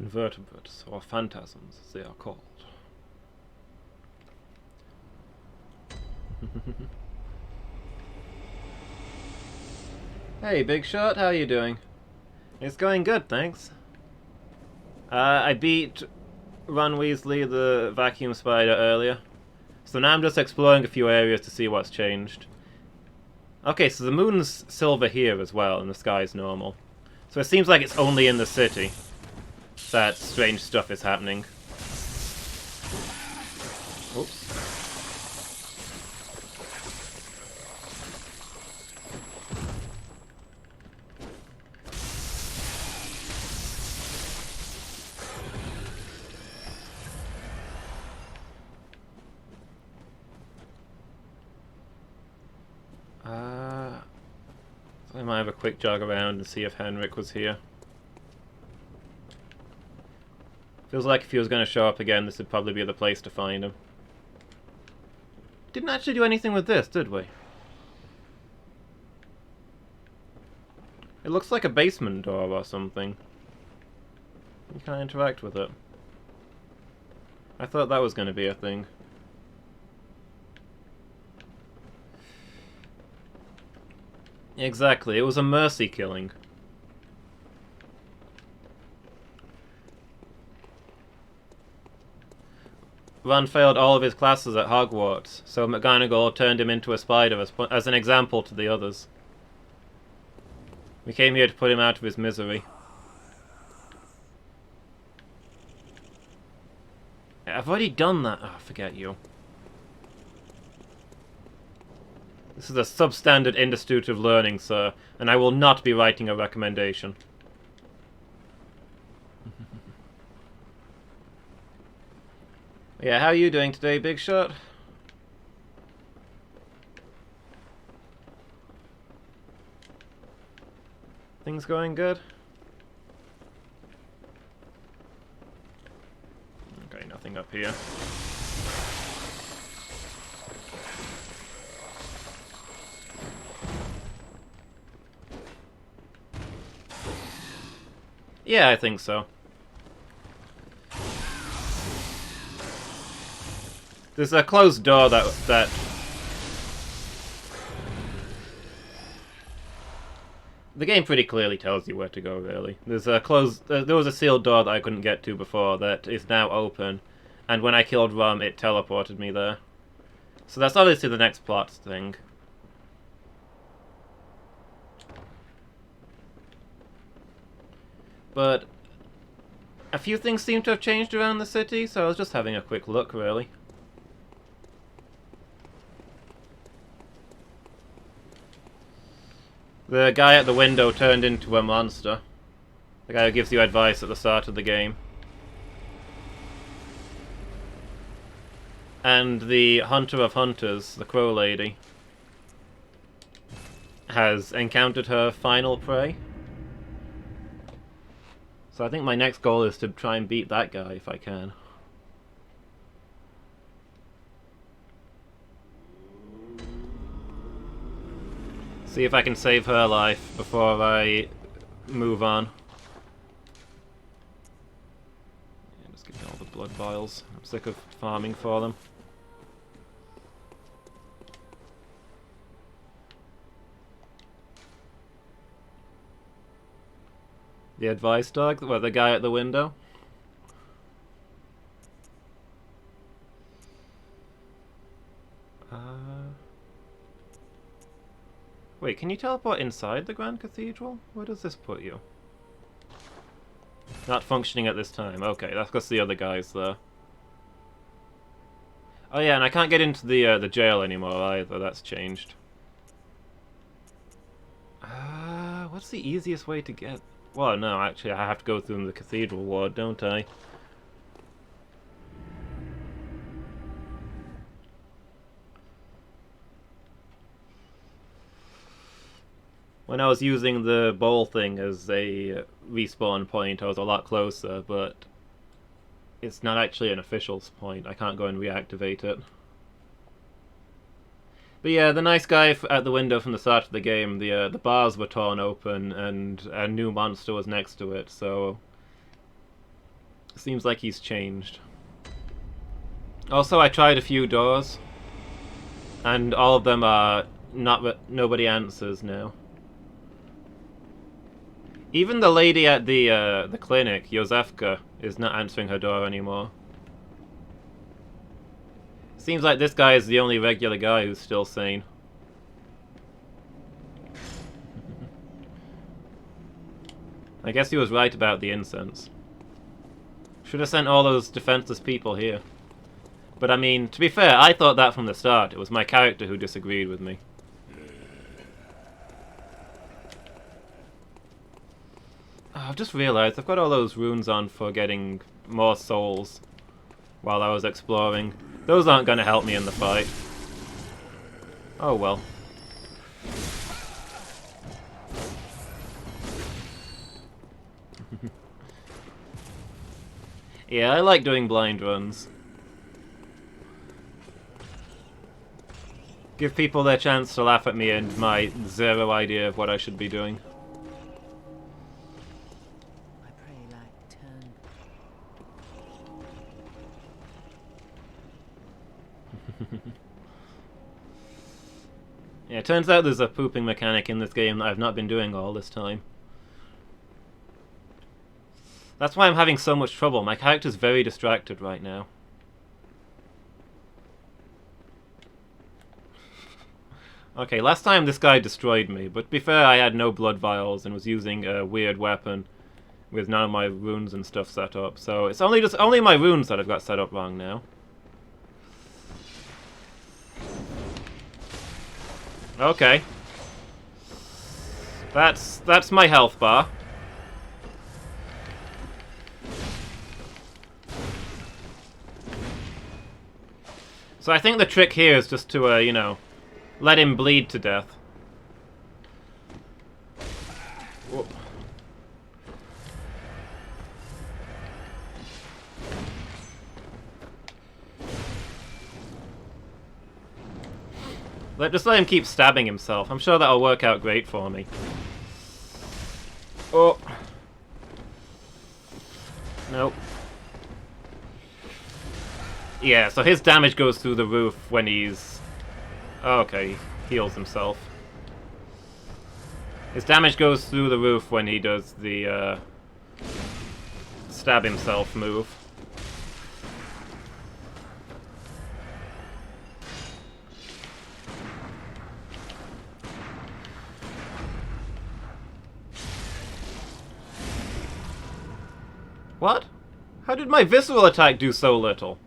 Speaker 1: invertebrates, or phantasms as they are called. Hey, Big Shot, how you doing? It's going good, thanks. I beat Ron Weasley, the vacuum spider, earlier. So now I'm just exploring a few areas to see what's changed. Okay, so the moon's silver here as well, and the sky's normal. So it seems like it's only in the city that strange stuff is happening. Oops. So I might have a quick jog around and see if Henrik was here. Feels like if he was going to show up again, this would probably be the place to find him. Didn't actually do anything with this, did we? It looks like a basement door or something. You can't interact with it. I thought that was going to be a thing. Exactly, it was a mercy killing. Ron failed all of his classes at Hogwarts, so McGonagall turned him into a spider as an example to the others. We came here to put him out of his misery. I've already done that. Oh, forget you. This is a substandard institute of learning, sir, and I will not be writing a recommendation. Yeah, how are you doing today, Big Shot? Things going good? Okay, nothing up here. Yeah, I think so. There's a closed door that... The game pretty clearly tells you where to go, really. There's a closed... there was a sealed door that I couldn't get to before that is now open. And when I killed Rum, it teleported me there. So that's obviously the next plot thing. But a few things seem to have changed around the city, so I was just having a quick look, really. The guy at the window turned into a monster. The guy who gives you advice at the start of the game. And the Hunter of Hunters, the Crow Lady, has encountered her final prey. So I think my next goal is to try and beat that guy if I can. See if I can save her life before I move on. Yeah, just give me all the blood vials. I'm sick of farming for them. The advice dog? What, the guy at the window? Wait, can you teleport inside the Grand Cathedral? Where does this put you? Not functioning at this time. Okay, that's because the other guy's there. Oh yeah, and I can't get into the jail anymore either. That's changed. What's the easiest way to get... Well, no, actually, I have to go through the Cathedral ward, don't I? When I was using the bowl thing as a respawn point, I was a lot closer, but it's not actually an official point. I can't go and reactivate it. But yeah, the nice guy at the window from the start of the game, the bars were torn open and a new monster was next to it, so Seems like he's changed. Also, I tried a few doors, and all of them are nobody answers now. Even the lady at the clinic, Josefka, is not answering her door anymore. Seems like this guy is the only regular guy who's still sane. I guess he was right about the incense. Should have sent all those defenseless people here. But I mean, to be fair, I thought that from the start. It was my character who disagreed with me. Oh, I've just realised I've got all those runes on for getting more souls while I was exploring. Those aren't going to help me in the fight. Oh well. Yeah, I like doing blind runs. Give people their chance to laugh at me and my zero idea of what I should be doing.
Speaker 3: I pray like turn.
Speaker 1: Yeah, it turns out there's a pooping mechanic in this game that I've not been doing all this time. That's why I'm having so much trouble. My character's very distracted right now. Okay, last time this guy destroyed me, but to be fair, I had no blood vials and was using a weird weapon with none of my runes and stuff set up. So it's only my runes that I've got set up wrong now. Okay. That's my health bar. So I think the trick here is just to, you know, let him bleed to death. Whoa. Just let him keep stabbing himself. I'm sure that'll work out great for me. Oh. Nope. Yeah, so his damage goes through the roof when he's... Oh, okay, he heals himself. His damage goes through the roof when he does the stab himself move. What? How did my visceral attack do so little?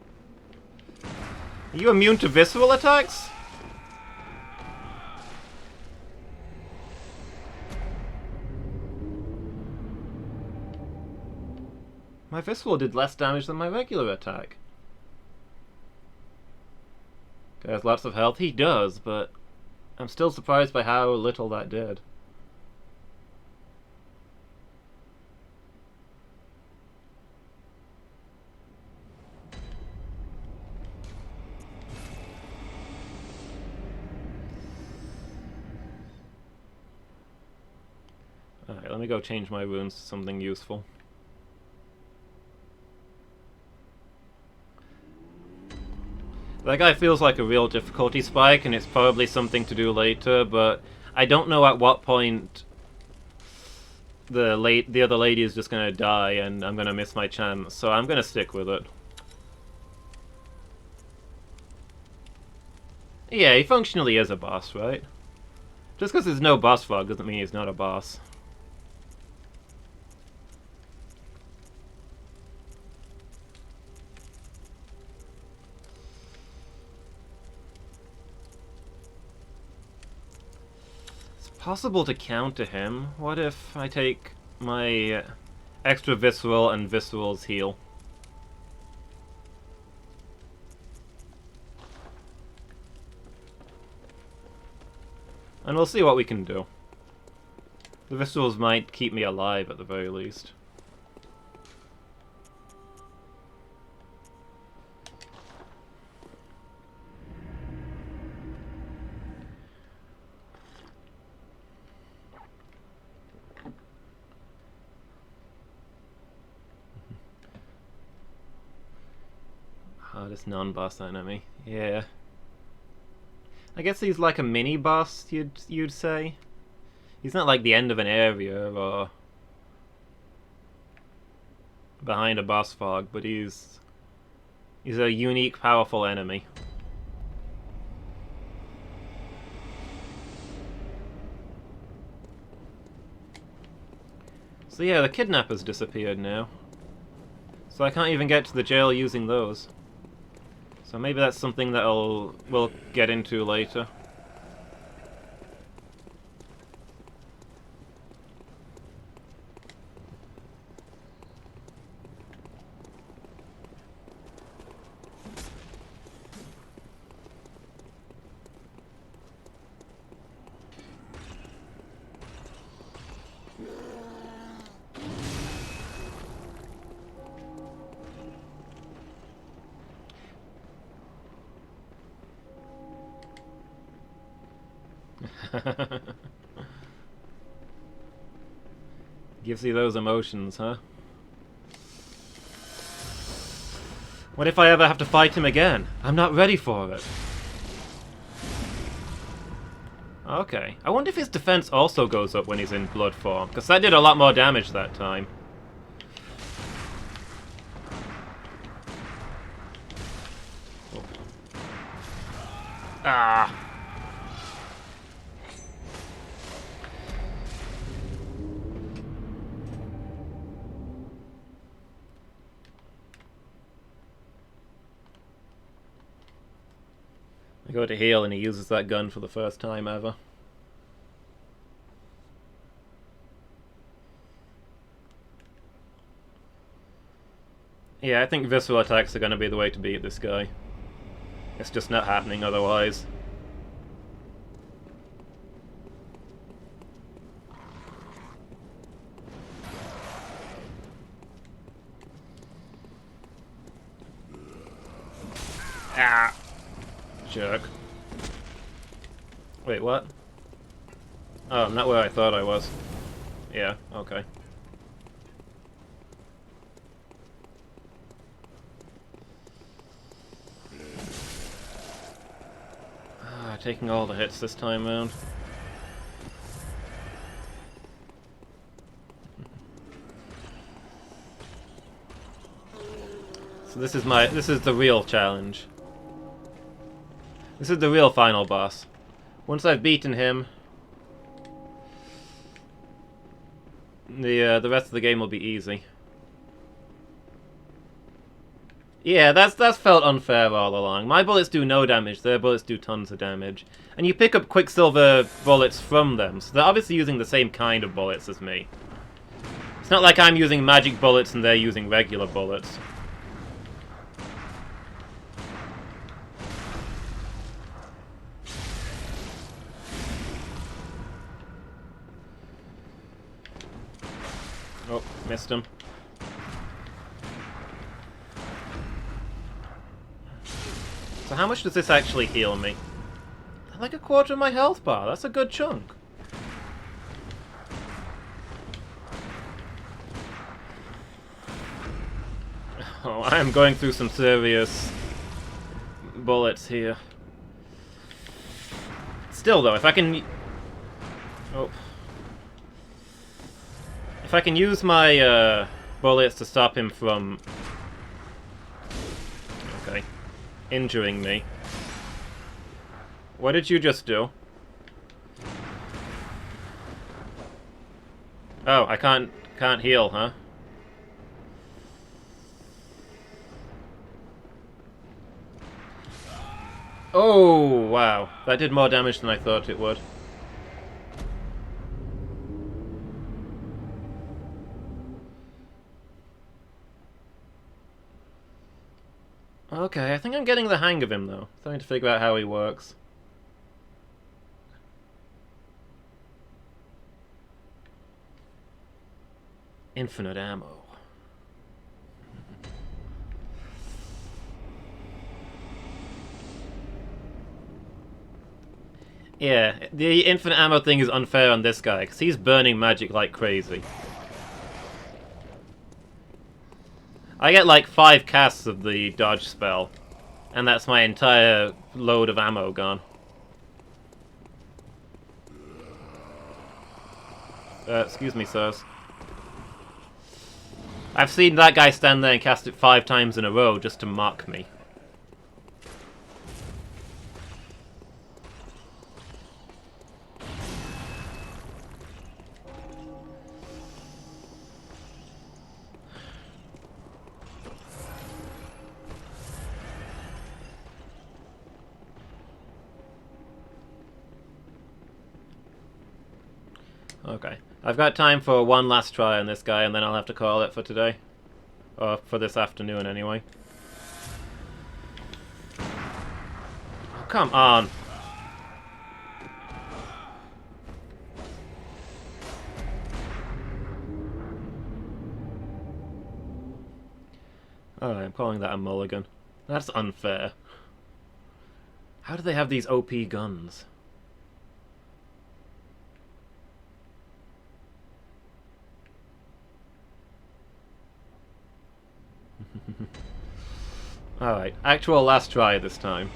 Speaker 1: Are you immune to visceral attacks? My visceral did less damage than my regular attack. He has lots of health. He does, but I'm still surprised by how little that did. Alright, let me go change my runes to something useful. That guy feels like a real difficulty spike, and it's probably something to do later, but I don't know at what point the other lady is just gonna die and I'm gonna miss my chance, so I'm gonna stick with it. Yeah, he functionally is a boss, right? Just because there's no boss fog doesn't mean he's not a boss. Possible to counter him. What if I take my extra visceral and visceral's heal? And we'll see what we can do. The viscerals might keep me alive at the very least. this non-boss enemy. Yeah. I guess he's like a mini-boss, you'd say? He's not like the end of an area or behind a boss fog, but he's a unique, powerful enemy. So yeah, the kidnappers disappeared now. So I can't even get to the jail using those. So maybe that's something that we'll get into later. Gives you those emotions, huh? What if I ever have to fight him again? I'm not ready for it. Okay. I wonder if his defense also goes up when he's in blood form, because that did a lot more damage that time. Oh. Ah! I go to heal and he uses that gun for the first time ever. Yeah, I think visceral attacks are going to be the way to beat this guy. It's just not happening otherwise. Ah! Jerk. Wait, what? Oh, I'm not where I thought I was. Yeah, okay. Ah, taking all the hits this time round. So this is the real challenge. This is the real final boss. Once I've beaten him, the rest of the game will be easy. Yeah, that's felt unfair all along. My bullets do no damage, their bullets do tons of damage. And you pick up Quicksilver bullets from them, so they're obviously using the same kind of bullets as me. It's not like I'm using magic bullets and they're using regular bullets. Oh, missed him. So how much does this actually heal me? Like a quarter of my health bar, that's a good chunk. Oh, I am going through some serious bullets here. Still though, if I can... Oh. If I can use my bullets to stop him from... Okay. Injuring me. What did you just do? Oh, I can't heal, huh? Oh, wow. That did more damage than I thought it would. Okay, I think I'm getting the hang of him, though. Starting to figure out how he works. Infinite ammo. Yeah, the infinite ammo thing is unfair on this guy, because he's burning magic like crazy. I get like 5 casts of the dodge spell, And that's my entire load of ammo gone. Excuse me, sirs. I've seen that guy stand there and cast it 5 times in a row just to mock me. Okay. I've got time for one last try on this guy, and then I'll have to call it for today. Or for this afternoon, anyway. Oh, come on! Alright, I'm calling that a mulligan. That's unfair. How do they have these OP guns? Alright, actual last try this time.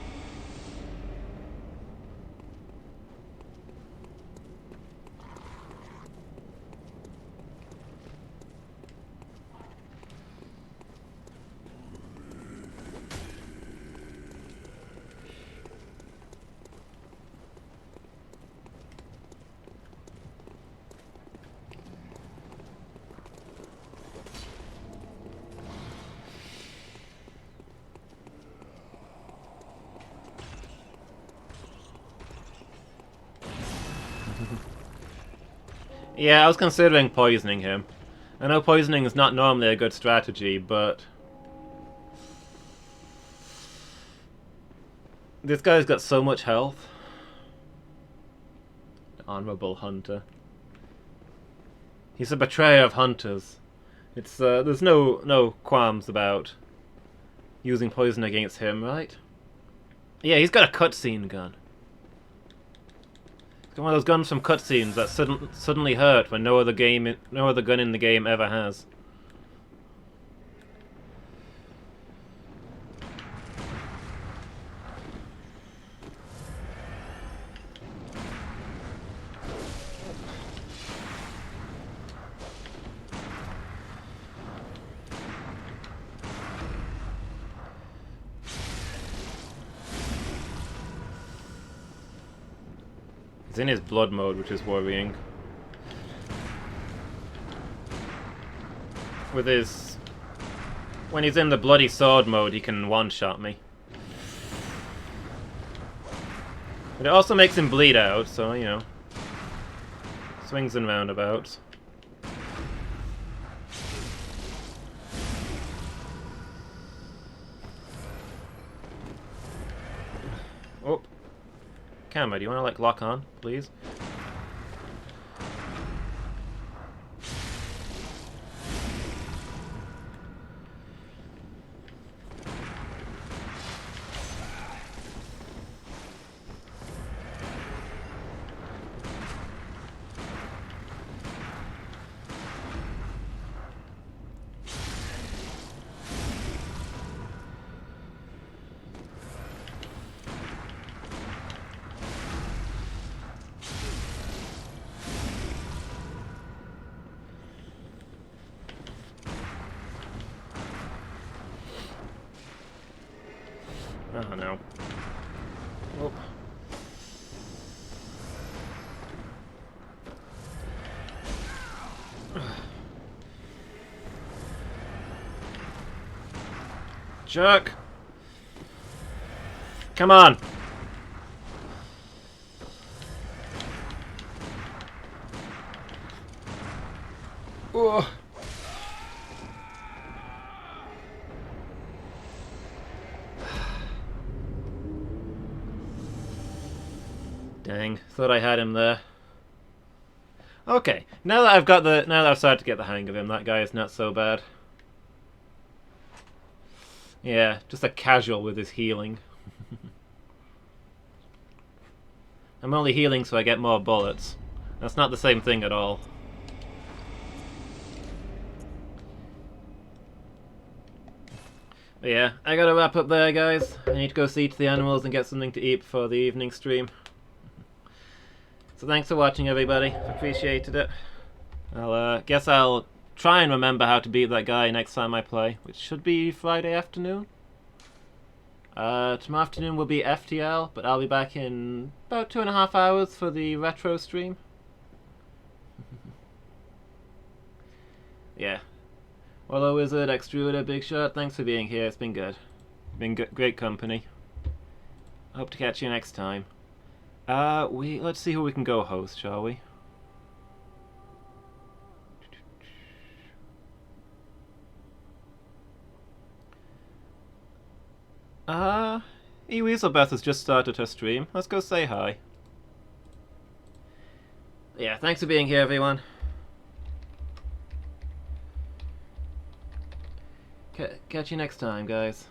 Speaker 1: Yeah, I was considering poisoning him. I know poisoning is not normally a good strategy, but... this guy's got so much health. Honorable Hunter. He's a betrayer of hunters. It's, there's no qualms about using poison against him, right? Yeah, he's got a cutscene gun. It's one of those guns from cutscenes that suddenly hurt when no other gun in the game ever has. He's in his blood mode, which is worrying. With his... when he's in the bloody sword mode, he can one-shot me. But it also makes him bleed out, so, you know. Swings and roundabouts. Oh. Camera, do you want to, like, lock on, please? Oh no. Oh. Jerk! Come on! Oh. Dang, thought I had him there. Okay, now that I've started to get the hang of him, that guy is not so bad. Yeah, just a casual with his healing. I'm only healing so I get more bullets. That's not the same thing at all. But yeah, I gotta wrap up there, guys. I need to go see to the animals and get something to eat for the evening stream. So thanks for watching, everybody. Appreciated it. Guess I'll try and remember how to beat that guy next time I play, which should be Friday afternoon. Tomorrow afternoon will be FTL, but I'll be back in about 2.5 hours for the retro stream. Yeah. Wallow Wizard, Extruder, Big Shot, thanks for being here. It's been good. Been great company. Hope to catch you next time. Let's see who we can go host, shall we? Eweaselbeth has just started her stream. Let's go say hi. Yeah, thanks for being here, everyone. Catch you next time, guys.